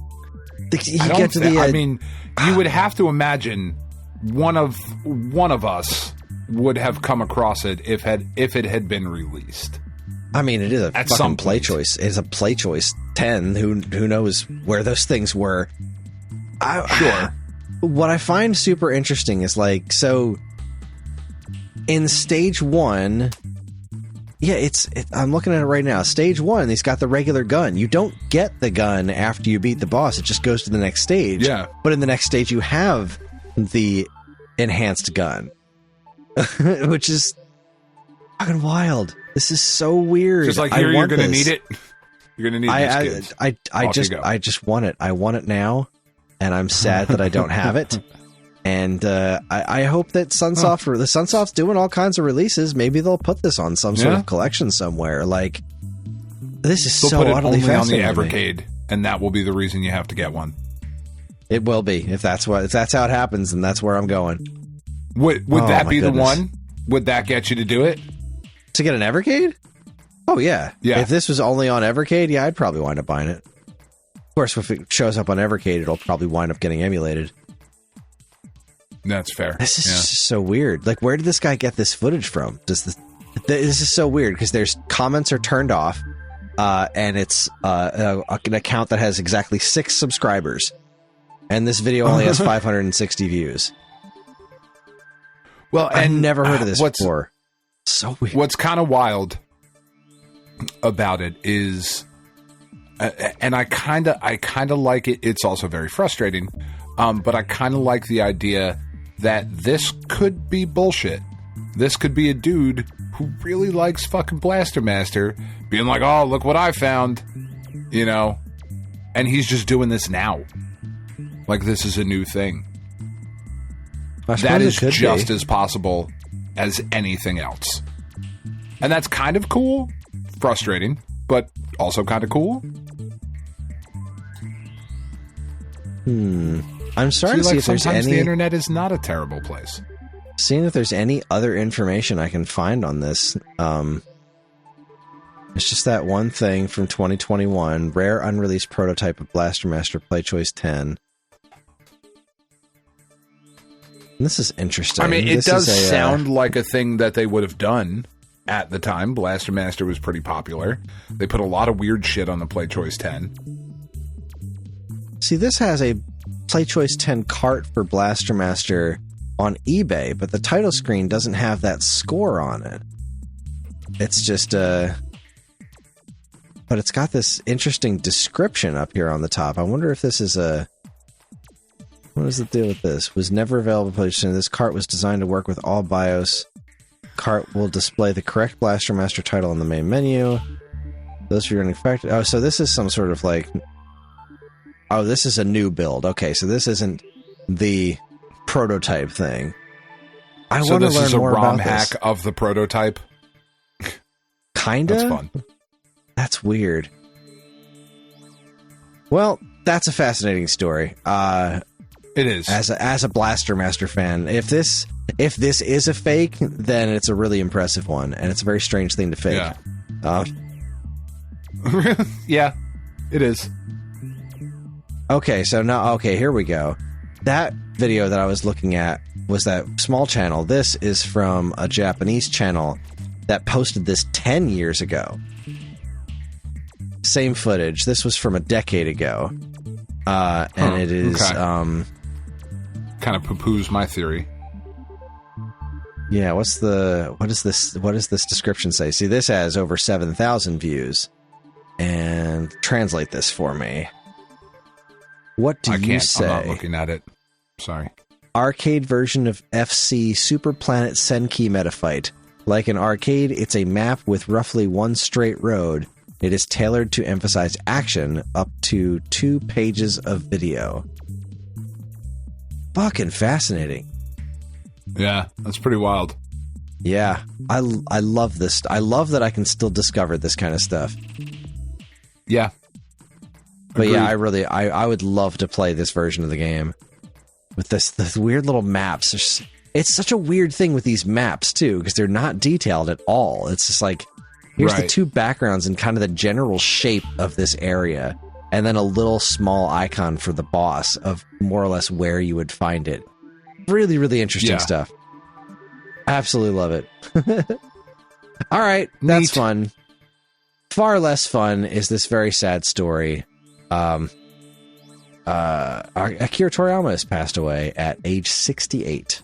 Speaker 3: mean, you would have to imagine one of us would have come across it if it had been released.
Speaker 2: I mean, it is a
Speaker 3: At
Speaker 2: fucking
Speaker 3: some
Speaker 2: play
Speaker 3: point.
Speaker 2: choice. It's a play choice 10. Who knows where those things were?
Speaker 3: Sure.
Speaker 2: What I find super interesting is like, so in stage 1, yeah, I'm looking at it right now. Stage 1, he's got the regular gun. You don't get the gun after you beat the boss. It just goes to the next stage.
Speaker 3: Yeah.
Speaker 2: But in the next stage, you have the enhanced gun, which is fucking wild. This is so weird.
Speaker 3: Just like here, you're going to need it. You're going to need these kids.
Speaker 2: I just want it. I want it now, and I'm sad that I don't have it. And I hope that Sunsoft's doing all kinds of releases. Maybe they'll put this on some sort of collection somewhere. Like, this is
Speaker 3: They'll
Speaker 2: so
Speaker 3: put it
Speaker 2: utterly
Speaker 3: only on the
Speaker 2: fascinating to me.
Speaker 3: Evercade, and that will be the reason you have to get one.
Speaker 2: It will be if that's how it happens, and that's where I'm going.
Speaker 3: Would that be the one? Would that get you to do it?
Speaker 2: To get an Evercade? Oh, yeah.
Speaker 3: Yeah.
Speaker 2: If this was only on Evercade, yeah, I'd probably wind up buying it. Of course, if it shows up on Evercade, it'll probably wind up getting emulated.
Speaker 3: That's fair.
Speaker 2: This is just so weird. Like, where did this guy get this footage from? This is so weird, because there's comments are turned off, and it's an account that has exactly 6 subscribers. And this video only has 560 views.
Speaker 3: Well,
Speaker 2: I've never heard of this before. So weird.
Speaker 3: What's kind of wild about it is, and I kind of like it. It's also very frustrating, but I kind of like the idea that this could be bullshit. This could be a dude who really likes fucking Blaster Master being like, "Oh, look what I found," you know, and he's just doing this now. Like, this is a new thing. That is just as possible as anything else. And that's kind of cool. Frustrating, but also kind of cool.
Speaker 2: I'm starting to see if there's
Speaker 3: sometimes
Speaker 2: any...
Speaker 3: the internet is not a terrible place.
Speaker 2: Seeing if there's any other information I can find on this. It's just that one thing from 2021. Rare unreleased prototype of Blaster Master Play Choice 10. This is interesting.
Speaker 3: I mean, it
Speaker 2: This
Speaker 3: does
Speaker 2: is
Speaker 3: sound like a thing that they would have done at the time. Blaster Master was pretty popular. They put a lot of weird shit on the Play Choice 10.
Speaker 2: See, this has a Play Choice 10 cart for Blaster Master on eBay, but the title screen doesn't have that score on it. It's just but it's got this interesting description up here on the top. I wonder if this is what is the deal with this? Was never available. This cart was designed to work with all BIOS. Cart will display the correct Blaster Master title in the main menu. Those for your infected. Oh, so this is some sort of like. Oh, this is a new build. Okay, so this isn't the prototype thing. I want to learn more about this. So this is a ROM hack
Speaker 3: of the prototype?
Speaker 2: Kinda?
Speaker 3: That's fun.
Speaker 2: That's weird. Well, that's a fascinating story.
Speaker 3: It is.
Speaker 2: As a Blaster Master fan, if this is a fake, then it's a really impressive one, and it's a very strange thing to fake.
Speaker 3: Yeah. Yeah, it is.
Speaker 2: Okay, so now, here we go. That video that I was looking at was that small channel. This is from a Japanese channel that posted this 10 years ago. Same footage. This was from a decade ago. And it is...
Speaker 3: Okay. Kind of poo-poos my theory.
Speaker 2: Yeah, what does this description say? See, this has over 7,000 views. And translate this for me. What do you say?
Speaker 3: I'm not looking at it. Sorry.
Speaker 2: Arcade version of FC Super Planet Senki Metafight. Like an arcade, it's a map with roughly one straight road. It is tailored to emphasize action, up to 2 pages of video. Fucking fascinating.
Speaker 3: Yeah, that's pretty wild.
Speaker 2: Yeah, I love this. I love that I can still discover this kind of stuff.
Speaker 3: Yeah.
Speaker 2: But
Speaker 3: Agreed.
Speaker 2: yeah, I would love to play this version of the game. With this weird little maps. It's such a weird thing with these maps, too, because they're not detailed at all. It's just like, here's the 2 backgrounds and kind of the general shape of this area. And then a little small icon for the boss of more or less where you would find it. Really, really interesting stuff. Absolutely love it. All right, that's fun. Far less fun is this very sad story. Akira Toriyama has passed away at age 68.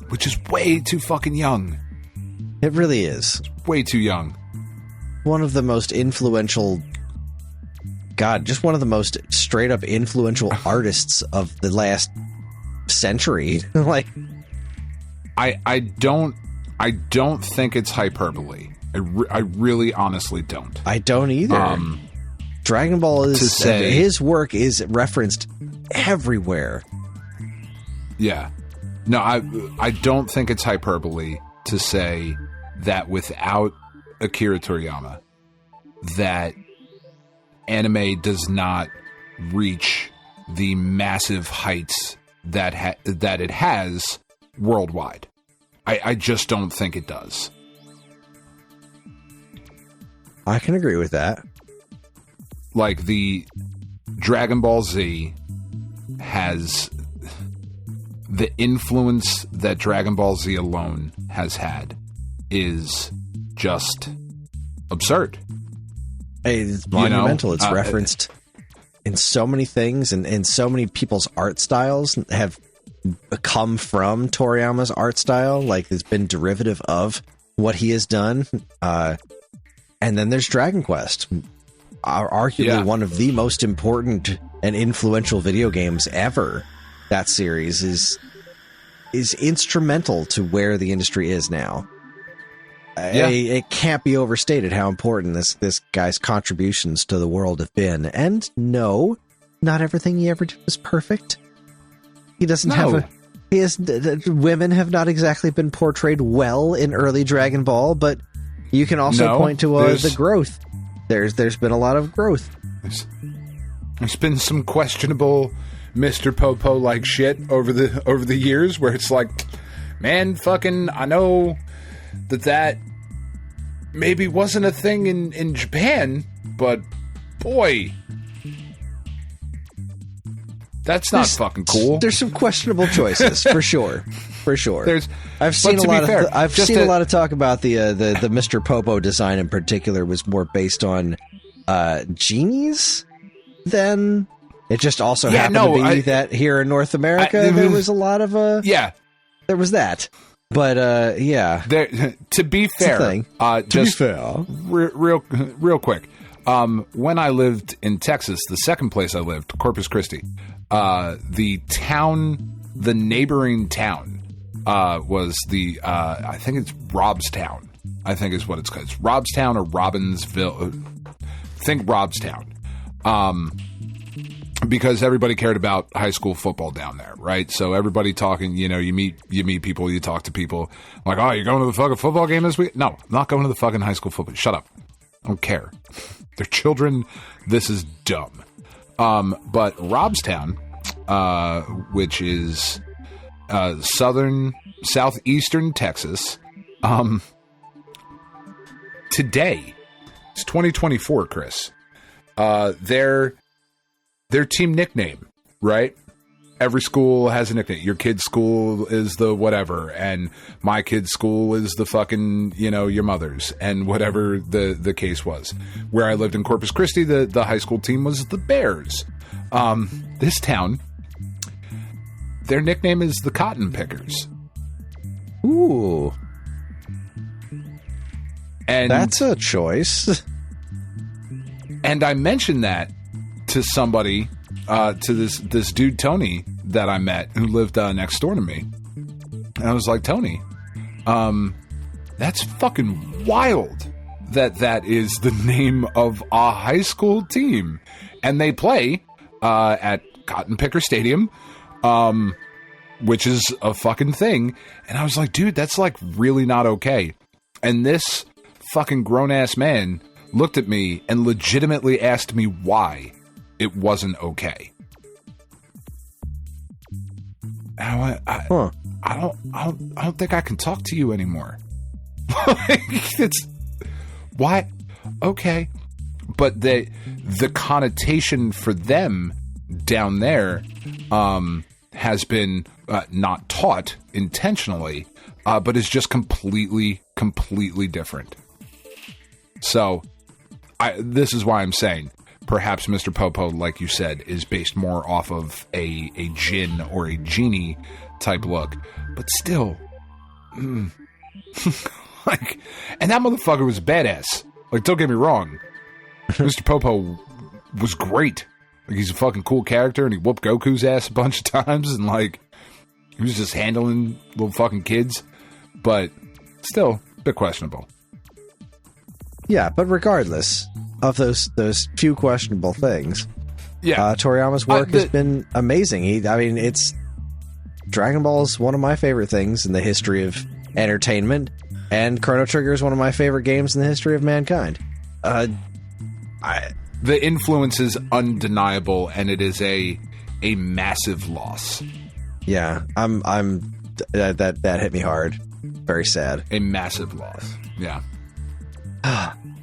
Speaker 3: Which is way too fucking young.
Speaker 2: It really is.
Speaker 3: It's way too young.
Speaker 2: One of the most influential... God, just one of the most straight-up influential artists of the last century. Like...
Speaker 3: I don't think it's hyperbole. I really honestly don't.
Speaker 2: I don't either. Dragon Ball is... his work is referenced everywhere.
Speaker 3: Yeah. No, I don't think it's hyperbole to say that without Akira Toriyama, that anime does not reach the massive heights that it has worldwide. I just don't think it does.
Speaker 2: I can agree with that.
Speaker 3: Like, the Dragon Ball Z has the influence that Dragon Ball Z alone has had is just absurd.
Speaker 2: It's monumental. It's referenced in so many things, and so many people's art styles have come from Toriyama's art style. Like, it's been derivative of what he has done. And then there's Dragon Quest, arguably one of the most important and influential video games ever. That series is instrumental to where the industry is now. It can't be overstated how important this guy's contributions to the world have been. And no, not everything he ever did was perfect. He doesn't have women have not exactly been portrayed well in early Dragon Ball, but you can also point to the growth. There's been a lot of growth.
Speaker 3: There's been some questionable Mr. Popo like shit over the years where it's like, man, fucking, I know that maybe wasn't a thing in Japan, but boy, that's not fucking cool.
Speaker 2: There's some questionable choices for sure. For sure. I've seen a lot of talk about the Mr. Popo design in particular was more based on genies than it just also happened to be that here in North America there was a lot of there was that. But
Speaker 3: to be fair, real quick, when I lived in Texas, the second place I lived, Corpus Christi, the neighboring town was I think it's Robstown. I think is what it's called. It's Robstown or Robbinsville. Think Robstown. Because everybody cared about high school football down there, right? So everybody talking, you meet people, you talk to people. Like, oh, you're going to the fucking football game this week? No, I'm not going to the fucking high school football. Shut up. I don't care. They're children. This is dumb. But Robstown, which is southeastern Texas, today, it's 2024, Kris. Their team nickname, right? Every school has a nickname. Your kid's school is the whatever, and my kid's school is the fucking, your mother's, and whatever the case was. Where I lived in Corpus Christi, the high school team was the Bears. This town, their nickname is the Cotton Pickers.
Speaker 2: Ooh.
Speaker 3: And
Speaker 2: that's a choice.
Speaker 3: And I mentioned that to somebody, to this dude Tony that I met who lived next door to me, and I was like, Tony, that's fucking wild that is the name of a high school team, and they play at Cotton Picker Stadium, which is a fucking thing. And I was like, dude, that's like really not okay. And this fucking grown ass man looked at me and legitimately asked me why it wasn't okay. And I went, I don't think I can talk to you anymore. It's why? Okay. But the connotation for them down there has been not taught intentionally, but is just completely different. So, this is why I'm saying perhaps Mr. Popo, like you said, is based more off of a djinn or a genie type look. But still, like, and that motherfucker was badass. Like, don't get me wrong, Mr. Popo was great. Like, he's a fucking cool character, and he whooped Goku's ass a bunch of times, and like, he was just handling little fucking kids. But still, a bit questionable.
Speaker 2: Yeah, but regardless of those few questionable things, Toriyama's work has been amazing. It's Dragon Ball is one of my favorite things in the history of entertainment, and Chrono Trigger is one of my favorite games in the history of mankind.
Speaker 3: The influence is undeniable, and it is a massive loss.
Speaker 2: Yeah, that hit me hard. Very sad.
Speaker 3: A massive loss. Yeah.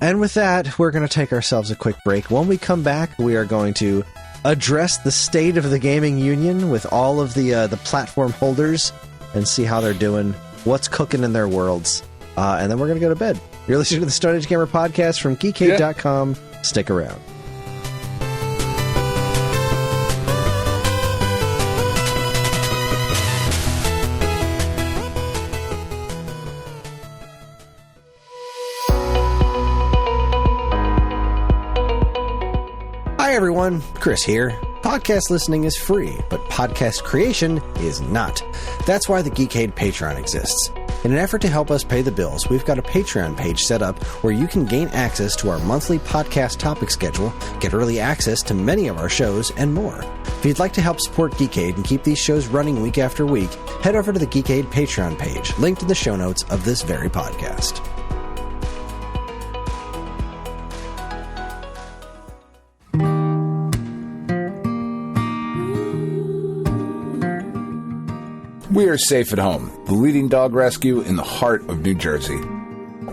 Speaker 2: And with that, we're going to take ourselves a quick break. When we come back, we are going to address the state of the gaming union with all of the platform holders and see how they're doing, what's cooking in their worlds, and then we're going to go to bed. You're listening to the Stone Age Gamer podcast from geekade.com. Stick around. Hi everyone, Kris here. Podcast listening is free, but podcast creation is not. That's why the Geekade Patreon exists. In an effort to help us pay the bills, we've got a Patreon page set up where you can gain access to our monthly podcast topic schedule, get early access to many of our shows, and more. If you'd like to help support Geekade and keep these shows running week after week, head over to the Geekade Patreon page, linked in the show notes of this very podcast.
Speaker 3: We are Safe at Home, the leading dog rescue in the heart of New Jersey.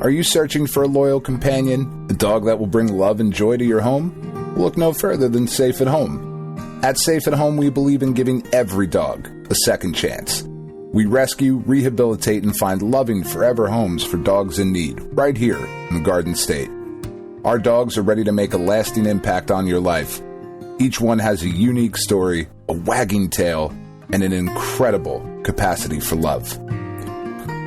Speaker 3: Are you searching for a loyal companion, a dog that will bring love and joy to your home? Look no further than Safe at Home. At Safe at Home, we believe in giving every dog a second chance. We rescue, rehabilitate, and find loving forever homes for dogs in need, right here in the Garden State. Our dogs are ready to make a lasting impact on your life. Each one has a unique story, a wagging tail, and an incredible capacity for love.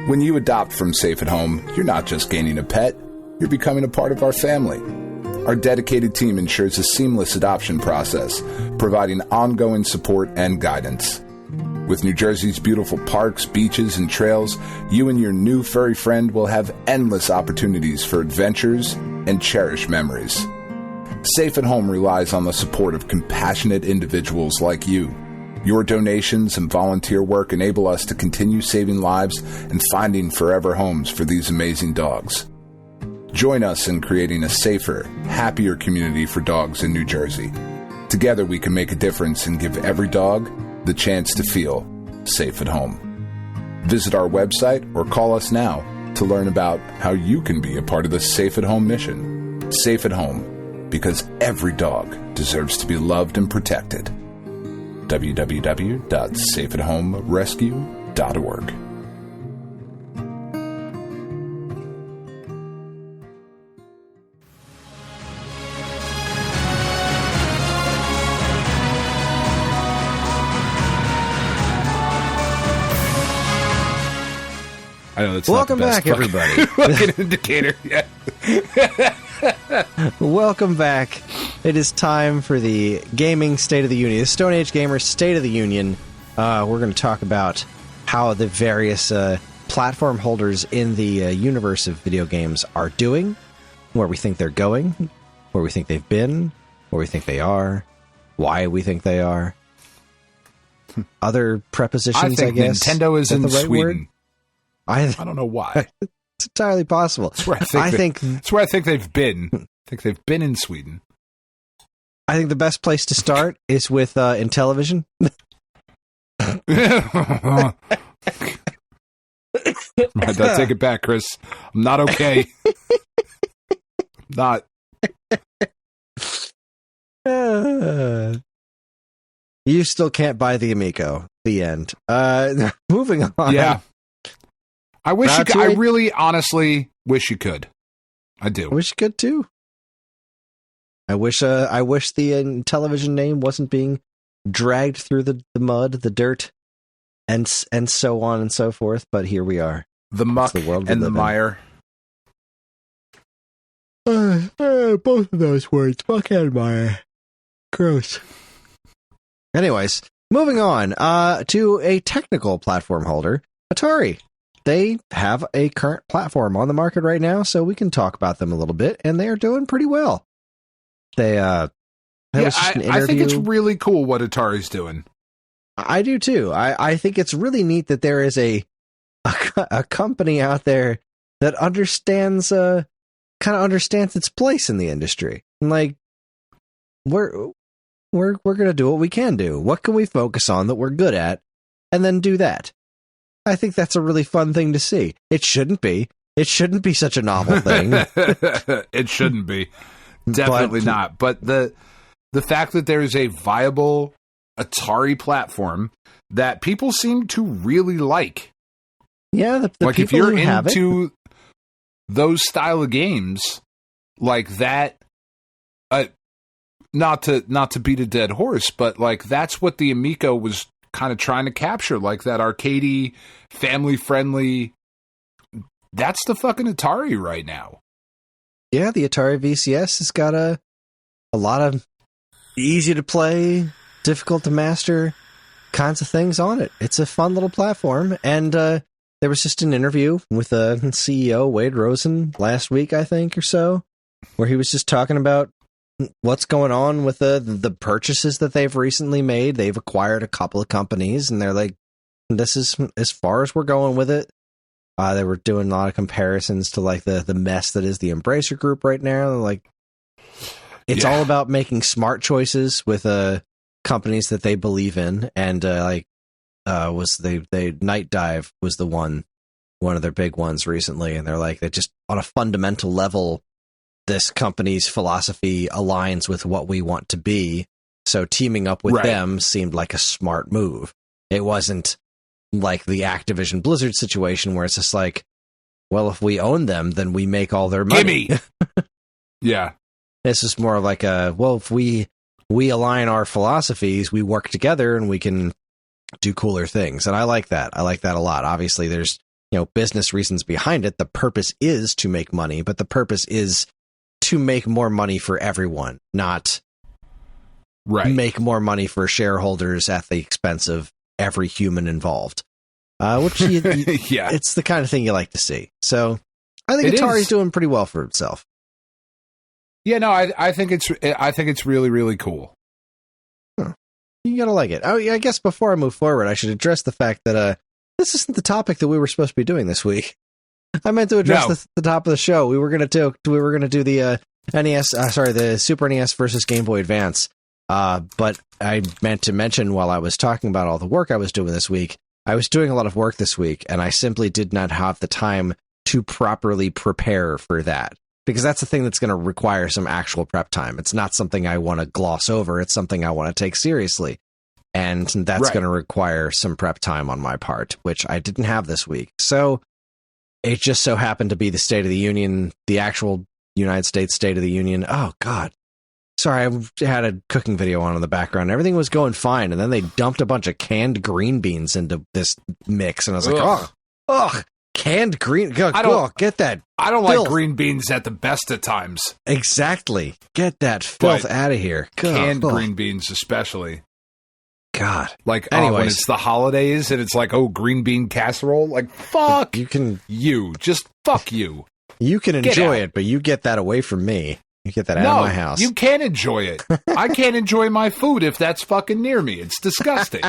Speaker 3: When you adopt from Safe at Home, you're not just gaining a pet, you're becoming a part of our family. Our dedicated team ensures a seamless adoption process, providing ongoing support and guidance. With New Jersey's beautiful parks, beaches, and trails, you and your new furry friend will have endless opportunities for adventures and cherished memories. Safe at Home relies on the support of compassionate individuals like you. Your donations and volunteer work enable us to continue saving lives and finding forever homes for these amazing dogs. Join us in creating a safer, happier community for dogs in New Jersey. Together we can make a difference and give every dog the chance to feel safe at home. Visit our website or call us now to learn about how you can be a part of the Safe at Home mission. Safe at Home, because every dog deserves to be loved and protected. www.safeathomerescue.org. I know that's
Speaker 2: Welcome
Speaker 3: not the best
Speaker 2: back, everybody.
Speaker 3: fucking indicator. Yeah.
Speaker 2: Welcome back. It is time for the Gaming State of the Union, the Stone Age Gamer State of the Union. We're going to talk about how the various platform holders in the universe of video games are doing, where we think they're going, where we think they've been, where we think they are, why we think they are. Other prepositions, I guess.
Speaker 3: Nintendo is in
Speaker 2: the right
Speaker 3: Sweden.
Speaker 2: Word?
Speaker 3: I don't know why.
Speaker 2: It's entirely possible.
Speaker 3: That's where I think they've been. I think they've been in Sweden.
Speaker 2: I think the best place to start is with Intellivision.
Speaker 3: I take it back, Kris. I'm not okay. Not.
Speaker 2: You still can't buy the Amico. The end. Moving on.
Speaker 3: Yeah. I wish you could. I really, honestly wish you could. I do.
Speaker 2: I wish you could too. I wish the Intellivision name wasn't being dragged through the mud, the dirt, and so on and so forth. But here we are.
Speaker 3: The muck and the mire.
Speaker 2: Both of those words, muck and mire. Gross. Anyways, moving on to a technical platform holder, Atari. They have a current platform on the market right now, so we can talk about them a little bit, and they are doing pretty well. I
Speaker 3: think it's really cool what Atari's doing.
Speaker 2: I do too. I think it's really neat that there is a company out there that understands its place in the industry. Like, we're gonna do what we can do. What can we focus on that we're good at, and then do that. I think that's a really fun thing to see. It shouldn't be. It shouldn't be such a novel thing.
Speaker 3: It shouldn't be. Definitely not. But the fact that there is a viable Atari platform that people seem to really like.
Speaker 2: Yeah, the
Speaker 3: like
Speaker 2: people
Speaker 3: if you're
Speaker 2: who have
Speaker 3: into those style of games like that, not to beat a dead horse, but like that's what the Amico was kind of trying to capture, like that arcadey, family friendly. That's the fucking Atari right now.
Speaker 2: Yeah, the Atari VCS has got a lot of easy to play, difficult to master kinds of things on it. It's a fun little platform, and there was just an interview with the CEO, Wade Rosen, last week, I think, or so, where he was just talking about what's going on with the purchases that they've recently made. They've acquired a couple of companies, and they're like, this is as far as we're going with it. They were doing a lot of comparisons to like the mess that is the Embracer Group right now. Like, it's all about making smart choices with companies that they believe in, and Night Dive was the one of their big ones recently, and they're like, that just on a fundamental level, this company's philosophy aligns with what we want to be. So teaming up with them seemed like a smart move. It wasn't like the Activision Blizzard situation where it's just like, well, if we own them, then we make all their money.
Speaker 3: Gimme! Yeah.
Speaker 2: This is more of like if we align our philosophies, we work together and we can do cooler things. And I like that. I like that a lot. Obviously, there's, business reasons behind it. The purpose is to make money, but the purpose is to make more money for everyone, not make more money for shareholders at the expense of every human involved. Which it's the kind of thing you like to see. So I think Atari's doing pretty well for itself.
Speaker 3: Yeah, no, I think it's really, really cool.
Speaker 2: Huh. You gotta like it. I guess before I move forward, I should address the fact that this isn't the topic that we were supposed to be doing this week. I meant to address the top of the show. We were gonna do the the Super NES versus Game Boy Advance. But I meant to mention while I was talking about all the work I was doing this week, I was doing a lot of work this week, and I simply did not have the time to properly prepare for that. Because that's the thing that's going to require some actual prep time. It's not something I want to gloss over. It's something I want to take seriously. And that's going to require some prep time on my part, which I didn't have this week. So it just so happened to be the State of the Union, the actual United States State of the Union. Oh, God. Sorry, I had a cooking video on in the background. Everything was going fine, and then they dumped a bunch of canned green beans into this mix, and I was like, ugh, canned green... get that
Speaker 3: I don't
Speaker 2: filth.
Speaker 3: like green beans at the best of times.
Speaker 2: Exactly. Get that filth out of here.
Speaker 3: Canned green beans especially.
Speaker 2: God.
Speaker 3: Like, when it's the holidays, and it's like, green bean casserole? Like, fuck Just fuck you.
Speaker 2: You can enjoy it, but you get that away from me. You get that out of my house.
Speaker 3: You can't enjoy it. I can't enjoy my food if that's fucking near me. It's disgusting.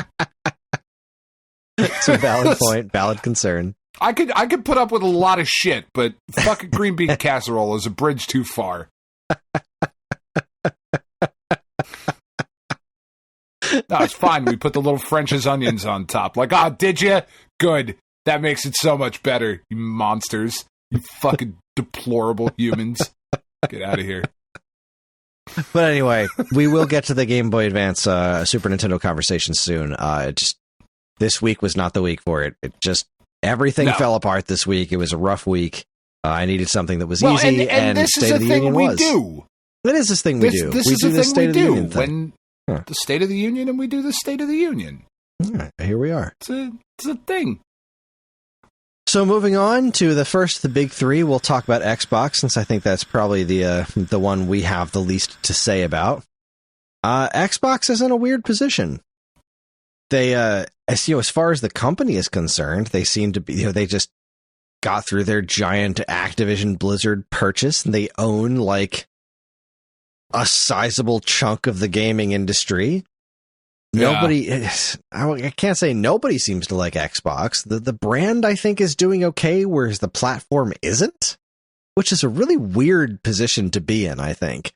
Speaker 2: It's a valid point, valid concern.
Speaker 3: I could put up with a lot of shit, but fucking green bean casserole is a bridge too far. No, it's fine. We put the little French's onions on top. Like, did you? Good. That makes it so much better, you monsters. You fucking deplorable humans. Get out of here.
Speaker 2: But anyway, we will get to the Game Boy Advance Super Nintendo conversation soon. This week was not the week for it. It just Everything
Speaker 3: No.
Speaker 2: fell apart this week. It was a rough week. I needed something that was easy,
Speaker 3: and this
Speaker 2: State
Speaker 3: is a
Speaker 2: of the
Speaker 3: thing
Speaker 2: Union
Speaker 3: we
Speaker 2: was.
Speaker 3: do.
Speaker 2: That is this thing we do.
Speaker 3: This
Speaker 2: we
Speaker 3: is
Speaker 2: do
Speaker 3: the
Speaker 2: the
Speaker 3: thing
Speaker 2: State
Speaker 3: we
Speaker 2: of the
Speaker 3: do
Speaker 2: Union thing.
Speaker 3: when the State of the Union, and we do the State of the Union.
Speaker 2: Yeah, here we are.
Speaker 3: It's a thing.
Speaker 2: So moving on to the first of the big three, we'll talk about Xbox, since I think that's probably the one we have the least to say about. Xbox is in a weird position. They, as far as the company is concerned, they seem to be, they just got through their giant Activision Blizzard purchase, and they own like a sizable chunk of the gaming industry.
Speaker 3: Yeah.
Speaker 2: I can't say nobody seems to like Xbox. The brand, I think, is doing okay, whereas the platform isn't, which is a really weird position to be in, I think.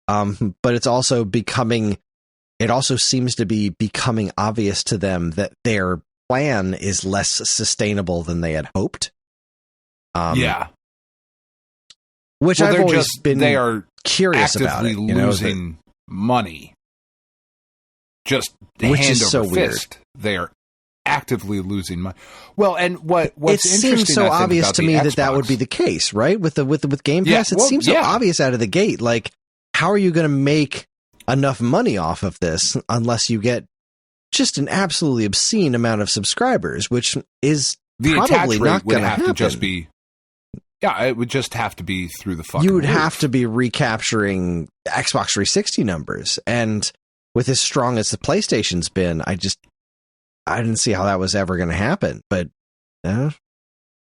Speaker 2: But it's also it also seems to be becoming obvious to them that their plan is less sustainable than they had hoped. Which I've always been
Speaker 3: they are
Speaker 2: curious about it,
Speaker 3: losing money. Just
Speaker 2: which
Speaker 3: hand
Speaker 2: is
Speaker 3: over
Speaker 2: so weird.
Speaker 3: fist. They are actively losing money. Well, and what's
Speaker 2: it seems so obvious to me that would be the case, right? With Game Pass, it seems so obvious out of the gate. Like, how are you going to make enough money off of this unless you get just an absolutely obscene amount of subscribers, which is
Speaker 3: the
Speaker 2: probably not going to happen.
Speaker 3: It would just have to be through the fucking
Speaker 2: You would
Speaker 3: roof.
Speaker 2: have to be recapturing Xbox 360 numbers, and with as strong as the PlayStation's been, I didn't see how that was ever going to happen. But I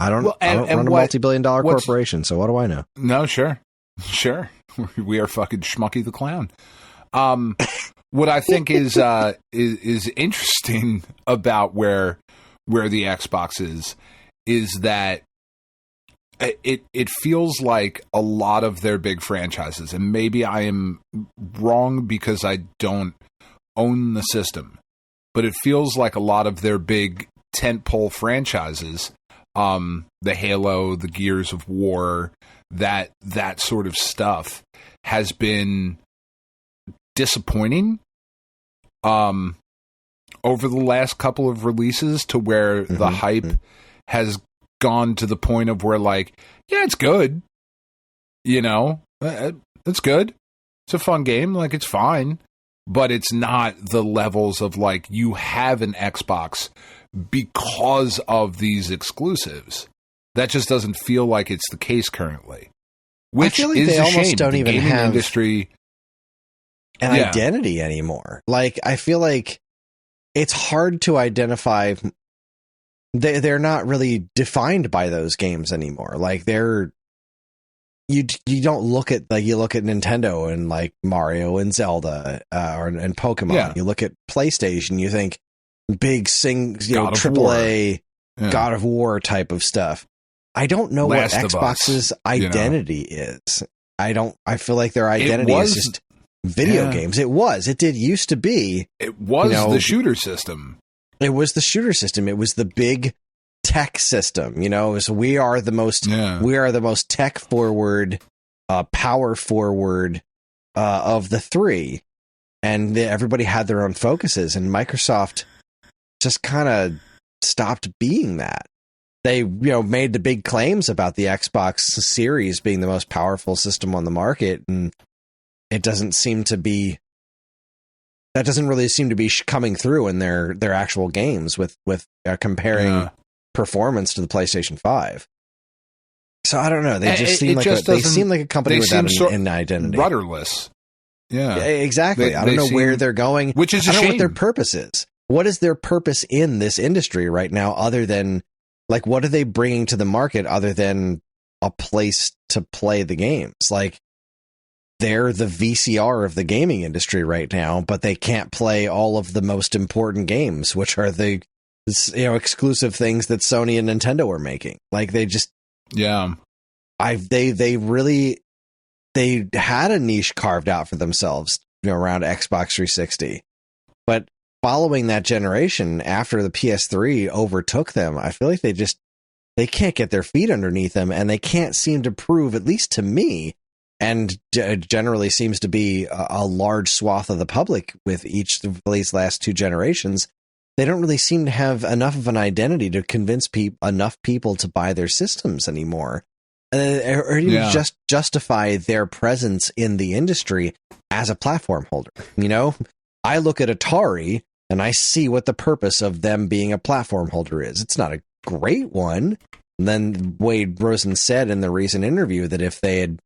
Speaker 2: don't run a multi-billion-dollar corporation, so what do I know?
Speaker 3: No, sure. We are fucking Schmucky the Clown. What I think is interesting about where the Xbox is that it feels like a lot of their big franchises, and maybe I am wrong because I don't own the system, but it feels like a lot of their big tentpole franchises, the Halo, the Gears of War, that sort of stuff has been disappointing over the last couple of releases, to where the hype has gone to the point of where, like, yeah, it's good, it's good, it's a fun game, like, it's fine, but it's not the levels of, like, you have an Xbox because of these exclusives. That just doesn't feel like it's the case currently, which
Speaker 2: I feel like
Speaker 3: is
Speaker 2: they
Speaker 3: a
Speaker 2: almost
Speaker 3: shame.
Speaker 2: don't
Speaker 3: The
Speaker 2: even
Speaker 3: gaming
Speaker 2: have
Speaker 3: industry
Speaker 2: an identity anymore. Like, I feel like it's hard to identify. They're not really defined by those games anymore. Like, you don't look at, like, you look at Nintendo and like Mario and Zelda and Pokemon.
Speaker 3: Yeah.
Speaker 2: You look at PlayStation, you think big AAA God of War type of stuff. I don't know
Speaker 3: Last
Speaker 2: what
Speaker 3: of
Speaker 2: Xbox's
Speaker 3: Us,
Speaker 2: identity is. I feel like their identity is just video games. It did used to be.
Speaker 3: It was the shooter system.
Speaker 2: It was the shooter system. It was the big tech system. It was, we are the most tech forward, power forward of the three, and everybody had their own focuses. And Microsoft just kind of stopped being that. They made the big claims about the Xbox Series being the most powerful system on the market, and it doesn't seem to be. That doesn't really seem to be coming through in their actual games with comparing performance to the PlayStation 5. So I don't know. They just seem like a company without an identity.
Speaker 3: Rudderless. Yeah,
Speaker 2: exactly. I don't know where they're going.
Speaker 3: Which is a shame.
Speaker 2: I don't know what their purpose is. What is their purpose in this industry right now, other than, like, what are they bringing to the market other than a place to play the games? Like, they're the VCR of the gaming industry right now, but they can't play all of the most important games, which are the exclusive things that Sony and Nintendo are making. Like, they just they had a niche carved out for themselves around Xbox 360, but following that generation, after the PS3 overtook them, I feel like they can't get their feet underneath them, and they can't seem to prove, at least to me, and generally seems to be a large swath of the public with each of these last two generations, they don't really seem to have enough of an identity to convince enough people to buy their systems anymore, or even just justify their presence in the industry as a platform holder. You know, I look at Atari and I see what the purpose of them being a platform holder is. It's not a great one. And then Wade Rosen said in the recent interview that if they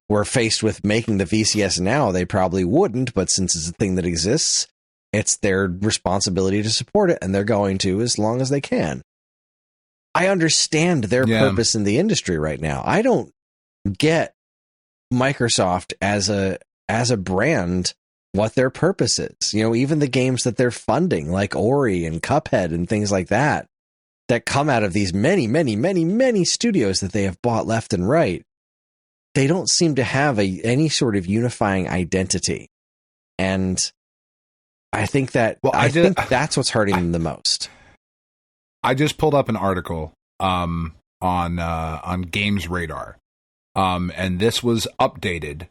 Speaker 2: were faced with making the VCS now, they probably wouldn't. But since it's a thing that exists, it's their responsibility to support it, and they're going to as long as they can. I understand their purpose in the industry right now. I don't get Microsoft as a brand, what their purpose is. You know, even the games that they're funding, like Ori and Cuphead and things like that come out of these many studios that they have bought left and right, they don't seem to have any sort of unifying identity. And I think that I think that's what's hurting them the most.
Speaker 3: I just pulled up an article on Games Radar, and this was updated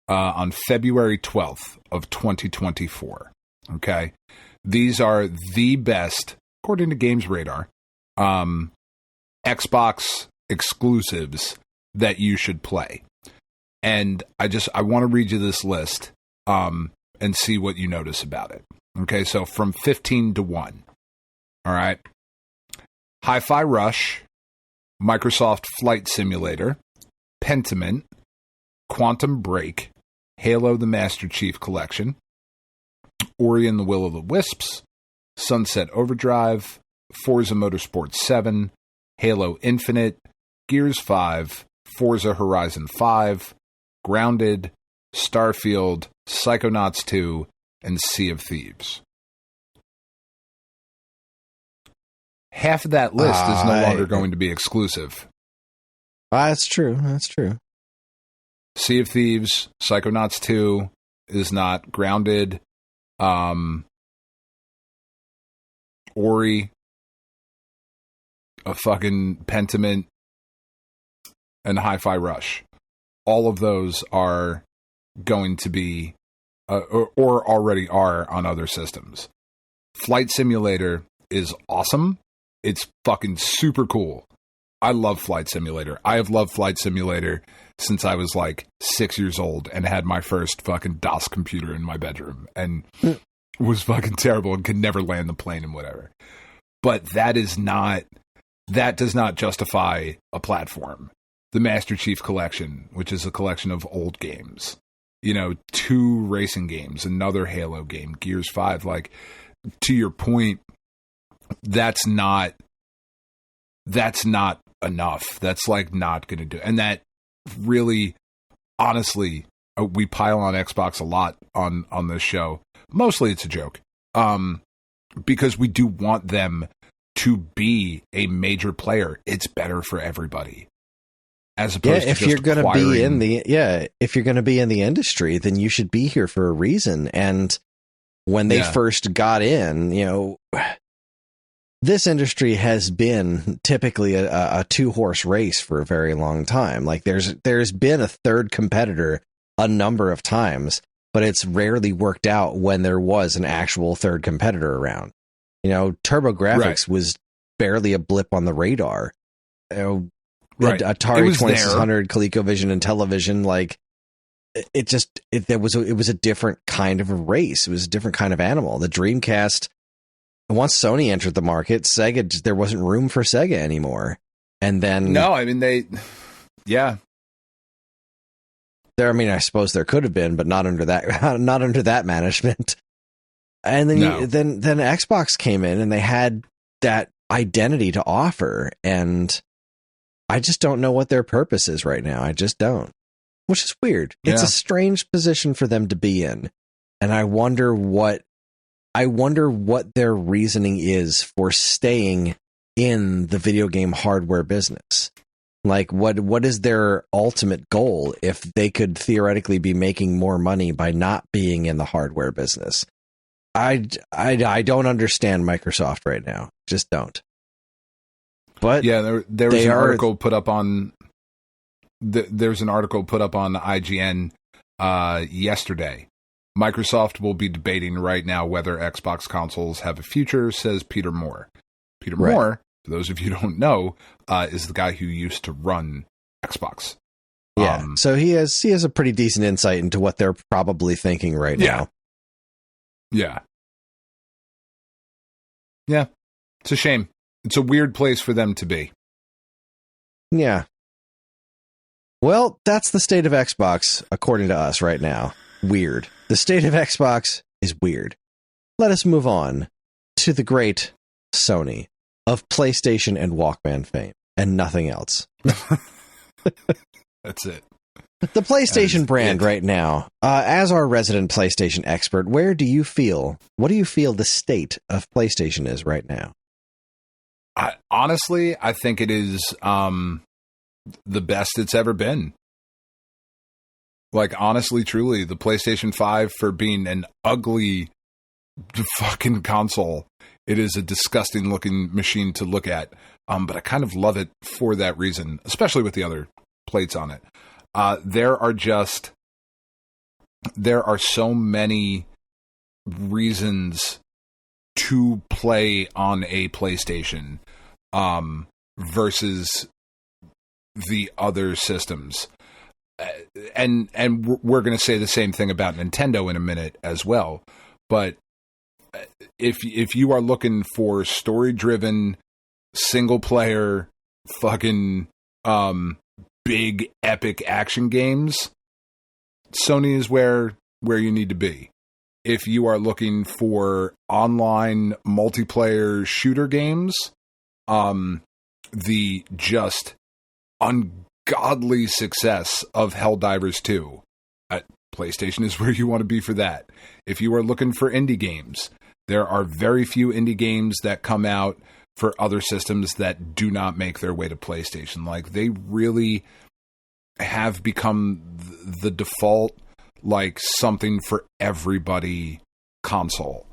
Speaker 3: on February 12th of 2024. Okay, these are the best, according to Games Radar, Xbox exclusives that you should play. And I want to read you this list and see what you notice about it. Okay, so from 15 to 1. All right. Hi-Fi Rush, Microsoft Flight Simulator, Pentiment, Quantum Break, Halo the Master Chief Collection, Ori and the Will of the Wisps, Sunset Overdrive, Forza Motorsport 7, Halo Infinite, Gears 5, Forza Horizon 5, Grounded, Starfield, Psychonauts 2, and Sea of Thieves. Half of that list is no longer going to be exclusive.
Speaker 2: That's true. That's true.
Speaker 3: Sea of Thieves, Psychonauts 2 is not. Grounded, Ori, a fucking Pentiment, and Hi-Fi Rush. All of those are going to be, or already are on other systems. Flight Simulator is awesome. It's fucking super cool. I love Flight Simulator. I have loved Flight Simulator since I was like 6 years old and had my first fucking DOS computer in my bedroom and was fucking terrible and could never land the plane and whatever. But that does not justify a platform. The Master Chief Collection, which is a collection of old games, 2 racing games, another Halo game, Gears 5, like, to your point, that's not enough. That's like not going to do. And that really, honestly, we pile on Xbox a lot on this show. Mostly it's a joke. Because we do want them to be a major player. It's better for everybody. As opposed to
Speaker 2: if you're going to be in if you're going to be in the industry, then you should be here for a reason. And when they first got in, this industry has been typically a 2-horse race for a very long time. Like there's been a third competitor a number of times, but it's rarely worked out when there was an actual third competitor around. TurboGrafx was barely a blip on the radar. Atari 2600, ColecoVision, and Intellivision, like it was a different kind of a race. It was a different kind of animal. The Dreamcast, once Sony entered the market, Sega, there wasn't room for Sega anymore. And then I suppose there could have been, but not under that management. And then then Xbox came in and they had that identity to offer, and I just don't know what their purpose is right now. I just don't. Which is weird. Yeah. It's a strange position for them to be in. And I wonder what their reasoning is for staying in the video game hardware business. Like what is their ultimate goal if they could theoretically be making more money by not being in the hardware business? I don't understand Microsoft right now. Just don't. But
Speaker 3: yeah, there was an article put up on there's an article put up on IGN yesterday Microsoft will be debating right now whether Xbox consoles have a future, says Peter Moore. Peter Moore, for those of you who don't know, is the guy who used to run Xbox.
Speaker 2: Yeah, so he has a pretty decent insight into what they're probably thinking right now.
Speaker 3: Yeah. Yeah. It's a shame. It's a weird place for them to be.
Speaker 2: Yeah. Well, that's the state of Xbox, according to us right now. Weird. The state of Xbox is weird. Let us move on to the great Sony of PlayStation and Walkman fame, and nothing else.
Speaker 3: That's it.
Speaker 2: The PlayStation brand right now. As our resident PlayStation expert, what do you feel the state of PlayStation is right now?
Speaker 3: Honestly, I think it is the best it's ever been. Like, honestly, truly, the PlayStation 5, for being an ugly fucking console, it is a disgusting looking machine to look at. But I kind of love it for that reason, especially with the other plates on it. There are so many reasons to play on a PlayStation versus the other systems. And we're going to say the same thing about Nintendo in a minute as well. But if you are looking for story-driven, single-player, fucking big, epic action games, Sony is where you need to be. If you are looking for online multiplayer shooter games, the just ungodly success of Helldivers 2 at PlayStation is where you want to be for that. If you are looking for indie games, there are very few indie games that come out for other systems that do not make their way to PlayStation. Like, they really have become the default, like, something for everybody console.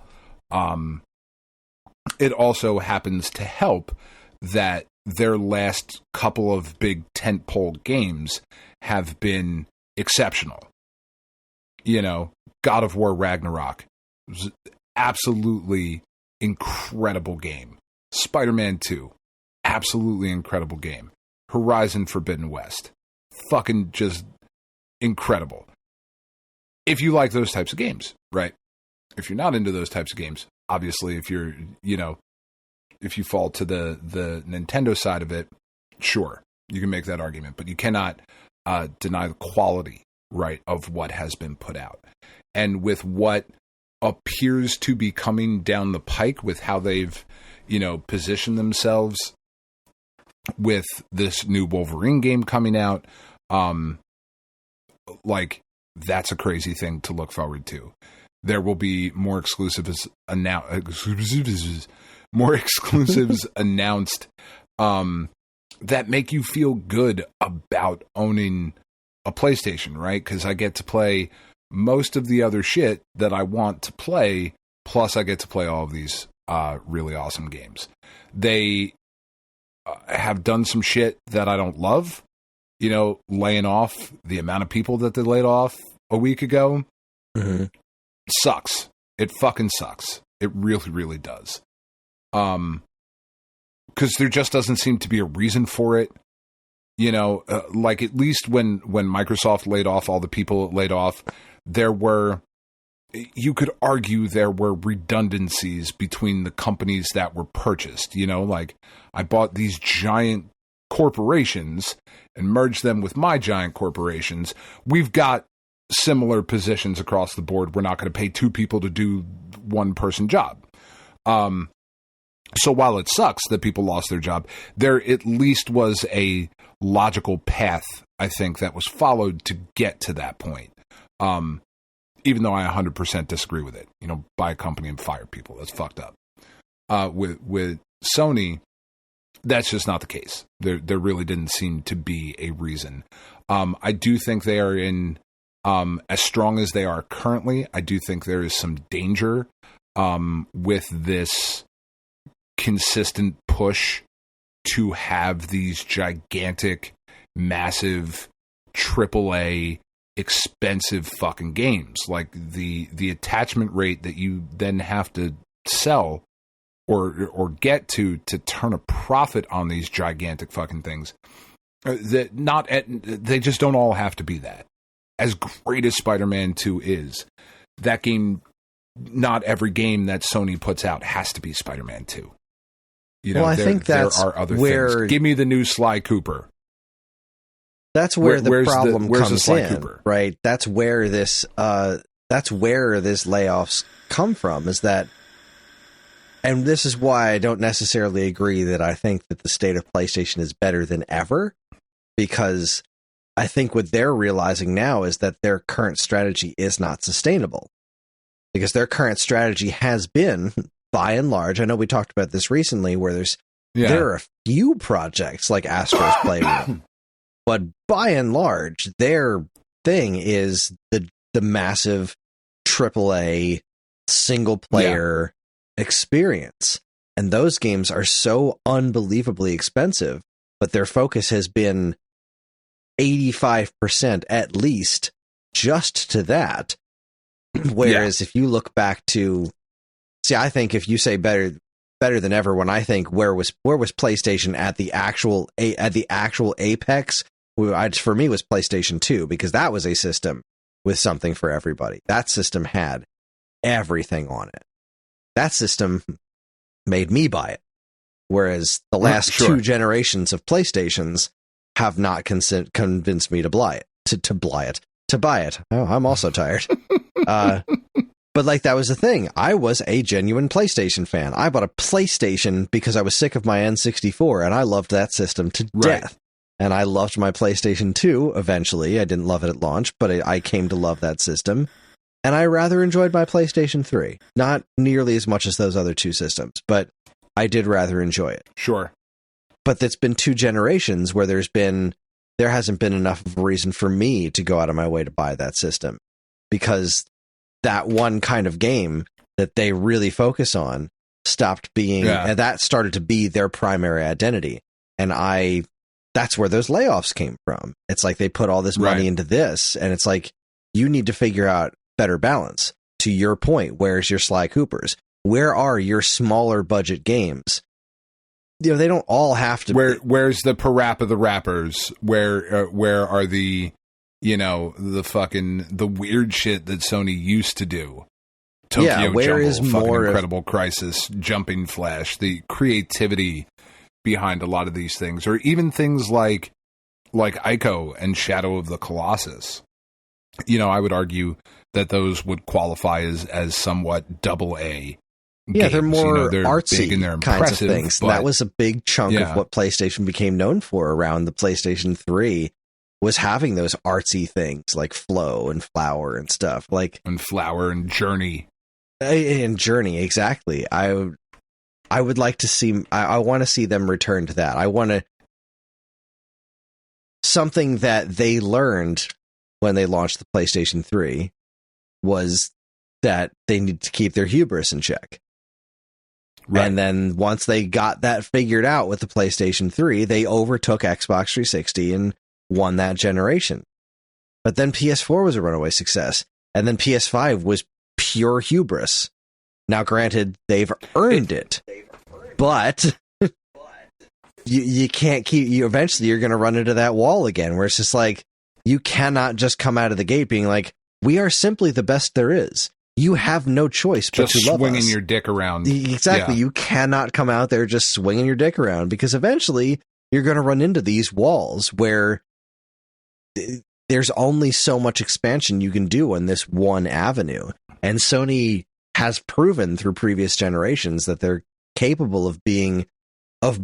Speaker 3: It also happens to help that their last couple of big tentpole games have been exceptional. You know, God of War Ragnarok was absolutely incredible game. Spider-Man 2, absolutely incredible game. Horizon Forbidden West, fucking just incredible. If you like those types of games, right? If you're not into those types of games, obviously, if you're, you know, if you fall to the Nintendo side of it, sure, you can make that argument, but you cannot deny the quality, right, of what has been put out. And with what appears to be coming down the pike with how they've, you know, positioned themselves with this new Wolverine game coming out, like, that's a crazy thing to look forward to. There will be more exclusives announced that make you feel good about owning a PlayStation, right? Because I get to play most of the other shit that I want to play, plus I get to play all of these really awesome games. They have done some shit that I don't love, you know, laying off the amount of people that they laid off a week ago. Mm-hmm. Sucks. It fucking sucks. It really, really does. Because there just doesn't seem to be a reason for it. You know, like, at least when Microsoft laid off all the people it laid off, you could argue there were redundancies between the companies that were purchased. You know, like, I bought these giant corporations and merged them with my giant corporations. We've got similar positions across the board. We're not going to pay two people to do one person job. So while it sucks that people lost their job, there at least was a logical path, I think, that was followed to get to that point. Even though I 100% disagree with it. You know, buy a company and fire people. That's fucked up. With Sony, that's just not the case. There really didn't seem to be a reason. I do think they are in, as strong as they are currently, I do think there is some danger with this consistent push to have these gigantic, massive AAA expensive fucking games. Like the attachment rate that you then have to sell or get to turn a profit on these gigantic fucking things. They just don't all have to be that. As great as Spider-Man 2 is, that game, not every game that Sony puts out has to be Spider-Man 2. You know,
Speaker 2: well, I think there
Speaker 3: are other things. Give me the new Sly Cooper.
Speaker 2: That's where the problem comes in,
Speaker 3: Cooper?
Speaker 2: Right? That's where this layoffs come from, is that, and this is why I don't necessarily agree that I think that the state of PlayStation is better than ever, because I think what they're realizing now is that their current strategy is not sustainable, because their current strategy has been, by and large, I know we talked about this recently, where there are a few projects like Astro's Playroom, but by and large, their thing is the massive AAA single player experience. And those games are so unbelievably expensive, but their focus has been 85% at least just to that. Whereas if you look back to, I think if you say better than ever, when I think where was PlayStation at the actual apex, for me was PlayStation 2, because that was a system with something for everybody. That system had everything on it. That system made me buy it. Whereas the last two generations of PlayStations have not convinced me to buy it. Oh, I'm also tired. But like, that was the thing. I was a genuine PlayStation fan. I bought a PlayStation because I was sick of my N64, and I loved that system to death. And I loved my PlayStation 2 eventually. I didn't love it at launch, but I came to love that system. And I rather enjoyed my PlayStation 3. Not nearly as much as those other two systems, but I did rather enjoy it.
Speaker 3: Sure.
Speaker 2: But it's been two generations where there hasn't been enough of a reason for me to go out of my way to buy that system, because that one kind of game that they really focus on stopped being, and that started to be their primary identity. And that's where those layoffs came from. It's like they put all this money into this, and it's like, you need to figure out better balance. To your point, where's your Sly Coopers? Where are your smaller budget games? You know, they don't all have to.
Speaker 3: Where's the Parappa the Rappers? Where are the, you know, the weird shit that Sony used to do? Tokyo
Speaker 2: where
Speaker 3: Jungle,
Speaker 2: is
Speaker 3: fucking
Speaker 2: more
Speaker 3: Incredible Crisis, Jumping Flash, the creativity behind a lot of these things, or even things like Ico and Shadow of the Colossus. You know, I would argue that those would qualify as somewhat double A.
Speaker 2: Yeah, they're more
Speaker 3: they're
Speaker 2: artsy
Speaker 3: big and they're
Speaker 2: kinds of things.
Speaker 3: But,
Speaker 2: that was a big chunk of what PlayStation became known for around the PlayStation 3, was having those artsy things like Flow and Flower and stuff.
Speaker 3: And Flower and Journey.
Speaker 2: And Journey, exactly. I would like to see, I want to see them return to that. I want to, something that they learned when they launched the PlayStation 3 was that they need to keep their hubris in check. Right. And then once they got that figured out with the PlayStation 3, they overtook Xbox 360 and won that generation. But then PS4 was a runaway success. And then PS5 was pure hubris. Now, granted, they've earned it. But you can't keep... eventually, you're going to run into that wall again, where it's just like, you cannot just come out of the gate being like, we are simply the best there is. You have no choice but to love us. Just
Speaker 3: swinging your dick around.
Speaker 2: Exactly. Yeah. You cannot come out there just swinging your dick around, because eventually you're going to run into these walls where there's only so much expansion you can do on this one avenue. And Sony has proven through previous generations that they're capable of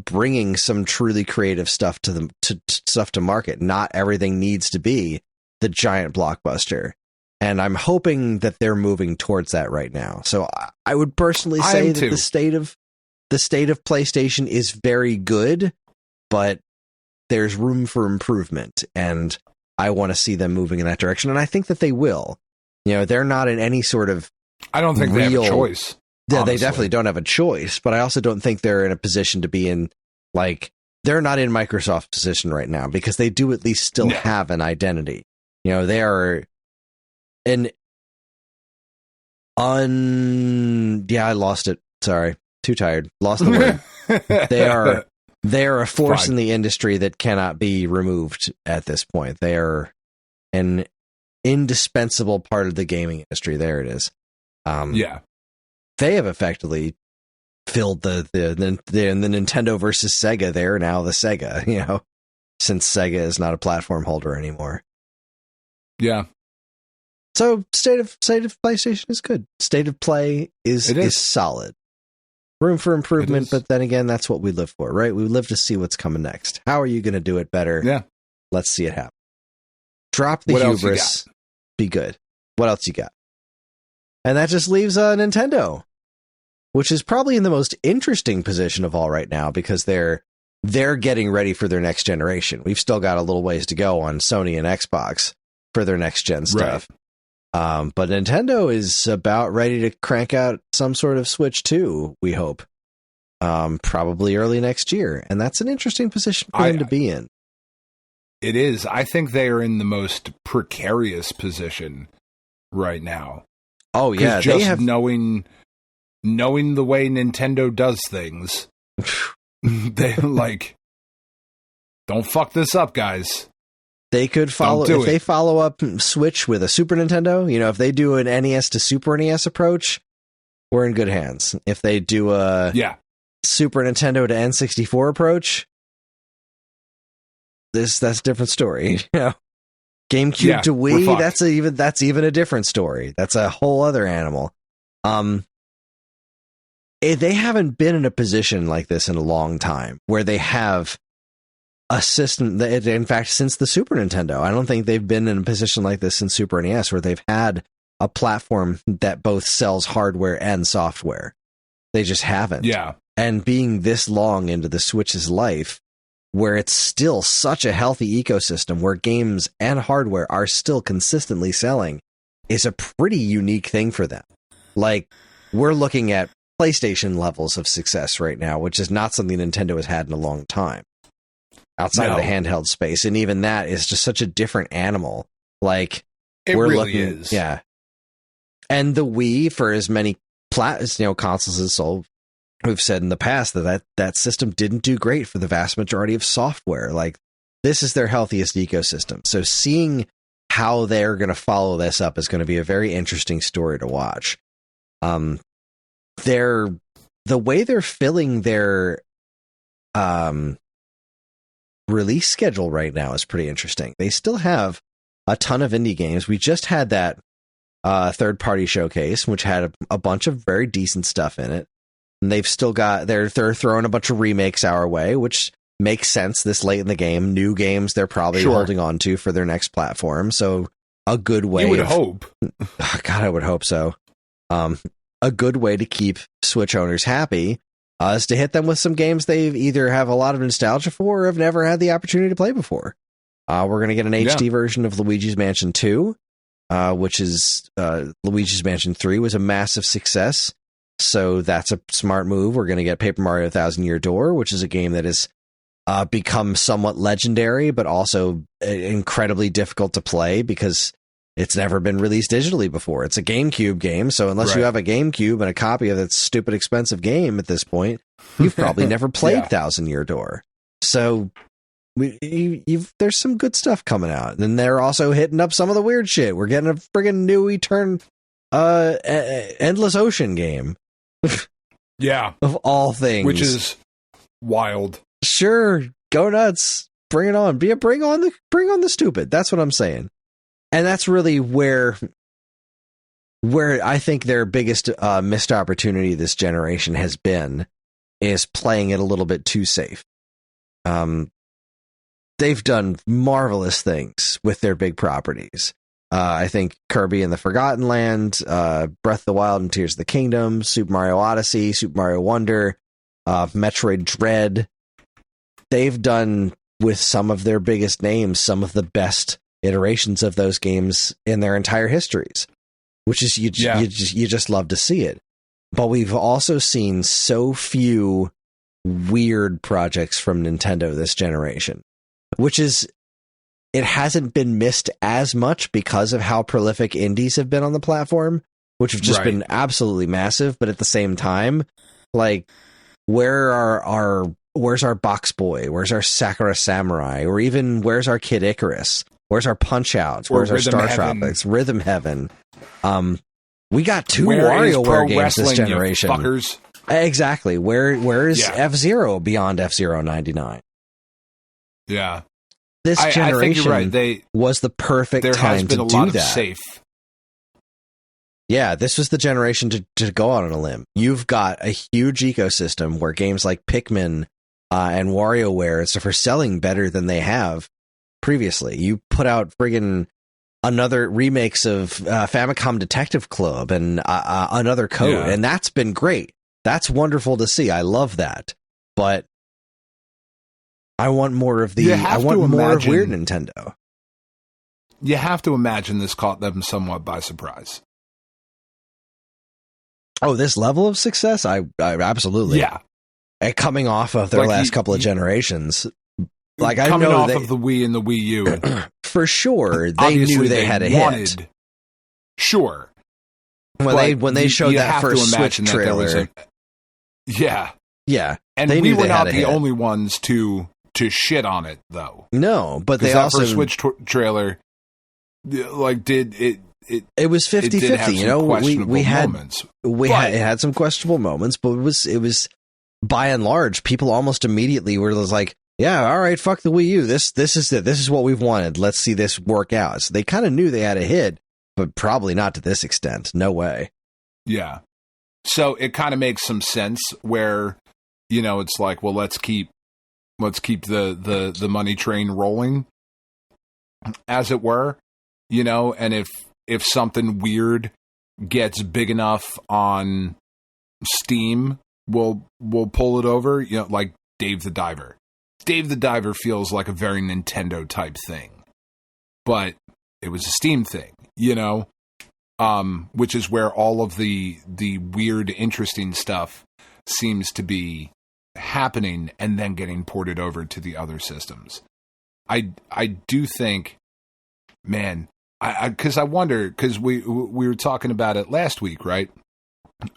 Speaker 2: bringing some truly creative stuff to market. Not everything needs to be the giant blockbuster. And I'm hoping that they're moving towards that right now. So I would personally say that the state of PlayStation is very good, but there's room for improvement, and I want to see them moving in that direction. And I think that they will. You know, they're not in any sort of
Speaker 3: I don't think they have a choice.
Speaker 2: Yeah, they definitely don't have a choice, but I also don't think they're in a position to be in, like, they're not in Microsoft's position right now, because they do at least still have an identity. They are I lost it. Sorry. Too tired. Lost the word. They are a force in the industry that cannot be removed at this point. They are an indispensable part of the gaming industry. There it is. They have effectively filled the Nintendo versus Sega. They're now the Sega, since Sega is not a platform holder anymore.
Speaker 3: Yeah.
Speaker 2: So state of PlayStation is good. State of play is solid. Room for improvement, but then again, that's what we live for, right? We live to see what's coming next. How are you going to do it better?
Speaker 3: Yeah.
Speaker 2: Let's see it happen. Drop the hubris. Be good. What else you got? And that just leaves Nintendo, which is probably in the most interesting position of all right now because they're getting ready for their next generation. We've still got a little ways to go on Sony and Xbox for their next gen stuff. Right. But Nintendo is about ready to crank out some sort of Switch 2, we hope. Probably early next year. And that's an interesting position for them to be in.
Speaker 3: It is. I think they are in the most precarious position right now.
Speaker 2: Oh, yeah.
Speaker 3: Just knowing the way Nintendo does things, they don't fuck this up, guys.
Speaker 2: They could follow if they follow up Switch with a Super Nintendo. If they do an NES to Super NES approach, we're in good hands. If they do a Super Nintendo to N64 approach, that's a different story. GameCube to Wii, that's even a different story. That's a whole other animal. They haven't been in a position like this in a long time where they have a system that, in fact, since the Super Nintendo, I don't think they've been in a position like this since Super NES where they've had a platform that both sells hardware and software. They just haven't.
Speaker 3: Yeah.
Speaker 2: And being this long into the Switch's life, where it's still such a healthy ecosystem where games and hardware are still consistently selling, is a pretty unique thing for them. We're looking at PlayStation levels of success right now, which is not something Nintendo has had in a long time. Outside of the handheld space, and even that is just such a different animal.
Speaker 3: It really is.
Speaker 2: Yeah. And the Wii, for as many consoles as sold, we've said in the past that system didn't do great for the vast majority of software. This is their healthiest ecosystem. So seeing how they're going to follow this up is going to be a very interesting story to watch. The way they're filling their release schedule right now is pretty interesting. They still have a ton of indie games. We just had that third-party showcase, which had a bunch of very decent stuff in it. And they've still got they're throwing a bunch of remakes our way, which makes sense this late in the game. New games they're probably holding on to for their next platform. So a good way.
Speaker 3: You would hope.
Speaker 2: God, I would hope so. A good way to keep Switch owners happy is to hit them with some games they either have a lot of nostalgia for or have never had the opportunity to play before. We're going to get an HD version of Luigi's Mansion 2, which is Luigi's Mansion 3 was a massive success. So that's a smart move. We're going to get Paper Mario 1000 Year Door, which is a game that has become somewhat legendary, but also incredibly difficult to play because it's never been released digitally before. It's a GameCube game, so unless you have a GameCube and a copy of that stupid expensive game at this point, you've probably never played Thousand Year Door. So there's some good stuff coming out. And they're also hitting up some of the weird shit. We're getting a friggin' new Endless Ocean game. Of all things.
Speaker 3: Which is wild.
Speaker 2: Sure, go nuts. Bring it on. Bring on the stupid. That's what I'm saying. And that's really where I think their biggest missed opportunity this generation has been, is playing it a little bit too safe. They've done marvelous things with their big properties. I think Kirby and the Forgotten Land, Breath of the Wild and Tears of the Kingdom, Super Mario Odyssey, Super Mario Wonder, Metroid Dread. They've done, with some of their biggest names, some of the best iterations of those games in their entire histories, which is you just love to see it. But we've also seen so few weird projects from Nintendo this generation, which is it hasn't been missed as much because of how prolific indies have been on the platform, which have just been absolutely massive. But at the same time, like, where's our Box Boy? Where's our Sakura Samurai? Or even where's our Kid Icarus? Where's our Punch Outs? Where's our Star Tropics? Rhythm Heaven? We got 2 WarioWare games this generation. Exactly. Where is F-Zero beyond F-Zero 99?
Speaker 3: Yeah.
Speaker 2: This generation
Speaker 3: I think you're right.
Speaker 2: was the perfect time to do that. There has been a lot of safe. Yeah, this was the generation to go out on a limb. You've got a huge ecosystem where games like Pikmin and WarioWare are selling better than they have previously. You put out friggin' another remakes of Famicom Detective Club and another Code, and that's been great. That's wonderful to see. I love that. But I want more of more of Weird Nintendo.
Speaker 3: You have to imagine this caught them somewhat by surprise.
Speaker 2: Oh, this level of success? I absolutely.
Speaker 3: Yeah.
Speaker 2: And coming off of their last couple of generations. Like, I
Speaker 3: coming
Speaker 2: know
Speaker 3: off of the Wii and the Wii U.
Speaker 2: For sure. They knew they had a hit.
Speaker 3: Sure.
Speaker 2: When they showed that first Switch trailer.
Speaker 3: Yeah.
Speaker 2: Yeah.
Speaker 3: And we were not the only ones to shit on it, though.
Speaker 2: No, but they also...
Speaker 3: that first Switch trailer, like,
Speaker 2: it was 50-50, you know. We had moments. It had some questionable moments, but it was by and large, people almost immediately were like, yeah, all right, fuck the Wii U. This is it. This is what we've wanted. Let's see this work out. So they kind of knew they had a hit, but probably not to this extent. No way.
Speaker 3: Yeah. So it kind of makes some sense where, you know, it's like, well, let's keep the money train rolling, as it were, you know, and if something weird gets big enough on Steam, we'll pull it over, you know, like Dave the Diver. Dave the Diver feels like a very Nintendo type thing, but it was a Steam thing, you know, which is where all of the weird, interesting stuff seems to be happening and then getting ported over to the other systems. I do think, man, because I wonder, because we were talking about it last week, right?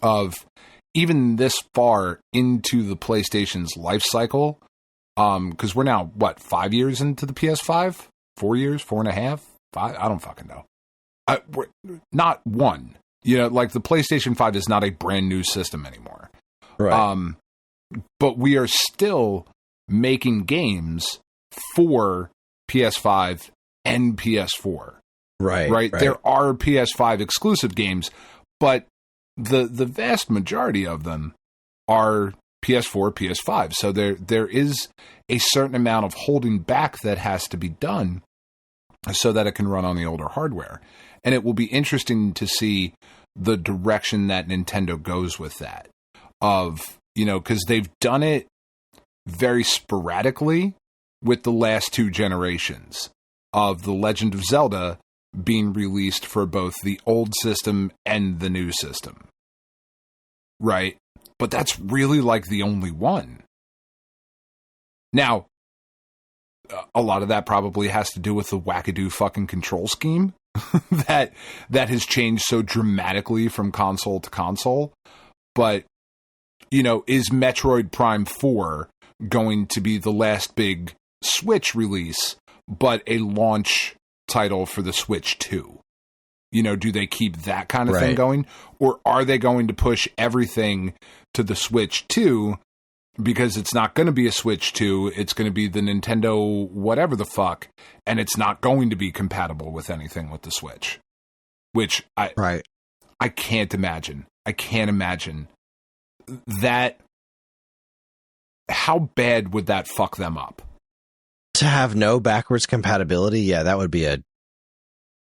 Speaker 3: Of even this far into the PlayStation's life cycle, because we're now, 5 years into the PS5? 4 years? 4.5? 5? I don't fucking know. We're not one. You know, like the PlayStation 5 is not a brand new system anymore.
Speaker 2: Right.
Speaker 3: But we are still making games for PS5 and PS4. Right. There are PS5 exclusive games, but the vast majority of them are PS4, PS5. So there is a certain amount of holding back that has to be done so that it can run on the older hardware. And it will be interesting to see the direction that Nintendo goes with that. Of, you know, because they've done it very sporadically with the last 2 generations of The Legend of Zelda being released for both the old system and the new system. Right? But that's really like the only one. Now, a lot of that probably has to do with the wackadoo fucking control scheme that has changed so dramatically from console to console. But, you know, is Metroid Prime 4 going to be the last big Switch release, but a launch title for the Switch 2? You know, do they keep that kind of thing going? Or are they going to push everything to the Switch 2 because it's not going to be a Switch 2, it's going to be the Nintendo whatever the fuck, and it's not going to be compatible with anything with the Switch? Which I can't imagine. I can't imagine that. How bad would that fuck them up? To
Speaker 2: have no backwards compatibility, yeah, that would be a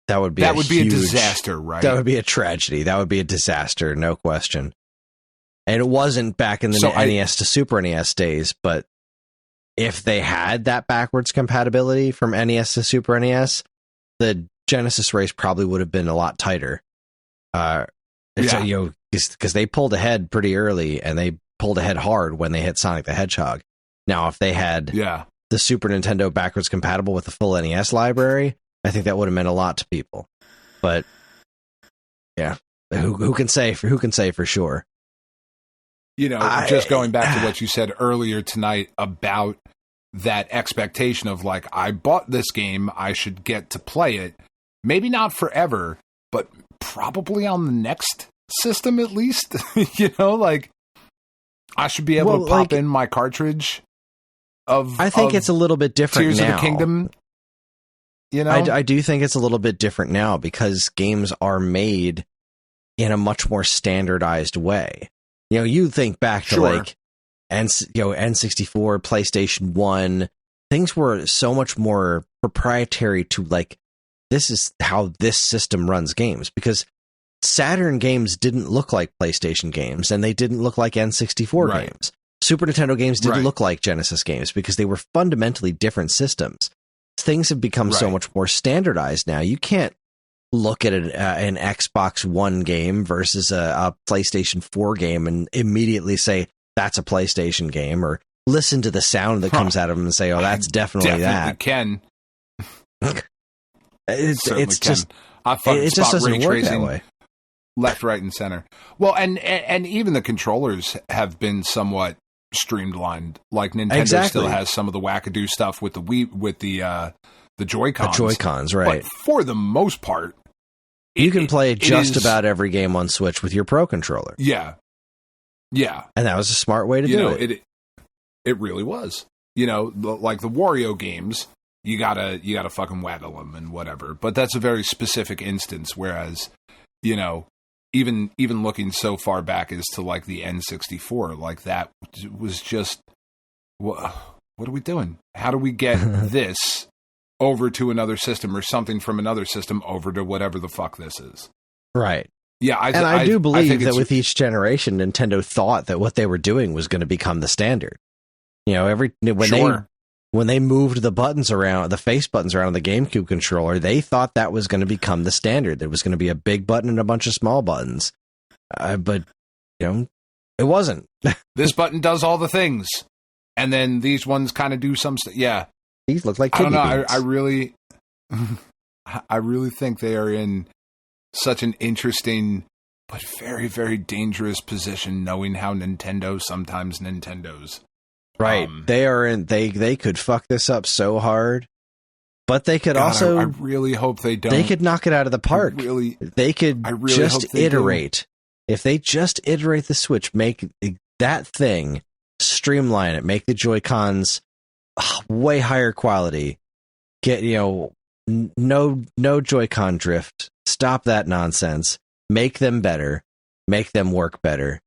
Speaker 3: disaster, right?
Speaker 2: That would be a tragedy. That would be a disaster, no question. And it wasn't back in the NES to Super NES days, but if they had that backwards compatibility from NES to Super NES, the Genesis race probably would have been a lot tighter. Because they pulled ahead pretty early, and they pulled ahead hard when they hit Sonic the Hedgehog. Now, if they had the Super Nintendo backwards compatible with the full NES library, I think that would have meant a lot to people. But yeah, who can say for sure?
Speaker 3: Just going back to what you said earlier tonight about that expectation of like, I bought this game, I should get to play it. Maybe not forever, but probably on the next system at least. Like I should be able to pop in my cartridge of. I think
Speaker 2: it's a little bit different
Speaker 3: Tears
Speaker 2: now.
Speaker 3: of the Kingdom.
Speaker 2: I do think it's a little bit different now because games are made in a much more standardized way. You think back to like N64, PlayStation 1, things were so much more proprietary to like, this is how this system runs games, because Saturn games didn't look like PlayStation games and they didn't look like N64 games. Super Nintendo games didn't look like Genesis games because they were fundamentally different systems. Things have become so much more standardized now. You can't look at an Xbox One game versus a PlayStation 4 game and immediately say that's a PlayStation game, or listen to the sound that comes out of them and say, oh, that's definitely that.
Speaker 3: Can.
Speaker 2: It just
Speaker 3: doesn't
Speaker 2: work that way.
Speaker 3: Left, right, and center. Well, and even the controllers have been somewhat streamlined. Like Nintendo still has some of the wackadoo stuff with the Wii, with the Joy-Cons.
Speaker 2: The Joy-Cons, right?
Speaker 3: But for the most part,
Speaker 2: you can play just about every game on Switch with your Pro controller.
Speaker 3: Yeah,
Speaker 2: and that was a smart way to do it.
Speaker 3: It really was. Like the Wario games, you gotta fucking waggle them and whatever. But that's a very specific instance. Whereas, even looking so far back as to like the N64, like that was just, what are we doing? How do we get this over to another system, or something from another system over to whatever the fuck this is? Right. Yeah,
Speaker 2: I do believe that with each generation, Nintendo thought that what they were doing was going to become the standard. When they moved the buttons around, the face buttons around the GameCube controller, they thought that was going to become the standard. There was going to be a big button and a bunch of small buttons. But, it wasn't.
Speaker 3: This button does all the things. And then these ones kind of do some stuff. Yeah.
Speaker 2: These look like
Speaker 3: I don't know.
Speaker 2: Beans.
Speaker 3: I really think they are in such an interesting but very, very dangerous position, knowing how Nintendo sometimes Nintendos.
Speaker 2: Right. They could fuck this up so hard, but they could also.
Speaker 3: I really hope they don't.
Speaker 2: They could knock it out of the park. They could just iterate. If they just iterate the Switch, make that thing, streamline it, make the Joy-Cons way higher quality. Get, no Joy-Con drift. Stop that nonsense. Make them better. Make them work better.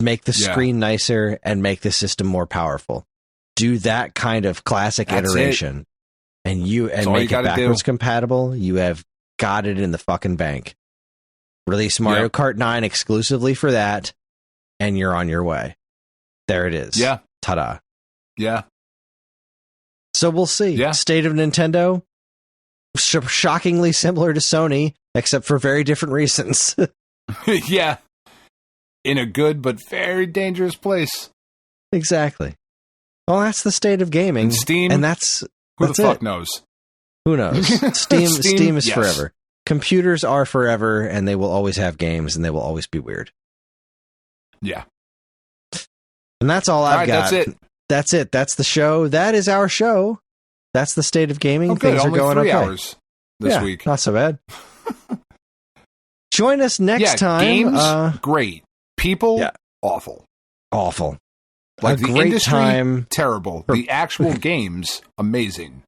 Speaker 2: Make the screen nicer and make the system more powerful. Do that kind of classic iteration, and make it backwards compatible. You have got it in the fucking bank. Release Mario Kart 9 exclusively for that, and you're on your way. There it is.
Speaker 3: Yeah.
Speaker 2: Ta-da.
Speaker 3: Yeah.
Speaker 2: So we'll see.
Speaker 3: Yeah.
Speaker 2: State of Nintendo, shockingly similar to Sony, except for very different reasons.
Speaker 3: Yeah. In a good but very dangerous place.
Speaker 2: Exactly. Well, that's the state of gaming.
Speaker 3: And Steam,
Speaker 2: and that's
Speaker 3: who the fuck knows?
Speaker 2: Who knows? Steam is forever. Computers are forever, and they will always have games, and they will always be weird.
Speaker 3: Yeah.
Speaker 2: And that's all I've got. That's it. That's the show. That is our show. That's the state of gaming. Things are going
Speaker 3: 3
Speaker 2: okay.
Speaker 3: hours this week.
Speaker 2: Not so bad. Join us next time.
Speaker 3: Games, great. People, awful.
Speaker 2: Awful.
Speaker 3: Like
Speaker 2: a
Speaker 3: the
Speaker 2: great
Speaker 3: industry,
Speaker 2: time.
Speaker 3: terrible. The actual games, amazing.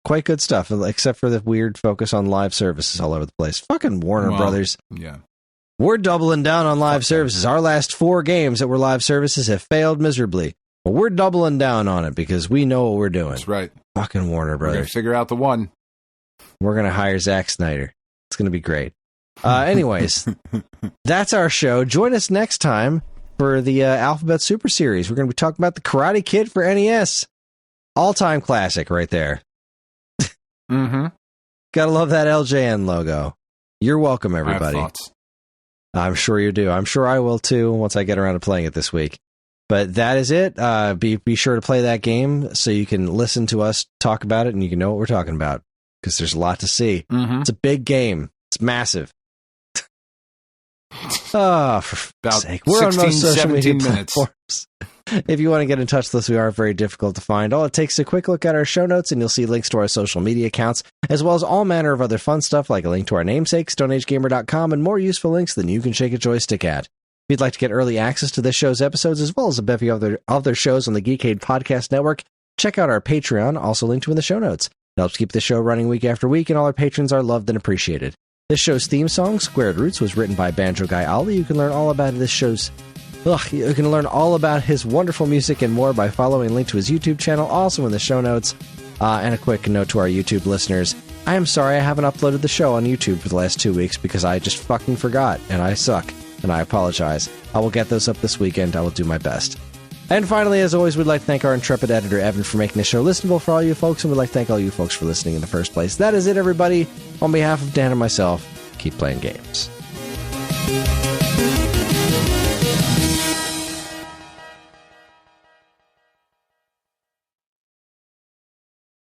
Speaker 2: Quite good stuff, except for the weird focus on live services all over the place. Fucking Warner Brothers.
Speaker 3: Yeah.
Speaker 2: We're doubling down on live services. Our last 4 games that were live services have failed miserably. But we're doubling down on it because we know what we're doing.
Speaker 3: That's right.
Speaker 2: Fucking Warner Brothers.
Speaker 3: We're going to figure out the one.
Speaker 2: We're going to hire Zack Snyder. It's going to be great. Anyways, that's our show. Join us next time for the Alphabet Super Series. We're going to be talking about the Karate Kid for NES. All-time classic right there.
Speaker 3: Mm-hmm.
Speaker 2: Gotta love that LJN logo. You're welcome, everybody.
Speaker 3: I have thoughts.
Speaker 2: I'm sure you do. I'm sure I will too once I get around to playing it this week. But that is it. Be sure to play that game so you can listen to us talk about it and you can know what we're talking about, because there's a lot to see.
Speaker 3: Mm-hmm.
Speaker 2: It's a big game. It's massive. Oh, for
Speaker 3: about
Speaker 2: sake. We're on most social media
Speaker 3: minutes.
Speaker 2: platforms. If you want to get in touch with us, we are very difficult to find. All it takes is a quick look at our show notes, and you'll see links to our social media accounts, as well as all manner of other fun stuff, like a link to our namesake, StoneAgeGamer.com, and more useful links than you can shake a joystick at. If you'd like to get early access to this show's episodes, as well as a bevy of other shows on the Geekade Podcast Network, check out our Patreon, also linked to in the show notes. It helps keep the show running week after week, and all our patrons are loved and appreciated. This show's theme song, Squared Roots, was written by Banjo Guy Ali. You can learn all about you can learn all about his wonderful music and more by following a link to his YouTube channel, also in the show notes. And a quick note to our YouTube listeners. I am sorry I haven't uploaded the show on YouTube for the last 2 weeks because I just fucking forgot, and I suck, and I apologize. I will get those up this weekend. I will do my best. And finally, as always, we'd like to thank our intrepid editor, Evan, for making the show listenable for all you folks, and we'd like to thank all you folks for listening in the first place. That is it, everybody. On behalf of Dan and myself, keep playing games.